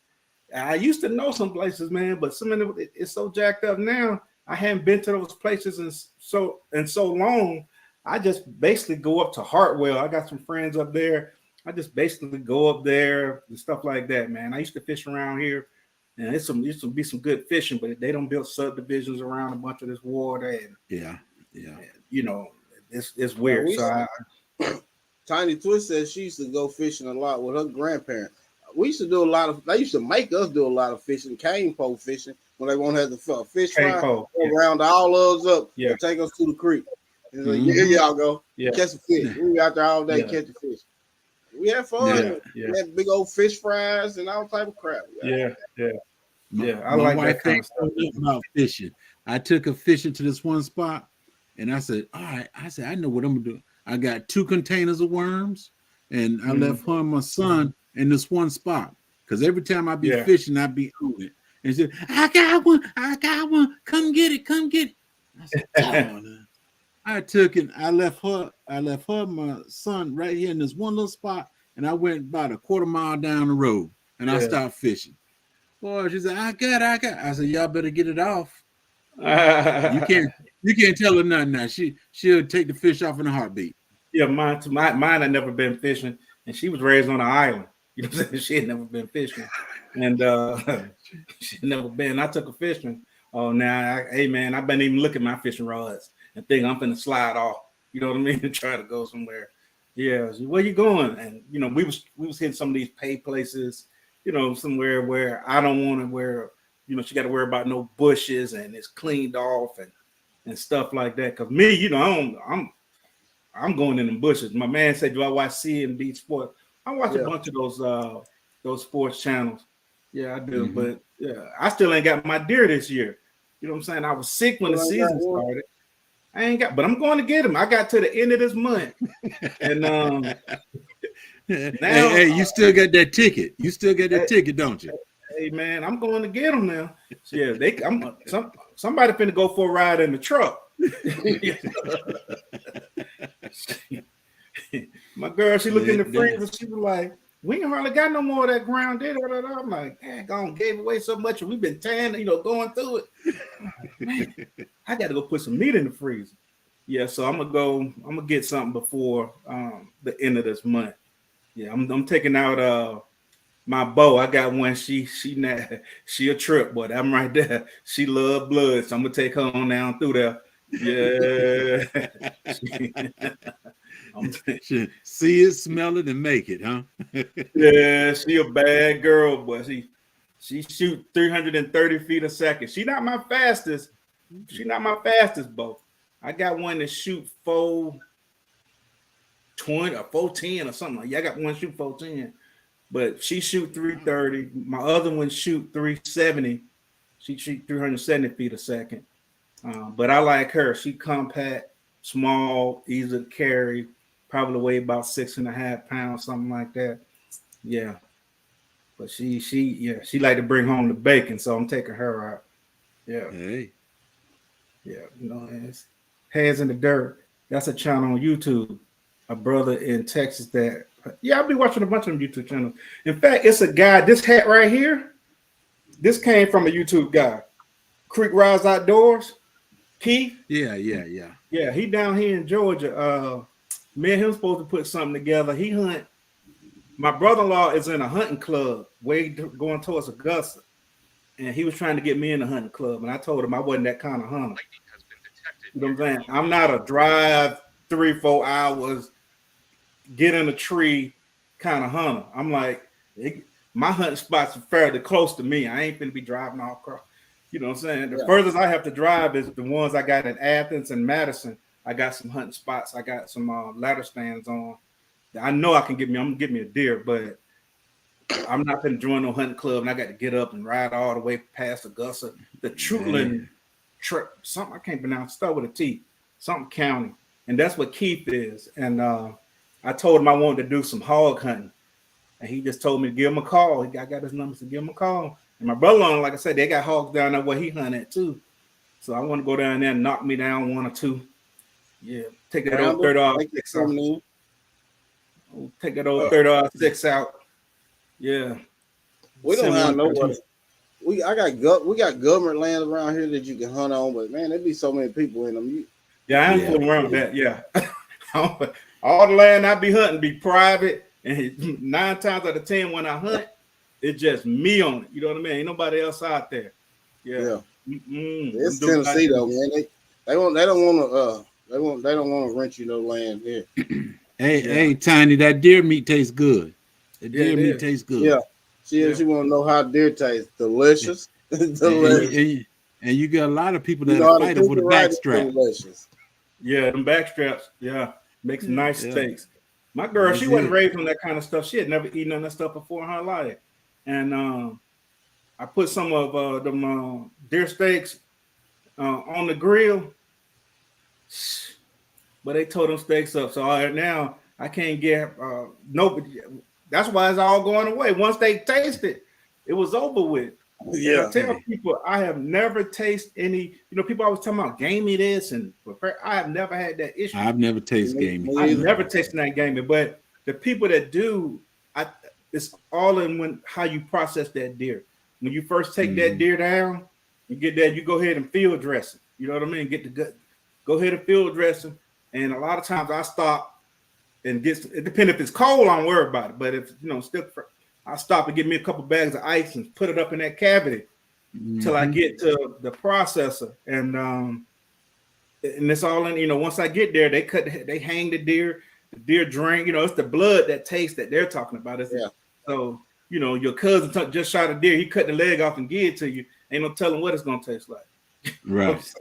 I used to know some places, man, but some of it, it's so jacked up now. I haven't been to those places in so long. I just basically go up to Hartwell. I got some friends up there. I just basically go up there and stuff like that, man. I used to fish around here, and it used to be some good fishing, but they don't build subdivisions around a bunch of this water. And it's weird. Tiny Twist says she used to go fishing a lot with her grandparents. We used to do a lot of. They used to make us do a lot of fishing, cane pole fishing, when they won't have the fish fry around all of us up and take us to the creek. And like, here y'all go, catch a fish. We out there all day catching fish. We had fun. We had big old fish fries and all type of crap. I My like wife that kind of stuff about fishing. I took her fishing to this one spot, and I said, all right. I said, I know what I'm gonna do. I got 2 containers of worms, and I left her and my son in this one spot, because every time I be fishing, I be on it. And she said, I got one. Come get it. I said, oh, I took it. I left her, my son right here in this one little spot, and I went about a quarter mile down the road, and I started fishing. Boy, she said, I got. I said, y'all better get it off. You can't tell her nothing now. She'll take the fish off in a heartbeat. Yeah, mine had never been fishing, and she was raised on an island. You know what I'm saying? She had never been fishing, and she had never been. I took her fishing. Oh, now, hey man, I've been even looking at my fishing rods and think I'm finna slide off. You know what I mean? And try to go somewhere. Yeah, so where you going? And we was hitting some of these pay places. Somewhere where I don't want to where she got to worry about no bushes and it's cleaned off and stuff like that. Cause me, I'm going in the bushes. My man said, do I watch CNB Sports? I watch a bunch of those sports channels. Yeah, I do. Mm-hmm. But I still ain't got my deer this year. You know what I'm saying? I was sick when the season started. I ain't got, but I'm going to get him. I got to the end of this month. And now, hey, you still got that ticket. You still got that ticket, don't you? Hey man, I'm going to get them now. So yeah, somebody finna go for a ride in the truck. My girl, she looked in the freezer. She was like, "We ain't hardly got no more of that ground deer." I'm like, "Man, gone gave away so much, and we've been tan, going through it." Man, I got to go put some meat in the freezer. Yeah, so I'm gonna get something before the end of this month. Yeah, I'm taking out my bow. I got one. She a trip, but I'm right there. She love blood, so I'm gonna take her on down through there. Yeah. See it, smell it, and make it, huh? Yeah, she a bad girl, but she shoot 330 feet a second. She not my fastest. She not my fastest bow. I got one that shoot 420 or 410 or something. Yeah, I got one shoot 410, but she shoot 330. My other one shoot 370. She shoot 370 feet a second. But I like her. She compact, small, easy to carry. Probably weigh about 6.5 pounds, something like that. Yeah. But she like to bring home the bacon, so I'm taking her out. Yeah. Hey. Yeah, it's Hands in the Dirt. That's a channel on YouTube. A brother in Texas that I'll be watching a bunch of them YouTube channels. In fact, it's a guy, this hat right here. This came from a YouTube guy. Creek Rise Outdoors. Keith. Yeah. Yeah, he down here in Georgia. Me and him supposed to put something together. He hunt. My brother-in-law is in a hunting club going towards Augusta. And he was trying to get me in the hunting club. And I told him I wasn't that kind of hunter. You know what I'm saying? I'm not a drive 3-4 hours, get in a tree kind of hunter. I'm like, my hunting spots are fairly close to me. I ain't gonna be driving all across. You know what I'm saying? The furthest I have to drive is the ones I got in Athens and Madison. I got some hunting spots. I got some ladder stands on. I know I'm gonna get me a deer, but I'm not gonna join no hunting club and I got to get up and ride all the way past Augusta. The Trutland something I can't pronounce, start with a T, something county. And that's what Keith is. And I told him I wanted to do some hog hunting. And he just told me to give him a call. I got his numbers to give him a call. And my brother-in-law, like I said, they got hogs down there where he hunted at too. So I want to go down there and knock me down one or two. Yeah, take that old 30-6 out. Take that old 30-6 out. Yeah. We don't have nobody. We got government land around here that you can hunt on, but man, there'd be so many people in them. I ain't fooling around with that. Yeah. All the land I be hunting be private, and 9 times out of 10 when I hunt, it's just me on it. You know what I mean? Ain't nobody else out there. Yeah. It's Tennessee though, man. They don't want to rent you no land here. Hey, Tiny, that deer meat tastes good. The deer meat tastes good. Yeah. She want to know how deer tastes. Delicious. Delicious. And you got a lot of people that fight over the back strap. Yeah, them back straps. Yeah, makes nice steaks. My girl, she wasn't raised on that kind of stuff. She had never eaten on that stuff before in her life. And I put some of them deer steaks on the grill, but they tore them steaks up. So now I can't get nobody. That's why it's all going away. Once they taste it, it was over with. Yeah, I tell people I have never tasted any. People always talking about gamey this and I have never had that issue. I've never tasted gamey. I've never tasted that gamey, but the people that do, it's all in how you process that deer. When you first take that deer down, you get that, you go ahead and field dress it. You know what I mean? Get the gut, go ahead and field dress it. And a lot of times I stop and it depends if it's cold, I don't worry about it. But if still, I stop and get me a couple bags of ice and put it up in that cavity till I get to the processor. And it's all in, once I get there, they hang the deer drink, it's the blood that tastes that they're talking about. So, your cousin just shot a deer, he cut the leg off and gave it to you. Ain't no telling what it's going to taste like. Right.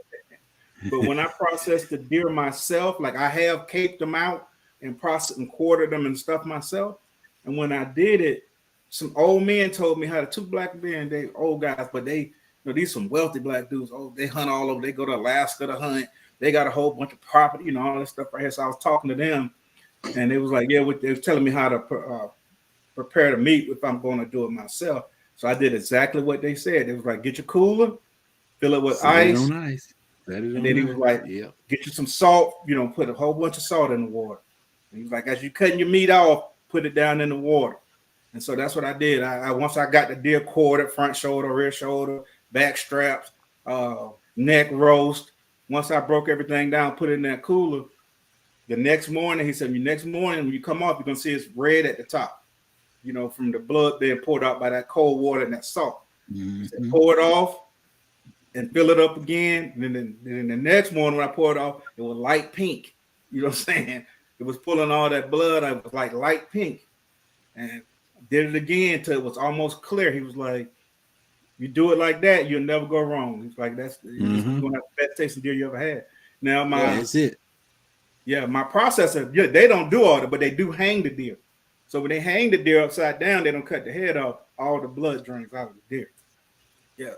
But when I process the deer myself, like I have caped them out and processed and quartered them and stuff myself. And when I did it, some old men told me how to, 2 black men, they old guys, but they, these some wealthy black dudes. Oh, they hunt all over. They go to Alaska to hunt. They got a whole bunch of property, all this stuff right here. So I was talking to them, and they was like, they was telling me how to prepare the meat if I'm going to do it myself. So I did exactly what they said. It was like, get your cooler, fill it with ice. And then he was like, get you some salt, put a whole bunch of salt in the water. And he was like, as you cutting your meat off, put it down in the water. And so that's what I did. Once I got the deer quartered, front shoulder, rear shoulder, back straps, neck roast, once I broke everything down, put it in that cooler, the next morning, he said, next morning when you come off, you're gonna see it's red at the top, from the blood being poured out by that cold water and that salt. He said, pour it off and fill it up again. And then the next morning when I poured it off, it was light pink. You know what I'm saying? It was pulling all that blood. I was like light pink. And did it again till it was almost clear. He was like, you do it like that, you'll never go wrong. He's like, you're gonna have the best tasting deer you ever had. Now that's it. Yeah, my processor, they don't do all that, but they do hang the deer. So when they hang the deer upside down, they don't cut the head off. All the blood drains out of the deer. Yeah.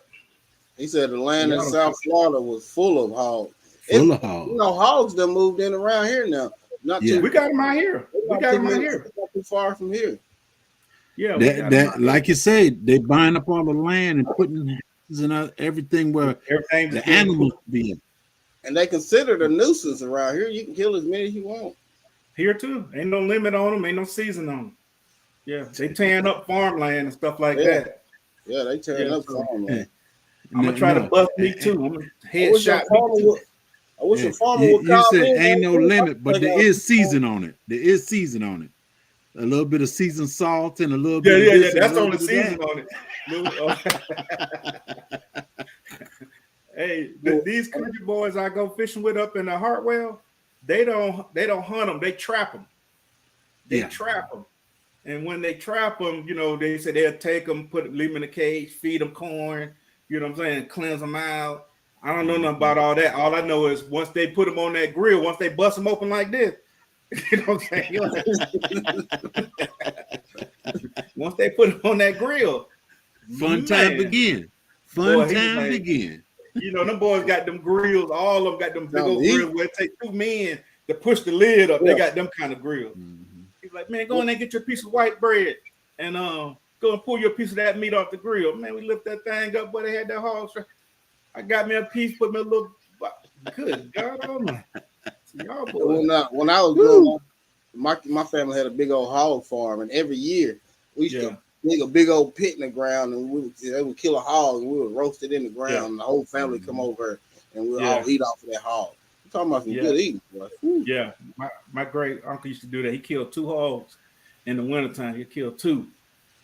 He said the land in South Florida was full of hogs. Hogs. Hogs that moved in around here now. We got them out here. We got them out here. Not too far from here. Yeah, that like you said, they buying up all the land and putting everything where the animals be. And they considered a nuisance around here. You can kill as many as you want. Here too. Ain't no limit on them. Ain't no season on them. Yeah, they tearing up farmland and stuff like that. Yeah, they tearing up farmland. I'm gonna try to bust me too. I'm gonna headshot. I wish a farmer would call said in. Ain't no limit, but there is season on it. There is season on it. A little bit of seasoned salt and a little bit. Yeah. That's on the season on it. Hey, these country boys I go fishing with up in the Hartwell, they don't hunt them. They trap them. They trap them. And when they trap them, they say they'll take them, leave them in a cage, feed them corn. You know what I'm saying? Cleanse them out. I don't know nothing about all that. All I know is once they put them on that grill, once they bust them open like this, you know what I'm saying? Once they put them on that grill, fun time begin. Begin. Them boys got them grills. All of them got them big old grills where it takes 2 men to push the lid up. They got them kind of grills. He's like, man, go in there and get your piece of white bread and go and pull your piece of that meat off the grill. Man, we lift that thing up, but they had that hog. I got me a piece, put me a little. Good God Almighty! Y'all boys. When I was growing up, my family had a big old hog farm, and every year we used to dig a big old pit in the ground, and they would kill a hog, and we would roast it in the ground, and the whole family come over, and we'll all eat off of that hog. I'm talking about some good eating, boy. Yeah, my great uncle used to do that. He killed 2 hogs in the wintertime. He killed 2,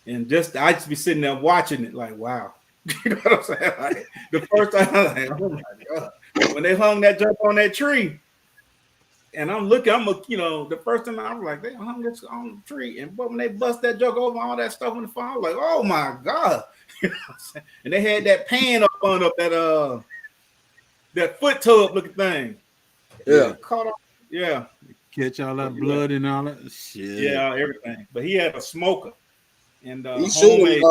and I just be sitting there watching it, like, wow. You know what I'm saying? Like, the first time, I was like, oh my God. When they hung that junk on that tree, and I'm looking, the first time I was like, they hung this on the tree. And but when they bust that junk over all that stuff on the farm, I was like, oh my God. You know what I'm saying? And they had that pan up on that foot tub looking thing. Yeah. Caught off. Yeah. Catch all that blood and all that shit. Yeah, everything. But he had a smoker. And he shooting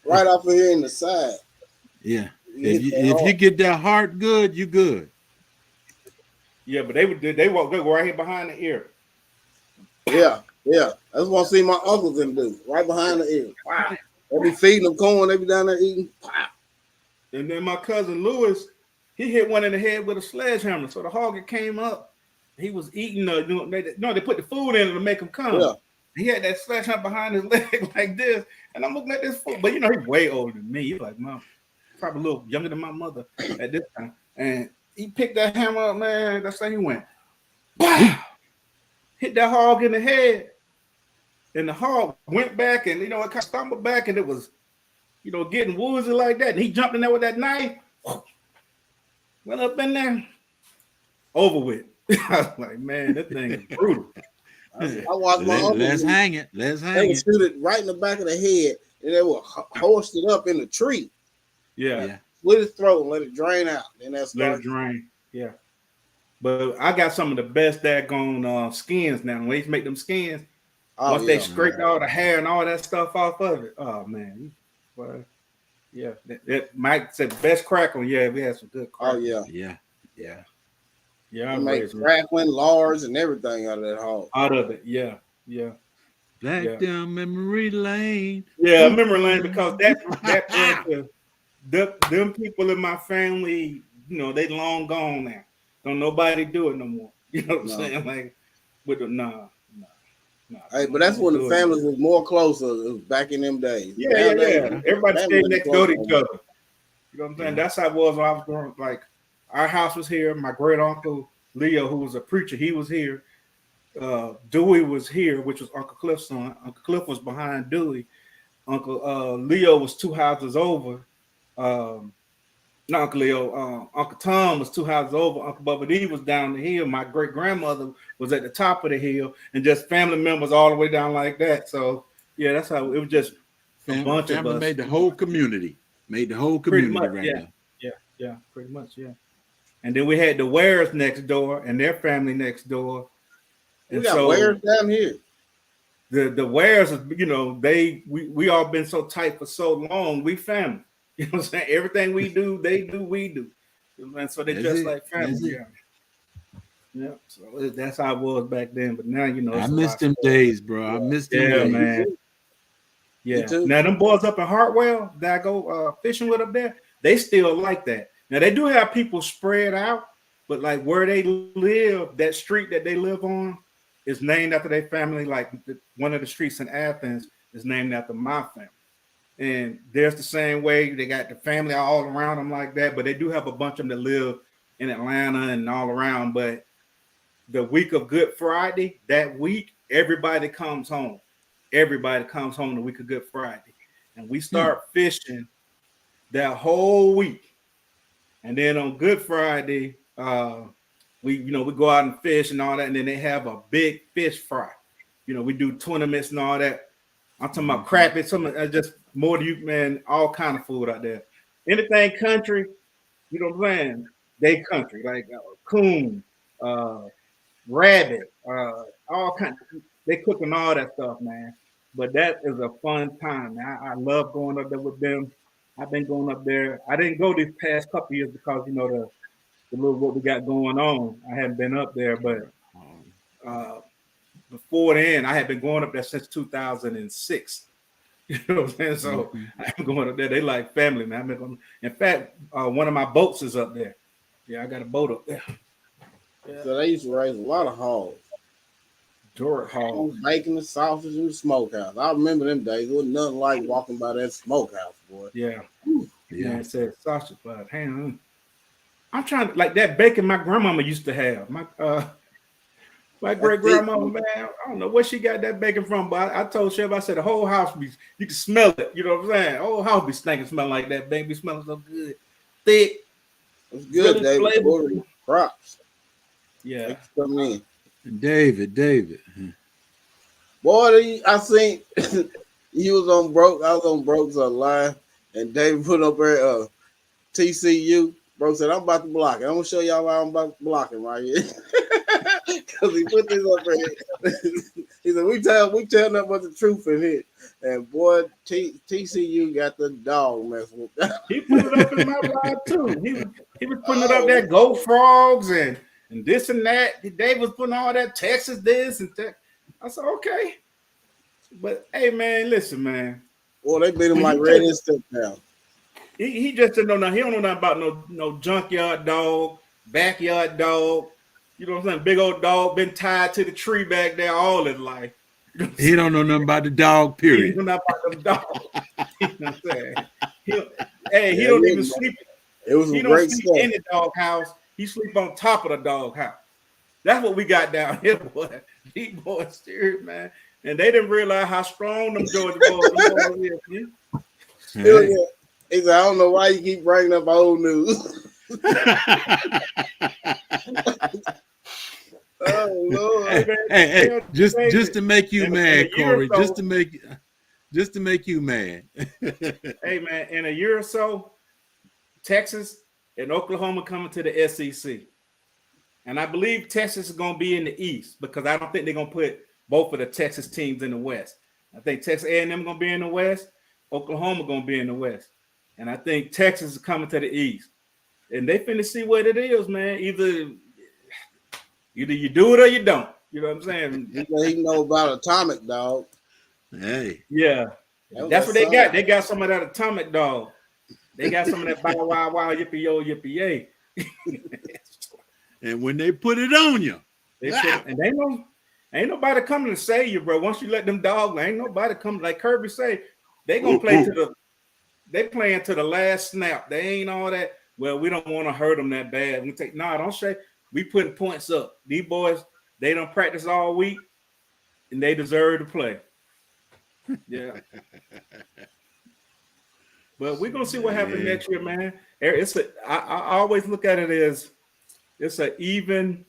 right off of here in the side. Yeah. If you get that heart good, you good. Yeah, but they walk go right here behind the ear. Yeah. That's what I see my uncles them do, right behind the ear. Wow. They be feeding them corn, they be down there eating. Wow. And then my cousin Lewis, he hit one in the head with a sledgehammer. So the hog came up. He was eating they put the food in it to make him come. Yeah. He had that sledgehammer behind his leg like this. And I'm looking at this food, but he's way older than me. He's like, Mom, probably a little younger than my mother at this time. And he picked that hammer up, man. That's how he went. Wow! Hit that hog in the head. And the hog went back and, it kind of stumbled back and it was, getting woozy like that. And he jumped in there with that knife. Went up in there. Over with. I was like, man, that thing is brutal. I watched my uncle. Let's hang it. They would shoot it right in the back of the head and they would hoist it up in the tree. Yeah. Split his throat and let it drain out. Then let it drain. Yeah. But I got some of the best daggone skins now. When they make them skins, once they scraped all the hair and all that stuff off of it. Oh man. Well, yeah. That Mike said best crackle. Yeah, we had some good crackle. Oh yeah. Yeah. I make crackling, lards, and everything out of that hog. Out of it, yeah. Back down memory lane. Yeah, memory lane, because them people in my family, they long gone now. Don't nobody do it no more. You know what I'm saying? Like, with the nah. Hey, but that's when the families was more closer back in them days. Yeah. Everybody stayed next door to each other. You know what I'm saying? That's how it was when I was growing. Like, our house was here. My great uncle Leo, who was a preacher, he was here. Dewey was here, which was Uncle Cliff's son. Uncle Cliff was behind Dewey. Uncle Leo was 2 houses over. Not Uncle Leo. Uncle Tom was 2 houses over. Uncle Bubba D was down the hill. My great grandmother was at the top of the hill, and just family members all the way down like that. So yeah, that's how it was. Just a bunch of us. Made the whole community. Made the whole community much, right yeah. now. Yeah, pretty much, yeah. And then we had the Wares next door and their family next door. We got Wares down here. The Wares, you know, we all been so tight for so long. We family. You know what I'm saying? Everything we do, they do, we do. And so they're just like family. Yeah. So that's how it was back then. But now, you know, I missed them days, bro. I missed them days. Man. Yeah. Now them boys up in Hartwell that I go fishing with up there, they still like that. Now they do have people spread out, but like where they live, that street that they live on is named after their family. Like one of the streets in Athens is named after my family. And there's the same way. They got the family all around them like that, but they do have a bunch of them that live in Atlanta and all around. But the week of Good Friday, that week, everybody comes home. Everybody comes home the week of Good Friday. And we start fishing that whole week. And then on Good Friday, we go out and fish and all that. And then they have a big fish fry. You know, we do tournaments and all that. I'm talking about crappie, just more than you, man, all kind of food out there. Anything country, you know what I'm saying? They country, like coon, rabbit, all kinds. They cooking all that stuff, man. But that is a fun time. I love going up there with them. I've been going up there. I didn't go these past couple years because, you know, the little what we got going on. I haven't been up there, but before then, I had been going up there since 2006. You know what I'm saying? So I'm going up there. They like family, man. In fact, one of my boats is up there. Yeah, I got a boat up there. Yeah. So they used to raise a lot of hogs. Dork hogs. Bacon, the sausage, and the smokehouse. I remember them days. It was nothing like walking by that smokehouse, boy. Yeah. Yeah, it said sausage, but hang I'm trying to, like that bacon my grandmama used to have. My great grandmama, man, I don't know where she got that bacon from, but I told Chef, I said the whole house you can smell it. You know what I'm saying? The whole house be stinking, smelling like that. Baby smelling so good, thick. It's good, really David. Props. Yeah. Thanks for coming in. David. Boy, I seen you was on Broke. I was on Broke's live, and David put up there TCU. Bro said, I'm about to block it. I'm gonna show y'all why I'm about to block him right here. Because he put this up there. He said, we tell nothing but the truth in here. And boy, TCU got the dog mess with that. He put it up in my live too. He was putting it up there, Go Frogs and this and that. Dave was putting all that Texas this and that. I said, okay. But hey man, listen, man. Boy, they beat him like red and step down. He just didn't know nothing. He don't know nothing about no junkyard dog, backyard dog. You know what I'm saying? Big old dog been tied to the tree back there all his life. He don't know nothing about the dog, period. He don't know nothing about the dog. You know what I'm saying? He don't even sleep. It was he don't sleep in the dog house. He sleep on top of the dog house. That's what we got down here, boy. These boys serious, man. And they didn't realize how strong them Georgia boys is. He said, I don't know why you keep bringing up old news. Oh Lord! Hey, just to make you mad, Corey. Just to make you mad. Hey man, in a year or so, Texas and Oklahoma coming to the SEC, and I believe Texas is going to be in the East because I don't think they're going to put both of the Texas teams in the West. I think Texas A&M going to be in the West. Oklahoma going to be in the West. And I think Texas is coming to the East. And they finna see what it is, man. Either you do it or you don't. You know what I'm saying? He know about Atomic Dog. Hey. Yeah. That's what they got. They got some of that Atomic Dog. They got some of that bow wow wow yippee yo yippee yay. And when they put it on you, and ain't nobody coming to save you, bro. Once you let them dogs, ain't nobody coming. Like Kirby say, they gonna play to the last snap. They ain't all that. well, we don't want to hurt them that bad. We take don't shake. We putting points up. These boys, they don't practice all week, and they deserve to play. Yeah. But we're gonna see what happens next year, man. I always look at it as it's an even,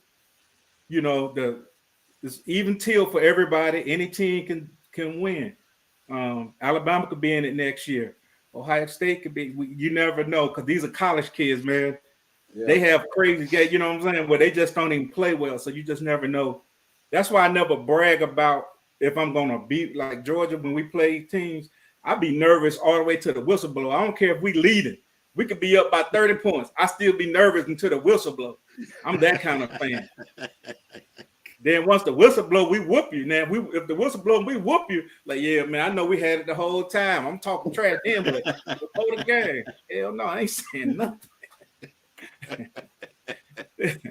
it's even till for everybody. Any team can win. Alabama could be in it next year. Ohio State could be. You never know, because these are college kids, man. Yeah. They have crazy games, you know what I'm saying? Where they just don't even play well, so you just never know. That's why I never brag about if I'm gonna beat like Georgia when we play teams. I'd be nervous all the way to the whistle blow. I don't care if we lead it. We could be up by 30 points. I still be nervous until the whistle blow. I'm that kind of fan. Then once the whistle blow, we whoop you. Now, if the whistle blow, we whoop you. Like, yeah, man, I know we had it the whole time. I'm talking trash to him, but before the game, hell no, I ain't saying nothing.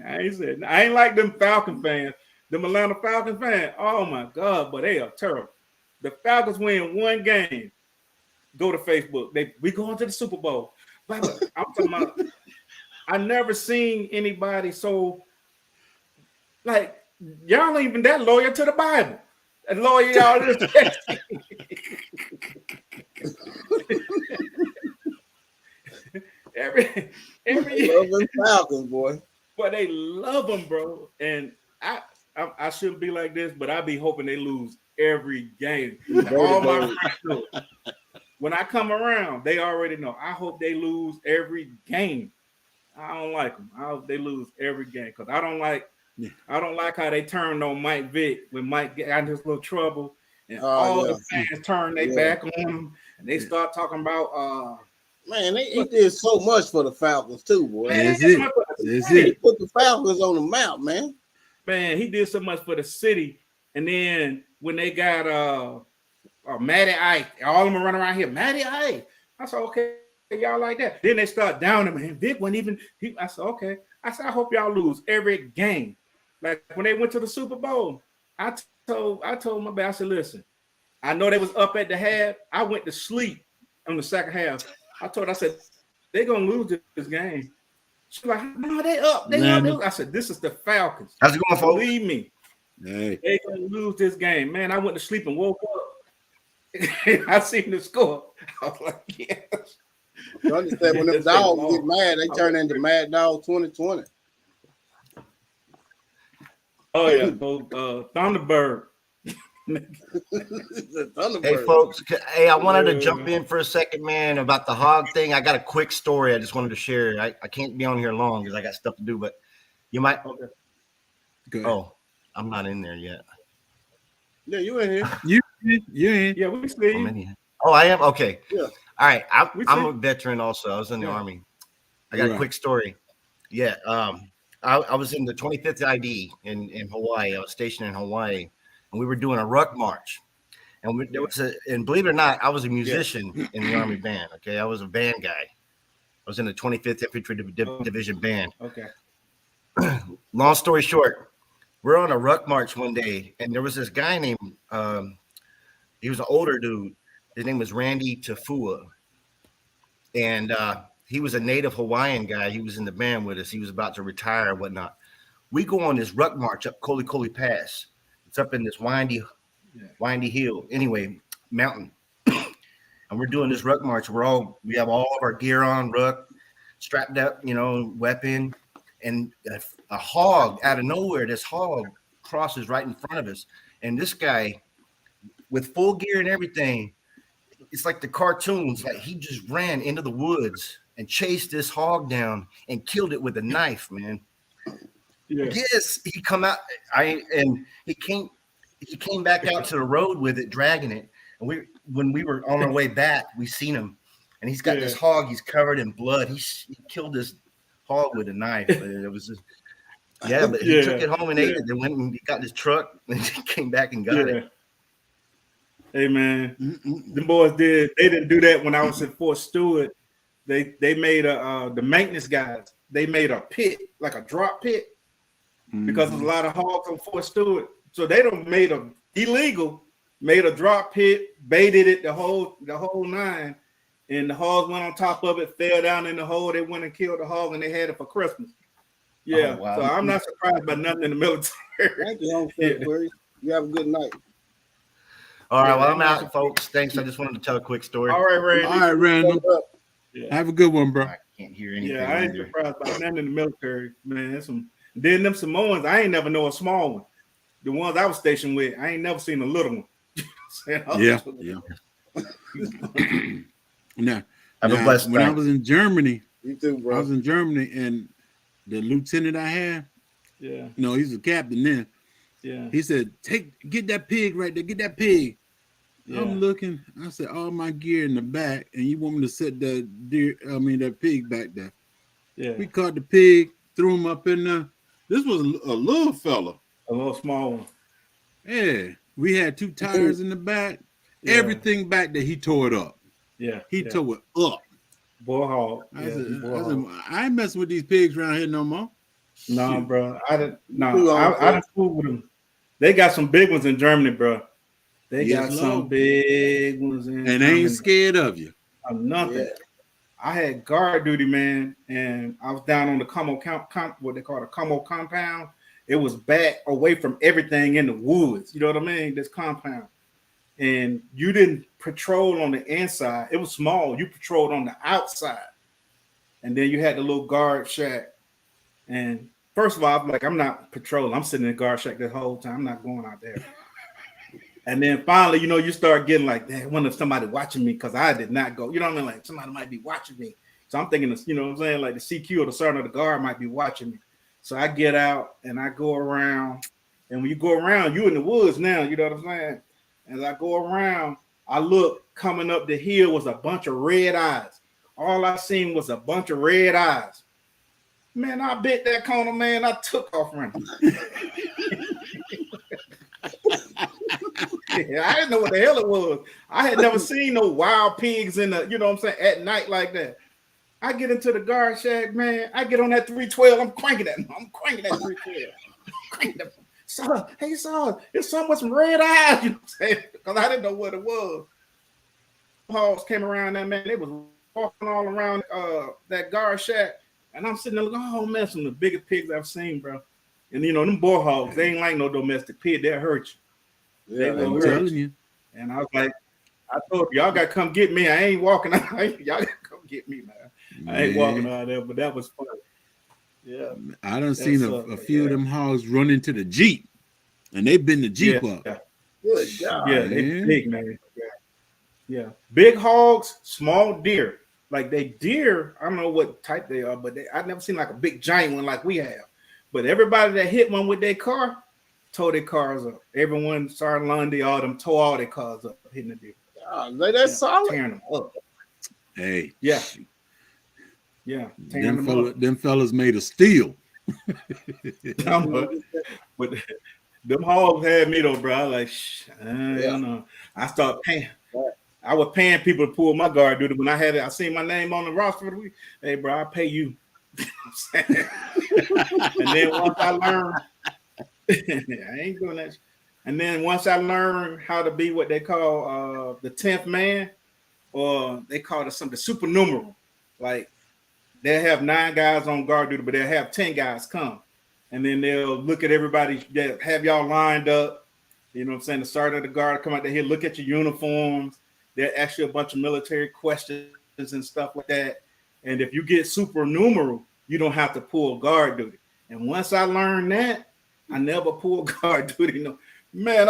I ain't like them Falcon fans, them Atlanta Falcon fans. Oh my God, but they are terrible. The Falcons win one game. Go to Facebook. We going to the Super Bowl. I'm talking about. I never seen anybody so like y'all ain't even that loyal to the Bible. And loyal y'all is. every love them Falcons, boy. But they love them, bro. And I shouldn't be like this, but I be hoping they lose every game. All my friends know. When I come around, they already know. I hope they lose every game. I don't like them. I hope they lose every game because I don't like how they turned on Mike Vick when Mike got in his little trouble and the fans turned their back on him and they start talking about man, he did so much for the Falcons too, boy. That's it. He put the Falcons on the map, man. Man, he did so much for the city. And then when they got Matty Ice, all of them running around here, Matty Ice. I said, okay, y'all like that. Then they start down him, and Vic wasn't even. I said, okay. I said, I hope y'all lose every game. Like when they went to the Super Bowl, I told my bad. I said, listen, I know they was up at the half. I went to sleep on the second half. I said, they're gonna lose this game. She's like, no, they up. I said, this is the Falcons. How's it going, folks? Believe me. Hey. They gonna lose this game. Man, I went to sleep and woke up. I seen the score. I was like, yes. You understand when them dogs get mad, they turn into Mad Dog 2020. Oh yeah, Thunderbird. Hey folks, hey, I wanted to jump in for a second, man, about the hog thing. I got a quick story I just wanted to share. I can't be on here long because I got stuff to do, but you might. Okay. Oh, I'm not in there yet. Yeah, you in here. You in. Yeah, we see you. Oh, I am? Okay. Yeah. All right. I'm a veteran also. I was in the Army. I got a quick story. Yeah. I was in the 25th ID in Hawaii. I was stationed in Hawaii, and we were doing a ruck march. And and believe it or not, I was a musician in the Army band. Okay. I was a band guy. I was in the 25th Infantry Division band. Okay. Long story short, we're on a ruck march one day, and there was this guy named, he was an older dude. His name was Randy Tafua. And he was a native Hawaiian guy. He was in the band with us. He was about to retire and whatnot. We go on this ruck march up Kolikoli Pass. It's up in this windy hill. Anyway, mountain. And we're doing this ruck march. We have all of our gear on, ruck, strapped up, weapon. And a hog out of nowhere, this hog crosses right in front of us. And this guy, with full gear and everything, it's like the cartoons. Like he just ran into the woods and chased this hog down and killed it with a knife, man. Yeah. Yes, he come out. He came back out to the road with it, dragging it. And when we were on our way back, we seen him, and he's got this hog. He's covered in blood. He killed this hog with a knife. But it was just, but he took it home and ate it. Then went and he got his truck and he came back and got it. Hey man, the boys they didn't do that when I was at Fort Stewart. They made the maintenance guys, they made a pit, like a drop pit, because there's a lot of hogs on Fort Stewart. So they made a drop pit, baited it the whole nine, and the hogs went on top of it, fell down in the hole. They went and killed the hog, and they had it for Christmas. Yeah, Oh, wow. So I'm not surprised by nothing in the military. Thank you, Home February. You have a good night. All right, Yeah, well, I'm out, folks. Thanks. I just wanted to tell a quick story. All right, Randy. All right, Randall. Yeah. Have a good one, bro. I can't hear anything. Yeah, I ain't either. surprised by nothing in the military, man. That's some. Then them Samoans, I ain't never know a small one. The ones I was stationed with, I ain't never seen a little one. Yeah. Now, Have a blessed when I night. was in Germany, You too, I bro. was in Germany, and the lieutenant I had, Yeah, no, he's a captain then. yeah, He said, get that pig right there, get that pig. yeah. I'm looking, I said, all my gear in the back, and you want me to set that that pig back there. Yeah. We caught the pig, threw him up in there. This was a little fella. A little small one. Yeah. We had 2 tires in the back. Yeah. Everything back there, he tore it up. Yeah. He yeah. tore it up. Bull hog. I Yeah, said, bull hog. I ain't messing with these pigs around here no more. No, Shoot. bro. I didn't. No, Too long, I didn't fool with them. They got some big ones in Germany, bro. They Yes, got some Lord. big ones in And they Germany. ain't scared of you. Nothing. Yeah. I had guard duty, man, and I was down on the what they call the Como compound. It was back away from everything in the woods. You know what I mean? This compound. And you didn't patrol on the inside. It was small. You patrolled on the outside. And then you had the little guard shack. And first of all, I'm like, I'm not patrolling. I'm sitting in the guard shack the whole time. I'm not going out there. And then finally, you start getting like, I wonder if somebody watching me, because I did not go. You know what I mean? Like somebody might be watching me. So I'm thinking, you know what I'm saying? Like the CQ or the sergeant of the guard might be watching me. So I get out and I go around. And when you go around, you in the woods now, you know what I'm saying? As I go around, I look, coming up the hill was a bunch of red eyes. All I seen was a bunch of red eyes. Man, I bit that corner, man. I took off running. Yeah, I didn't know what the hell it was. I had never seen no wild pigs in the, you know what I'm saying, at night like that. I get into the guard shack, man. I get on that 312. I'm cranking that 312. So, hey, son, it's something with some red eyes, you know what I'm saying? Because I didn't know what it was. Hogs came around that, man. They was walking all around that guard shack. And I'm sitting there looking, oh, man, some of the biggest pigs I've seen, bro. And, them bull hogs, they ain't like no domestic pig. They'll hurt you. Yeah, They I'm will telling hurt you. And I was like, I told y'all got to come get me. I ain't walking out. Y'all got to come get me, man. I ain't walking out there, but that was fun. Yeah. I done seen Yes, a sir. few of them hogs run into the Jeep, and they been the Jeep Yeah. up. Good God. Yeah, they man. big, man. Yeah. Big hogs, small deer. Like they deer, I don't know what type they are, but I've never seen like a big giant one like we have. But everybody that hit one with their car, tore their cars up. Everyone, Sergeant Lundy, all them tore all their cars up, hitting the deer. That's solid. Tearing them up. Hey, Yeah. Yeah. Tearing them up. them fellas made of steel. But them hogs had me though, bro. I like, I don't know. I start paying. I was paying people to pull my guard duty when I seen my name on the roster for the week. Hey, bro, I pay you. And then once I learned, I ain't doing that. And then once I learned how to be what they call the 10th man, or they call it something supernumerary. Like they'll have 9 guys on guard duty, but they'll have 10 guys come. And then they'll look at everybody, they'll have y'all lined up. You know what I'm saying? The sergeant of the guard come out there here, look at your uniforms. They'll ask you a bunch of military questions and stuff like that. And if you get supernumerary, you don't have to pull guard duty. And once I learned that, I never pulled guard duty. No, man.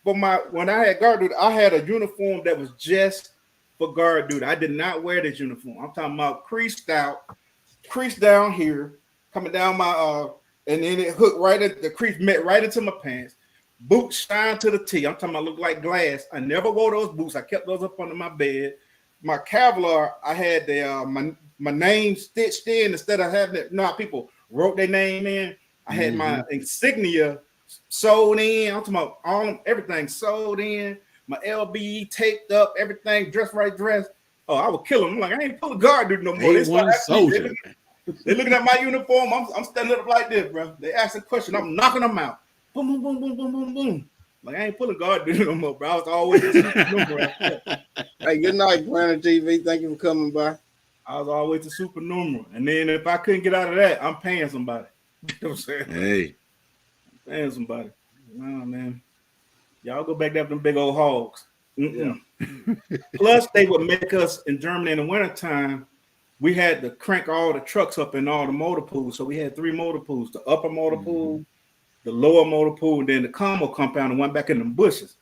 When I had guard duty, I had a uniform that was just for guard duty. I did not wear this uniform. I'm talking about creased down here, coming down my and then it hooked right at the crease, met right into my pants. Boots shine to the T. I'm talking about look like glass. I never wore those boots. I kept those up under my bed. My Kevlar, I had the my name stitched in instead of having it. No, people wrote their name in. I had my insignia sewed in. I'm talking about everything sewed in. My LBE taped up, everything dressed. Oh, I would kill them. I'm like, I ain't pulling guard duty no more. A1 soldier. They looking at my uniform. I'm standing up like this, bro. They ask a question. I'm knocking them out. Boom, boom, boom, boom, boom, boom, boom. Like I ain't pulling guard duty no more, bro. I was always a supernumerary. Hey, good night, Planet TV. Thank you for coming by. I was always a supernumerary. And then if I couldn't get out of that, I'm paying somebody. You know what I'm saying? Hey, Paying somebody. Nah, man. Y'all go back there with them big old hogs. Yeah. Plus, they would make us in Germany in the wintertime. We had to crank all the trucks up in all the motor pools. So we had 3 motor pools: the upper motor pool, the lower motor pool, and then the combo compound, and went back in the bushes.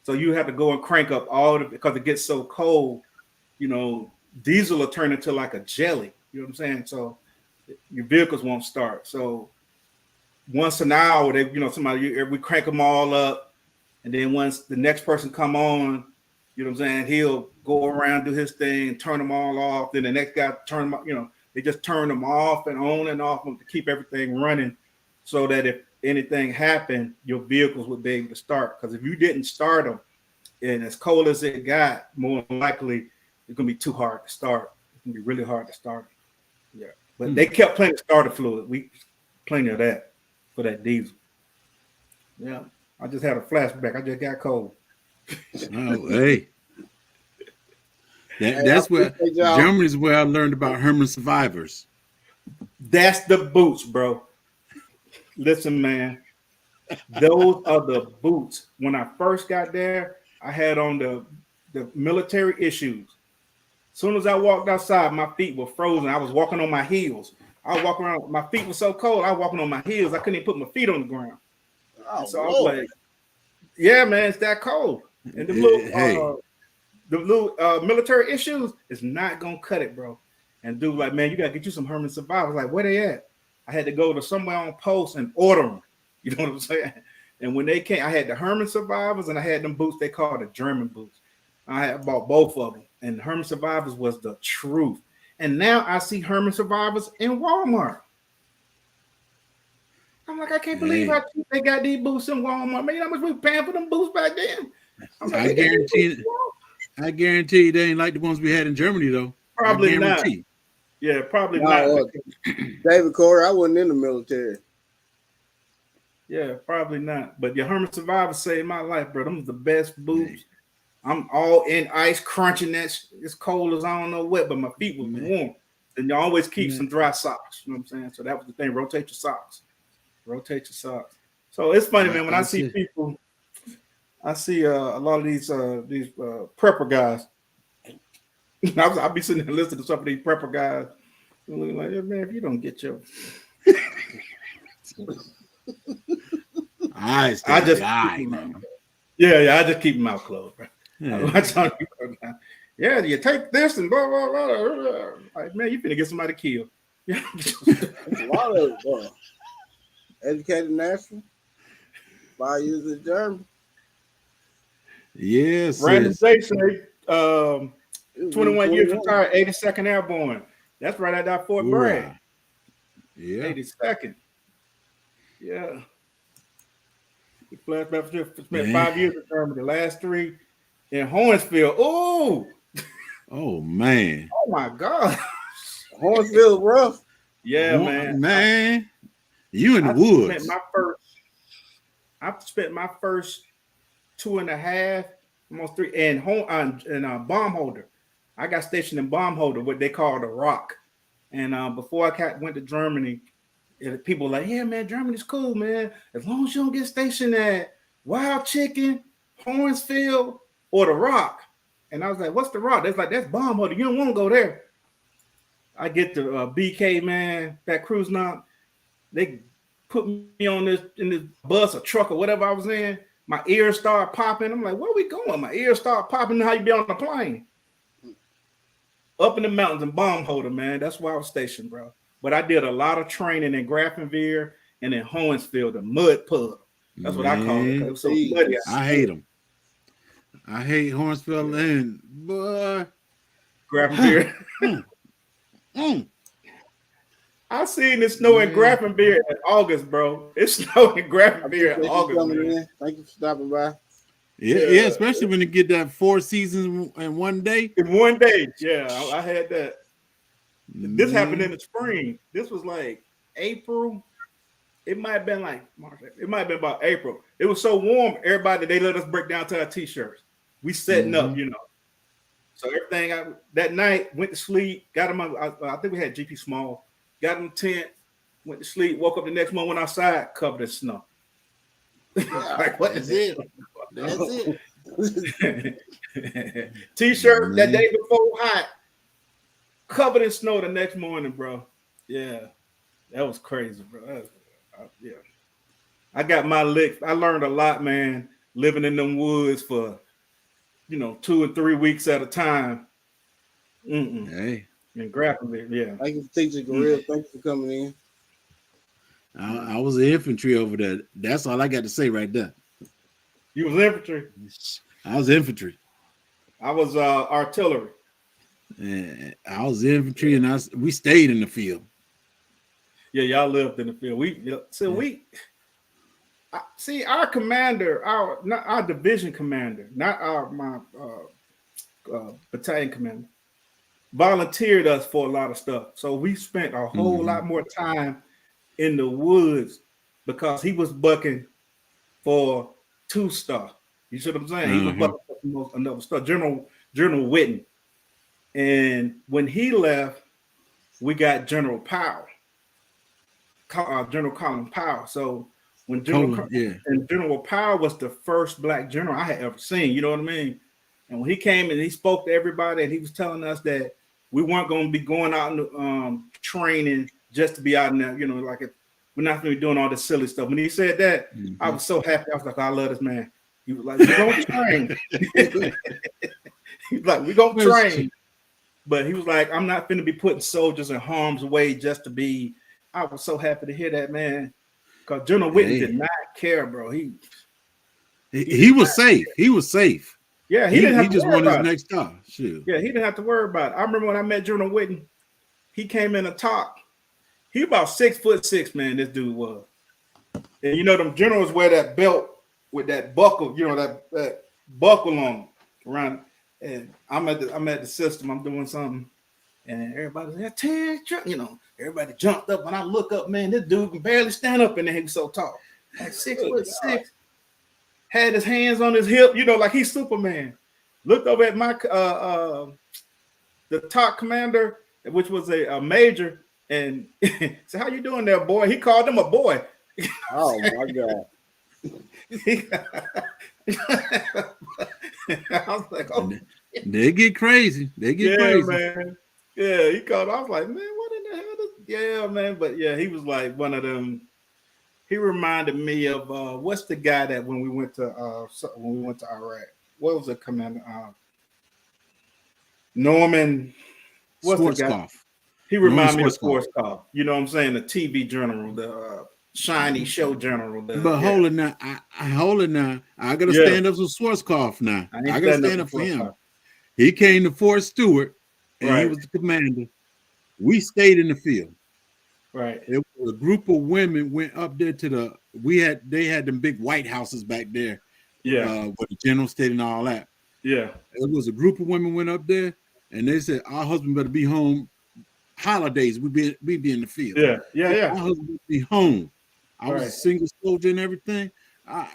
So you have to go and crank up all the, because it gets so cold, you know, diesel will turn into like a jelly. You know what I'm saying? So your vehicles won't start. So once an hour, they, you know, we crank them all up, and then once the next person come on, you know what I'm saying, he'll go around, do his thing, turn them all off. Then the next guy turn them, you know, they just turn them off and on and off to keep everything running, so that if anything happened, your vehicles would be able to start. Because if you didn't start them, and as cold as it got, more likely it's gonna be too hard to start. It's gonna be really hard to start. Yeah, but they kept plenty of starter fluid. We plenty of that for that diesel. Yeah, I just had a flashback. I just got cold. oh, hey. That's where Germany's where I learned about Herman survivors. That's the boots, bro. Listen, man, those are the boots. When I first got there, I had on the military issues. As soon as I walked outside, my feet were frozen. I was walking on my heels. I was walking around. My feet were so cold. I was walking on my heels. I couldn't even put my feet on the ground. Oh, So I was like, "Yeah, man, it's that cold." And the little military issues is not gonna cut it, bro. And dude, like, man, you gotta get you some Herman survivors. Like, where they at? I had to go to somewhere on post and order them. You know what I'm saying? And when they came, I had the Herman survivors and I had them boots they called the German boots. I had bought both of them, and Herman survivors was the truth. And now I see Herman survivors in Walmart. I'm like, I can't believe how cheap they got these boots in Walmart. Man, you know how much we were paying for them boots back then? I'm like, I guarantee you they ain't like the ones we had in Germany though. Probably not. Yeah, probably not. David Corey, I wasn't in the military. Yeah, probably not. But your Herman survivors saved my life, bro. Them was the best boots. I'm all in ice, crunching that. It's cold as I don't know what, but my feet was warm. And you always keep some dry socks. You know what I'm saying? So that was the thing. Rotate your socks. Rotate your socks. So it's funny, man. When I see people, I see a lot of these prepper guys. I'll be sitting there listening to some of these prepper guys. I'm looking like, man, if you don't get your I just I just keep my mouth closed, bro. Yeah, you take this and blah blah blah. Like, man, you finna get somebody killed. A lot of it, bro. Educated national. 5 years in Germany. Yes. Brandon Zaysay, 21 years retired, 82nd Airborne. That's right at that Fort Bragg. Yeah. 82nd. Yeah. He spent 5 years in Germany. The last 3 in Hornsfield. Oh man. Oh my God. Hornsfield rough. Yeah, man. You in the woods. I've spent my first 2.5, almost 3, and Baumholder. I got stationed in Baumholder, what they call the Rock. And before I went to Germany, people were like, yeah, man, Germany's cool, man. As long as you don't get stationed at Wild Chicken, Hornsfield, or the Rock. And I was like, what's the Rock? That's Baumholder. You don't want to go there. I get to BK, man, that cruise now. They put me on in this bus or truck or whatever I was in. My ears start popping. I'm like, where are we going? My ears start popping. How you be on the plane? Up in the mountains in Baumholder, man. That's where I was stationed, bro. But I did a lot of training in Grafenwehr and in Hornsfield, the mud pub. That's what I call it. It was so muddy. I hate them. I hate Hornsfield and boy. Grafenwehr. I seen it snow in Grafenwehr in August, bro. It snowed in Grafenwehr in August, man. Thank you for stopping by. Yeah, especially when you get that 4 seasons in one day. In one day, yeah, I had that. This happened in the spring. This was like April, it might have been like March. It might have been about April. It was so warm. Everybody, they let us break down to our t-shirts. We setting up, you know. So everything that night, went to sleep, got him. I think we had GP Small, got him tent, went to sleep, woke up the next morning, went outside, covered in snow. Like, what is it? That's it. T-shirt that day before hot, covered in snow the next morning, bro. Yeah, that was crazy, bro. Yeah, I got my licks. I learned a lot, man, living in them woods for 2 or 3 weeks at a time. Hey, and grappling, yeah. Thank you for teaching, Gorilla. Thank you for coming in. I was the infantry over there. That's all I got to say right there. You was infantry. I was infantry. I was artillery. And I was infantry, and we stayed in the field. Yeah, y'all lived in the field. Our commander, our division commander, not my battalion commander, volunteered us for a lot of stuff. So we spent a whole lot more time in the woods because he was bucking for 2-star. You see what I'm saying? He was bucking for another star, General Whitten. And when he left, we got General Powell, General Colin Powell. So when General Powell was the first black general I had ever seen, you know what I mean? And when he came and he spoke to everybody, and he was telling us that we weren't going to be going out and training just to be out in there, like we're not going to be doing all this silly stuff. When he said that, I was so happy. I was like, I love this man. He was like, we're going to train. He was like, we're going to train. But he was like, I'm not going to be putting soldiers in harm's way just to be. I was so happy to hear that, man. Because General Whitten did not care, bro. He was safe. He was safe. Yeah, he didn't have to just worry won his about next star. Shoot. Yeah, he didn't have to worry about it. I remember when I met General Whitten, he came in a talk. He about 6'6", man, this dude was. And them generals wear that belt with that buckle, that buckle on around. And I'm at the system, I'm doing something, and everybody's like, everybody jumped up. When I look up, man, this dude can barely stand up, and then he was so tall, like 6'6", had his hands on his hip, like he's Superman. Looked over at my the top commander, which was a major, and said, "How you doing there, boy?" He called him a boy. Oh my God. I was like, oh, they get crazy. They get crazy, man. Yeah, he called. I was like, man, what in the hell? Yeah, man. But yeah, he was like one of them. He reminded me of what's the guy that when we went to Iraq? What was the commander? Norman. What's the guy? He reminded me of Schwarzkopf. You know what I'm saying? The TV general, the shiny show general. Hold it now. I gotta stand up for Schwarzkopf now. I gotta stand up for him. He came to Fort Stewart, and he was the commander. We stayed in the field. Right. It was a group of women went up there to they had them big white houses back there. Yeah. Where the general stayed and all that. Yeah. It was a group of women went up there, and they said, our husband better be home. Holidays, we be in the field. Yeah. Our husband would be home. I was a single soldier and everything. I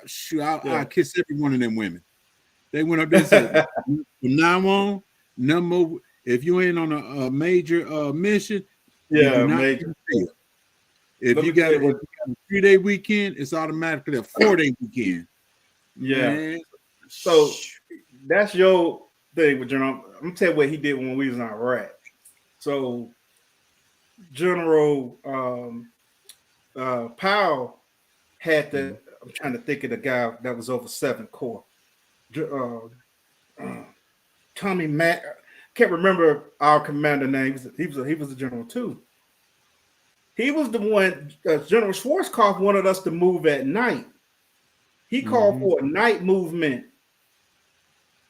kiss every one of them women. They went up there and said, from now on, no more. If you ain't on a major mission, major. If you got a 3-day weekend, it's automatically a 4-day weekend. Yeah. Man. So that's your thing with General. I'm gonna tell you what he did when we was in Iraq. So General Powell had the. I'm trying to think of the guy that was over 7th Corps. Tommy Matt. Can't remember our commander name. He was a general too. He was the one. General Schwarzkopf wanted us to move at night. He called for a night movement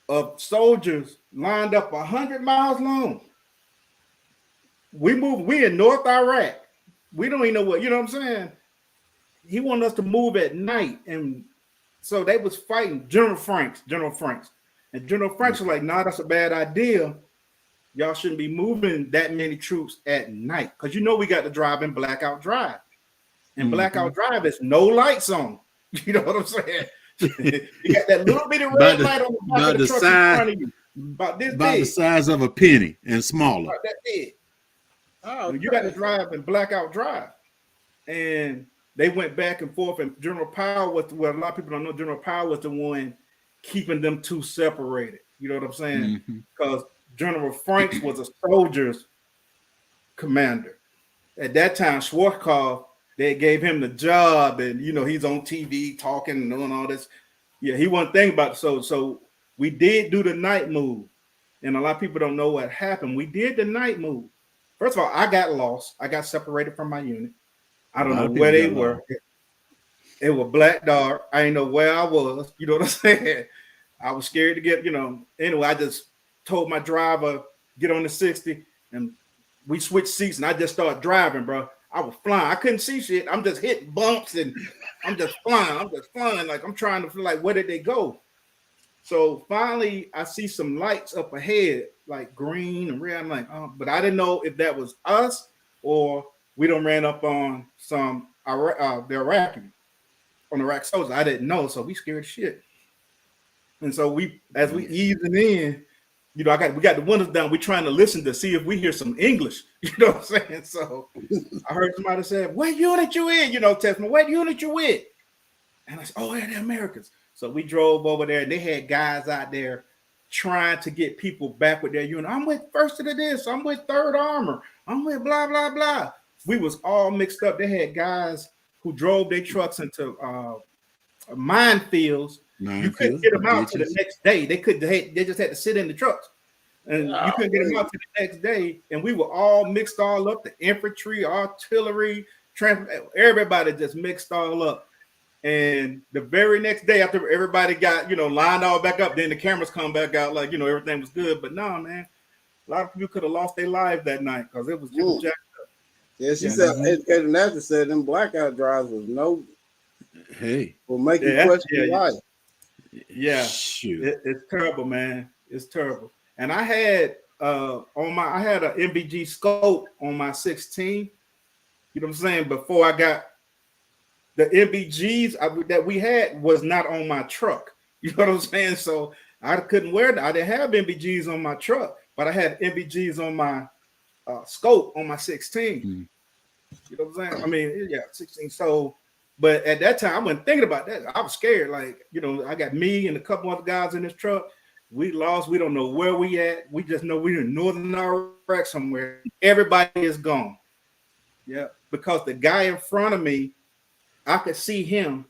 of soldiers lined up 100 miles long. We in North Iraq. We don't even know what, you know what I'm saying? He wanted us to move at night. And so they was fighting General Franks. And General Franks was like, nah, that's a bad idea. Y'all shouldn't be moving that many troops at night. Because we got to drive in Blackout Drive. And Blackout Drive is no lights on. You know what I'm saying? You got that little bitty red light on the back of the truck in front of you. About the size of a penny and smaller. About that big. Oh, you got to drive in Blackout Drive. And they went back and forth, and General Powell was, well, a lot of people don't know, General Powell was the one keeping them two separated. You know what I'm saying? Because General Franks was a soldier's commander. At that time, Schwarzkopf, they gave him the job, and you know he's on TV talking and doing all this. Yeah, he wasn't thinking about it. So we did do the night move, and a lot of people don't know what happened. We did the night move. First of all, I got lost. I got separated from my unit. I don't know where they were. It was black dark. I didn't know where I was. You know what I'm saying? I was scared to get, anyway, I just told my driver, get on the 60, and we switched seats, and I just started driving, bro. I was flying. I couldn't see shit. I'm just hitting bumps, and I'm just flying. Like, I'm trying to feel like, where did they go? So finally, I see some lights up ahead, like green and red. I'm like, oh, but I didn't know if that was us or we done ran up on some the Iraqi, on the Iraq soldiers. I didn't know, so we scared shit. And so as we easing in, we got the windows down. We're trying to listen to see if we hear some English. You know what I'm saying? So I heard somebody say, "What unit you in?" Text me, "What unit you with?" And I said, "Oh, yeah, they're Americans." So we drove over there, and they had guys out there trying to get people back with their unit. I'm with First of this. I'm with Third Armor. I'm with blah blah blah. We was all mixed up. They had guys who drove their trucks into minefields. You couldn't get them out to the next day. They just had to sit in the trucks, and you couldn't get them out to the next day. And we were all mixed all up. The infantry, artillery, everybody just mixed all up. And the very next day, after everybody got lined all back up, then the cameras come back out like everything was good. But no, man, a lot of people could have lost their lives that night because it was just jacked up. Yeah, she said, Educated Natural said them blackout drives was no. Hey, will make you question life. Yeah, it's terrible, man. It's terrible. And I had I had an MBG scope on my 16. You know what I'm saying? Before I got the MBGs that we had was not on my truck. You know what I'm saying? So I couldn't wear that. I didn't have MBGs on my truck, but I had MBGs on my scope on my 16. You know what I'm saying? I mean, 16. So. But at that time, I wasn't thinking about that. I was scared. Like, I got me and a couple other guys in this truck. We lost. We don't know where we at. We just know we're in northern Iraq somewhere. Everybody is gone. Yeah, because the guy in front of me, I could see him.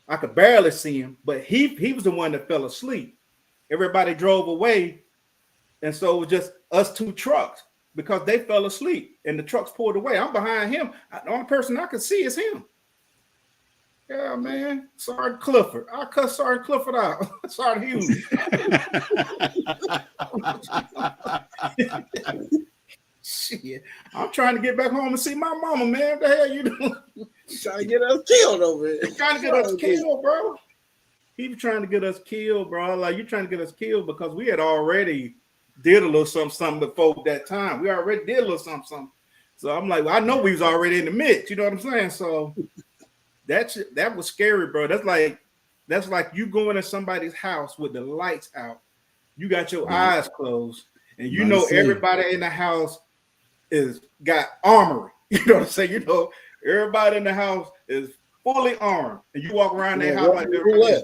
I could barely see him, but he was the one that fell asleep. Everybody drove away, and so it was just us two trucks because they fell asleep, and the trucks pulled away. I'm behind him. The only person I could see is him. Yeah, man. Sergeant Clifford. I cut Sergeant Clifford out. Sergeant Hughes. Shit. I'm trying to get back home and see my mama, man. What the hell you doing? Trying to get us killed over here. Trying to get us killed, bro. He was trying to get us killed, bro. Like, you're trying to get us killed because we had already did a little something before that time. We already did a little something. So I'm like, well, I know we was already in the mix. You know what I'm saying? So that was scary, bro. That's like you going to somebody's house with the lights out. You got your eyes closed, and everybody in the house is got armory. You know what I'm saying? Everybody in the house is fully armed, and you walk around their house like they're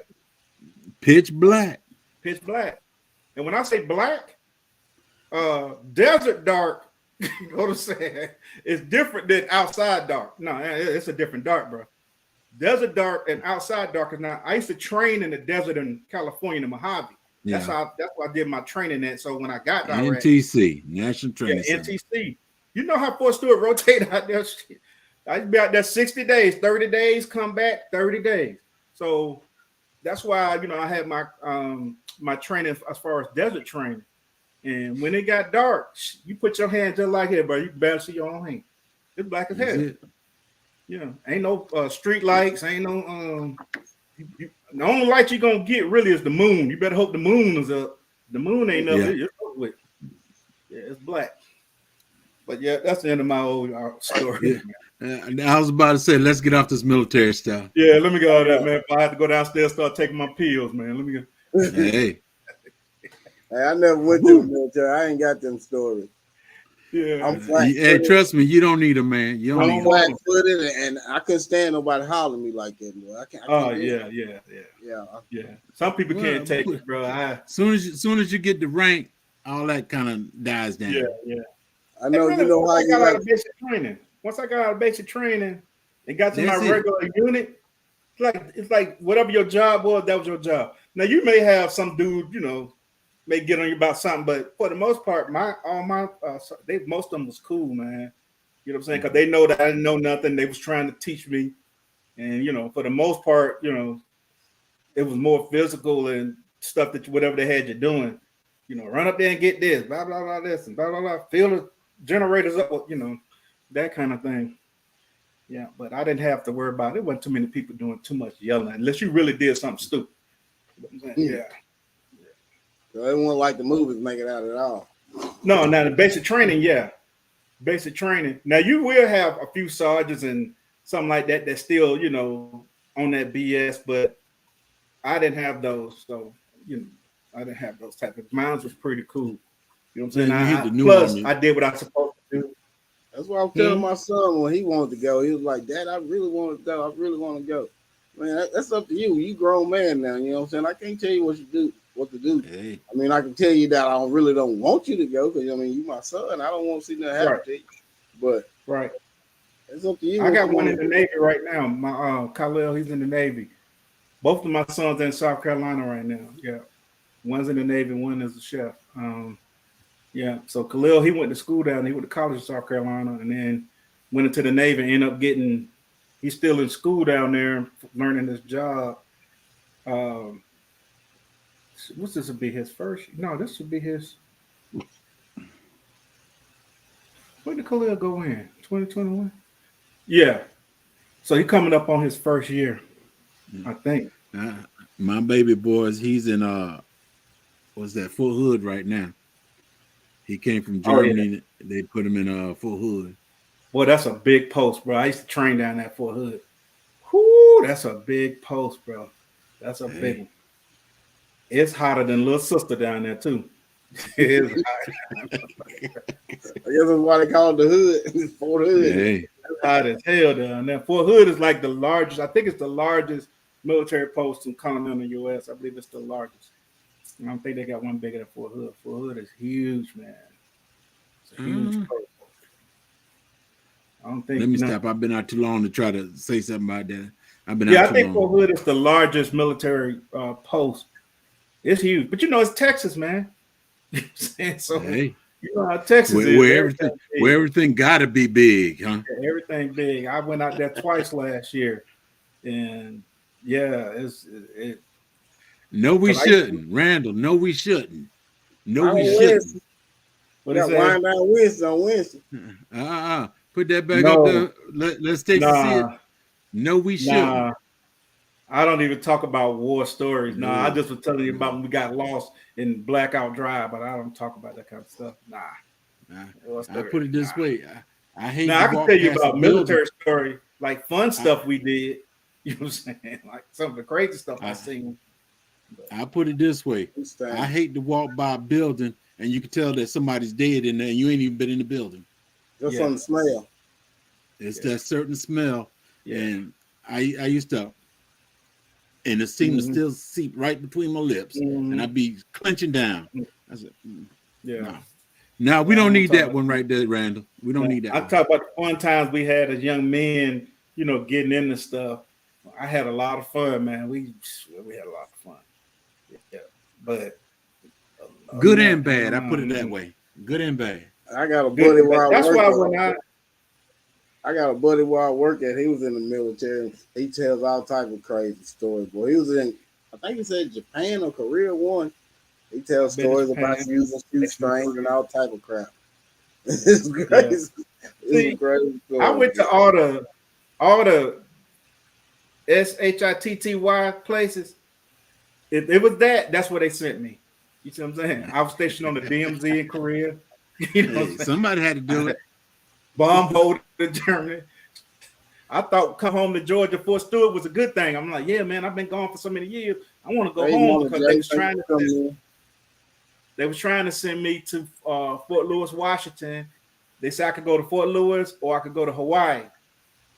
pitch black. Pitch black. And when I say black, desert dark, you know what I'm saying? It's different than outside dark. No, it's a different dark, bro. Desert dark and outside dark is not. I used to train in the desert in California, in Mojave. That's why I did my training at. So when I got there, NTC, National Training Center. NTC. You know how Fort Stewart rotate out there? I'd be out there 60 days, 30 days, come back 30 days. So that's why I had my my training as far as desert training. And when it got dark, you put your hand just like here, bro. You can barely see your own hand. It's black as hell. Ain't no street lights, ain't no the only light you're gonna get really is the moon. You better hope the moon is up. The moon ain't up. It's with. Yeah, it's black. But yeah, that's the end of my old story. I was about to say, let's get off this military stuff. Yeah, let me go out there, man. If I have to go downstairs, start taking my pills, man. Let me go. Hey, I never went to the military. I ain't got them stories. Yeah. I'm flat. hey, trust me, you don't need them, man. You don't I'm need them. flat footed, and I couldn't stand nobody hollering at me like that, bro. I can't. Oh do it. yeah. Some people can't take it, bro. Soon as you get the rank, all that kind of dies down. Yeah. I know. You know how I you got out like. of basic training. Once I got out of basic training and got to my That's it. regular unit, it's like whatever your job was, that was your job. Now you may have some dude, may get on you about something, but for the most part, most of them was cool, man. You know what I'm saying? Because they know that I didn't know nothing. They was trying to teach me, and for the most part, it was more physical and stuff that whatever they had you doing. Run up there and get this, blah blah blah, this and blah blah blah. Fill the generators up, that kind of thing. Yeah, but I didn't have to worry about it. There wasn't too many people doing too much yelling unless you really did something stupid. Yeah. So they won't like the movies make it out at all. No, now the basic training, yeah. Basic training. Now you will have a few sergeants and something like that that's still, on that BS, but I didn't have those. So, I didn't have those type of. Mine was pretty cool. You know what I'm saying? Yeah, you hit the new Plus, one, I did what I was supposed to do. That's why I'm telling my son when he wanted to go. He was like, "Dad, I really want to go. I really want to go." Man, that's up to you. You grown man now. You know what I'm saying? I can't tell you what to do. Hey, I mean, I can tell you that I really don't want you to go because you my son. I don't want to see nothing happen to you. But Right. it's up to you. I got one in the Navy right now. My Khalil, he's in the Navy. Both of my sons are in South Carolina right now. Yeah. One's in the Navy, one is a chef. Yeah. So Khalil, he went to school down. He went to college in South Carolina and then went into the Navy and ended up he's still in school down there learning this job. What's this would be his first? No, this would be his. When did Khalil go in? 2021? Yeah. So he coming up on his first year, I think. my baby boys, he's in what's that, Fort Hood right now. He came from Germany. They put him in Fort Hood. Boy, that's a big post, bro. I used to train down at Fort Hood. Whoo, that's a big post, bro. That's a big one. It's hotter than little sister down there too. It is hot. I guess that's why they call it the hood. Fort Hood. Hey, It's hot as hell down there. Fort Hood is like the largest. I think it's the largest military post in continental U.S. I believe it's the largest. I don't think they got one bigger than Fort Hood. Fort Hood is huge, man. It's a huge post. I don't think. let me stop. I've been out too long to try to say something about that. I've been Yeah, out I too think long. Fort Hood is the largest military post. It's huge, but it's Texas, man. You know what I'm saying? So Hey, you know how Texas is. where everything gotta be big, huh? Yeah, everything big. I went out there twice last year, and yeah, No, we But shouldn't, Randall. No, we shouldn't. No, we I shouldn't. Wednesday. what Got is that? wind down Wednesday on Wednesday. Put that back No. up there. Let's take a see it. No, we shouldn't. Nah, I don't even talk about war stories. No, I No. just was telling you about when we got lost in Blackout Drive, but I don't talk about that kind of stuff. Nah. War I stories, put it this nah. way. I hate Now to I can walk tell you past about a building. military story, like fun stuff we did. You know what I'm saying? Like some of the crazy stuff I seen. I put it this way. I hate to walk by a building and you can tell that somebody's dead in there and you ain't even been in the building. Just Yeah. on the smell. It's that certain smell. Yeah. And I used to, and it seemed to still seep right between my lips, and I'd be clenching down. I said, Yeah. no. Now we Yeah, don't I'm need talking that about- one right there, Randall. We don't need that I'm one. talking about the fun times we had as young men, getting into stuff. I had a lot of fun, man. We had a lot of fun. Yeah. But Good and bad. I put it that way. Good and bad. I got a Good, buddy but where I that's work. why at. when I got a buddy where I work at. He was in the military. He tells all type of crazy stories. Boy, he was in, I think he said Japan or Korea one. He tells Been in stories Japan. about using shoestrings and all type of crap. It's crazy. See, It's crazy. I went to all the SHITTY places. It was that's where they sent me. You see what I'm saying? I was stationed on the DMZ in Korea. You know what I'm Hey, saying? somebody had to do it. Bomb hold in Germany, I thought come home to Georgia, Fort Stewart was a good thing. I'm like, yeah, man, I've been gone for so many years. I want to go home because they was trying to come in. They was trying to send me to Fort Lewis, Washington. They said I could go to Fort Lewis or I could go to Hawaii.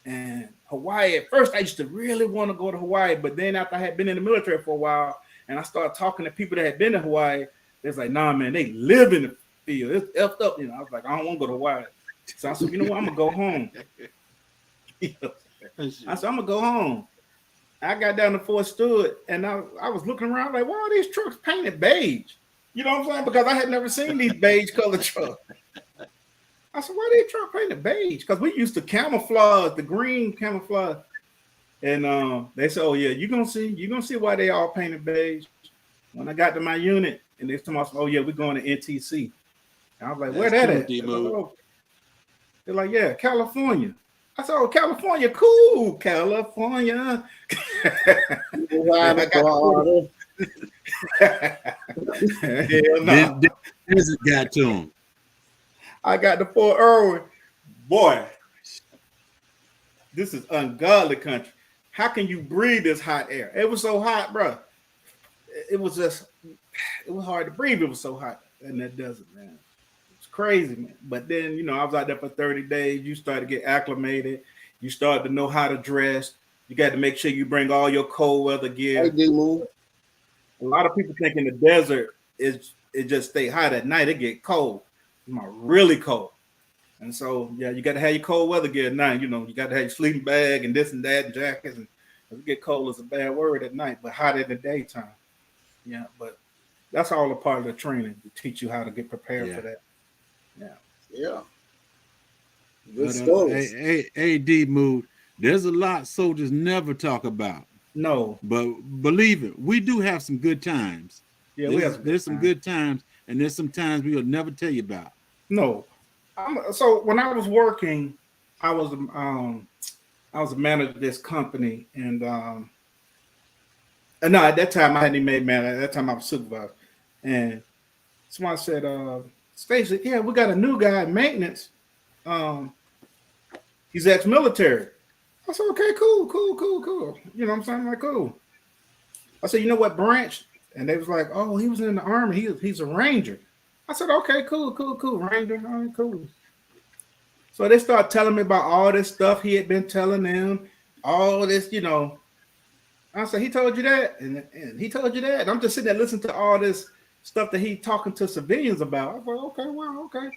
And Hawaii, at first, I used to really want to go to Hawaii. But then after I had been in the military for a while and I started talking to people that had been to Hawaii, they was like, nah, man, they live in the field. It's effed up. You know, I was like, I don't want to go to Hawaii. So I said, you know what? I'm going to go home. I said, I'm going to go home. I got down to Fort Stewart and I was looking around like, why are these trucks painted beige? You know what I'm saying? Because I had never seen these beige colored trucks. I said, why are these trucks painted beige? Because we used to camouflage, the green camouflage. And they said, oh yeah, you're gonna see why they all painted beige. When I got to my unit and they told me, oh yeah, we're going to NTC. And I was like, where that at? They're like, yeah, California. I said, oh, California, cool, California. This got to him. I got the Fort Irwin. Boy, this is ungodly country. How can you breathe this hot air? It was so hot, bro. It was hard to breathe. It was so hot in that desert, man. It's crazy, man. But then, you know, I was out there for 30 days. You start to get acclimated. You start to know how to dress. You got to make sure you bring all your cold weather gear. A lot of people think in the desert it just stay hot at night. It get cold, really cold. And so, yeah, you got to have your cold weather gear at night. You know, you got to have your sleeping bag and this and that, and jackets. And it get cold is a bad word at night, but hot in the daytime. Yeah, but that's all a part of the training to teach you how to get prepared for that. Yeah. Good stories. AD Mood. There's a lot soldiers never talk about. No, but believe it, we do have some good times. Yeah, there's some good times, and there's some times we'll never tell you about. No, so when I was working, I was a manager of this company, and no, at that time I hadn't even made manager. At that time I was supervisor, and somebody said, "Stacy, yeah, we got a new guy in maintenance. He's ex-military." I said, okay, cool. You know what I'm saying? Like, cool. I said, you know what branch? And they was like, oh, he was in the Army. He's a Ranger. I said, okay, cool. Ranger, all right, cool. So they started telling me about all this stuff he had been telling them, all this, you know. I said, he told you that? And he told you that? And I'm just sitting there listening to all this stuff that he talking to civilians about. I was like, okay, wow, okay.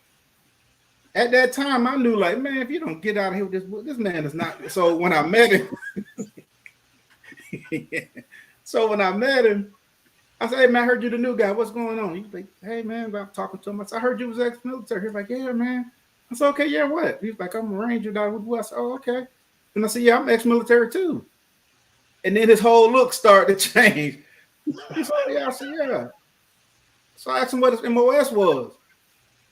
At that time, I knew, like, man, if you don't get out of here with this man is not. So when I met him, I said, hey, man, I heard you the new guy. What's going on? He's like, hey, man, I'm talking to him. I said, I heard you was ex-military. He's like, yeah, man. I said, okay, yeah, what? He's like, I'm a Ranger. I said, oh, okay. And I said, yeah, I'm ex-military too. And then his whole look started to change. He said, yeah. I said, yeah. So I asked him what his MOS was.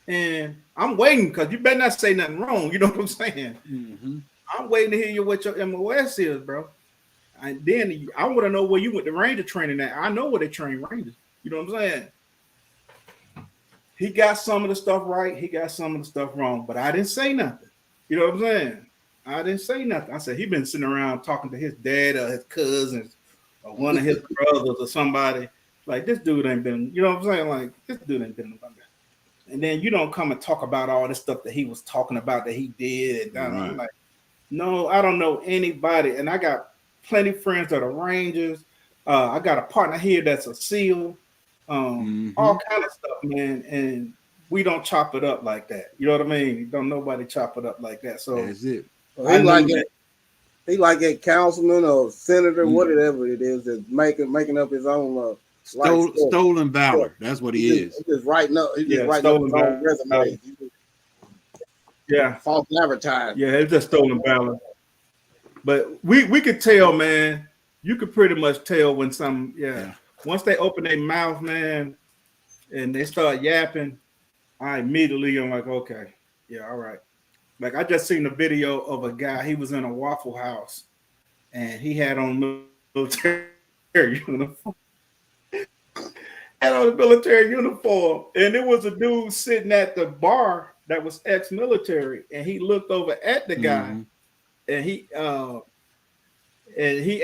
And I'm waiting because you better not say nothing wrong. You know what I'm saying? Mm-hmm. I'm waiting to hear you what your MOS is, bro. And then I want to know where you went to Ranger training at. I know where they train Rangers. You know what I'm saying? He got some of the stuff right. He got some of the stuff wrong. But I didn't say nothing. You know what I'm saying? I didn't say nothing. I said, he been sitting around talking to his dad or his cousins or one of his brothers or somebody. Like, this dude ain't been, you know what I'm saying? Like, this dude ain't been about that. And then you don't come and talk about all this stuff that he was talking about that he did. And I'm like, no, I don't know anybody. And I got plenty of friends that are Rangers. I got a partner here that's a SEAL. All kind of stuff, man. And we don't chop it up like that. You know what I mean? Don't nobody chop it up like that. So that's it. Well, he like a councilman or senator, whatever it is, that's making up his own stolen valor. That's what he is. He's just writing up. He's just writing up his own resume. Yeah, false advertising. Yeah, it's just stolen valor. But we could tell, man. You could pretty much tell when some. Once they open their mouth, man, and they start yapping, I immediately am like, okay, yeah, all right. Like, I just seen a video of a guy. He was in a Waffle House, and he had on military uniform. Had on a military uniform, and there was a dude sitting at the bar that was ex-military, and he looked over at the guy, and he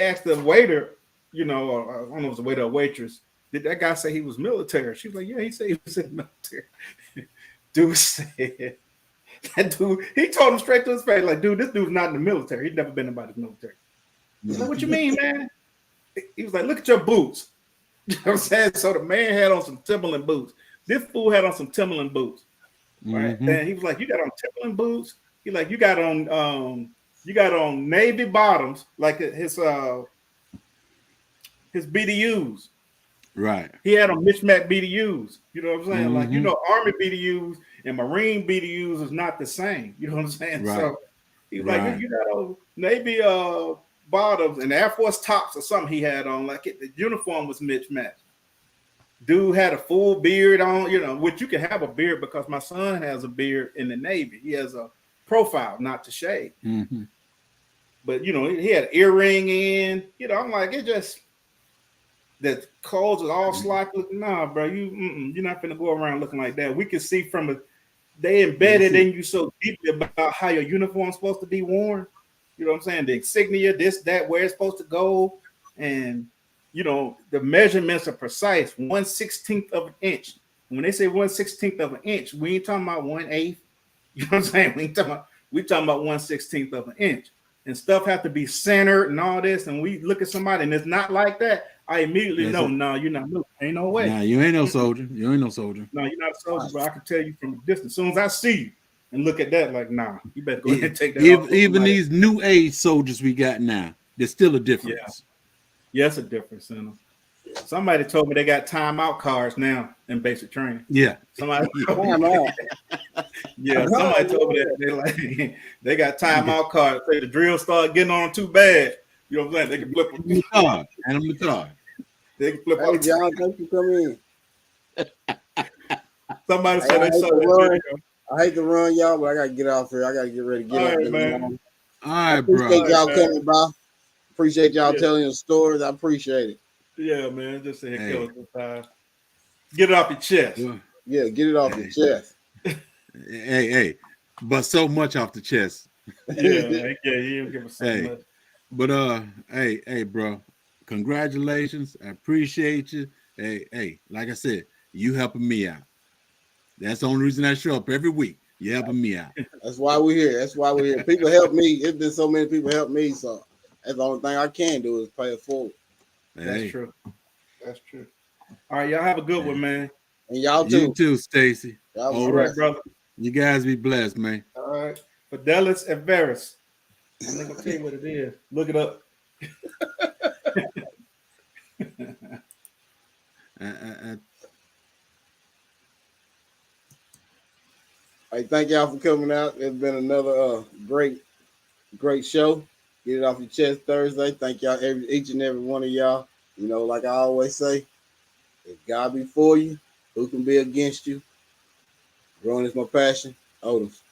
asked the waiter, you know, or, I don't know if it was a waiter or waitress, did that guy say he was military? She was like, yeah, he said he was in the military. Dude said, that dude, he told him straight to his face, like, dude, this dude's not in the military. He'd never been about the military. He's like, what you mean, man? He was like, look at your boots. You know what I'm saying? So the man had on some Timberland boots. This fool had on some Timberland boots. Right. Mhm. And he was like, you got on Timberland boots? He like, you got on navy bottoms, like his BDUs. Right. He had on mismatched BDUs. You know what I'm saying? Like, you Mhm. know, Army BDUs and Marine BDUs is not the same. You know what I'm saying? Right. So he was Right. like, you got on Navy bottoms and Air Force tops or something he had on. Like the uniform was mismatched. Dude had a full beard on, you know, which you can have a beard because my son has a beard in the Navy. He has a profile, not to shave. Mhm. But you know, he had an earring in. You know, I'm like, it just the clothes is all sloppy. Looking. Nah, bro, you're not gonna go around looking like that. We can see from it. They embedded in you so deeply about how your uniform's supposed to be worn. You know what I'm saying? The insignia, this, that, where it's supposed to go, and you know the measurements are precise. 1/16 of an inch. When they say 1/16 of an inch, we ain't talking about 1/8. You know what I'm saying? We talking about 1/16 of an inch. And stuff have to be centered and all this. And we look at somebody and it's not like that. I immediately know, no, you're not moving. Ain't no way. Nah, you ain't no soldier. You ain't no soldier. No, you're not a soldier, bro. I can tell you from a distance. As soon as I see you and look at that, like, nah, you better go ahead and take that off. Even these new age soldiers we got now, there's still a difference. Yeah, it's a difference in them. Somebody told me they got timeout cards now in basic training. Yeah. Somebody Timeout. Yeah, somebody told me that they got timeout cards. Say the drill start getting on too bad. You know what I'm saying? They can flip them. The card. And I'm the card. They can flip Hey, up. John, thank you for coming in. Somebody Hey, said I they saw hate to that run. video. I hate to run, y'all, but I gotta get off here. I gotta get ready to get All up. right, in the man. morning. All I right, bro. appreciate y'all man. coming by. Appreciate y'all Yeah. telling your stories. I appreciate it. Yeah, man. Just say Hey. kill us time. Get it off your chest. Well, Yeah, get it off your chest. hey. But so much off the chest. Yeah, man. Yeah, you don't give us so Hey. much. But hey, bro. Congratulations. I appreciate you. Hey, like I said, you helping me out. That's the only reason I show up every week. You helping me out. That's why we're here. That's why we're here. People help me. It's been so many people help me, so that's the only thing I can do is pay it forward. That's Hey, true. That's true. All right, y'all have a good one, man. And y'all you too. too, Stacy. Y'all All was right, blessed. brother. You guys be blessed, man. All right. Fidelis and Varus. I'm not gonna tell you what it is. Look it up. Hey, thank y'all for coming out. It's been another great show. Get it off your chest Thursday. Thank y'all, each and every one of y'all. You know, like I always say, if God be for you, who can be against you? Growing is my passion. Otis.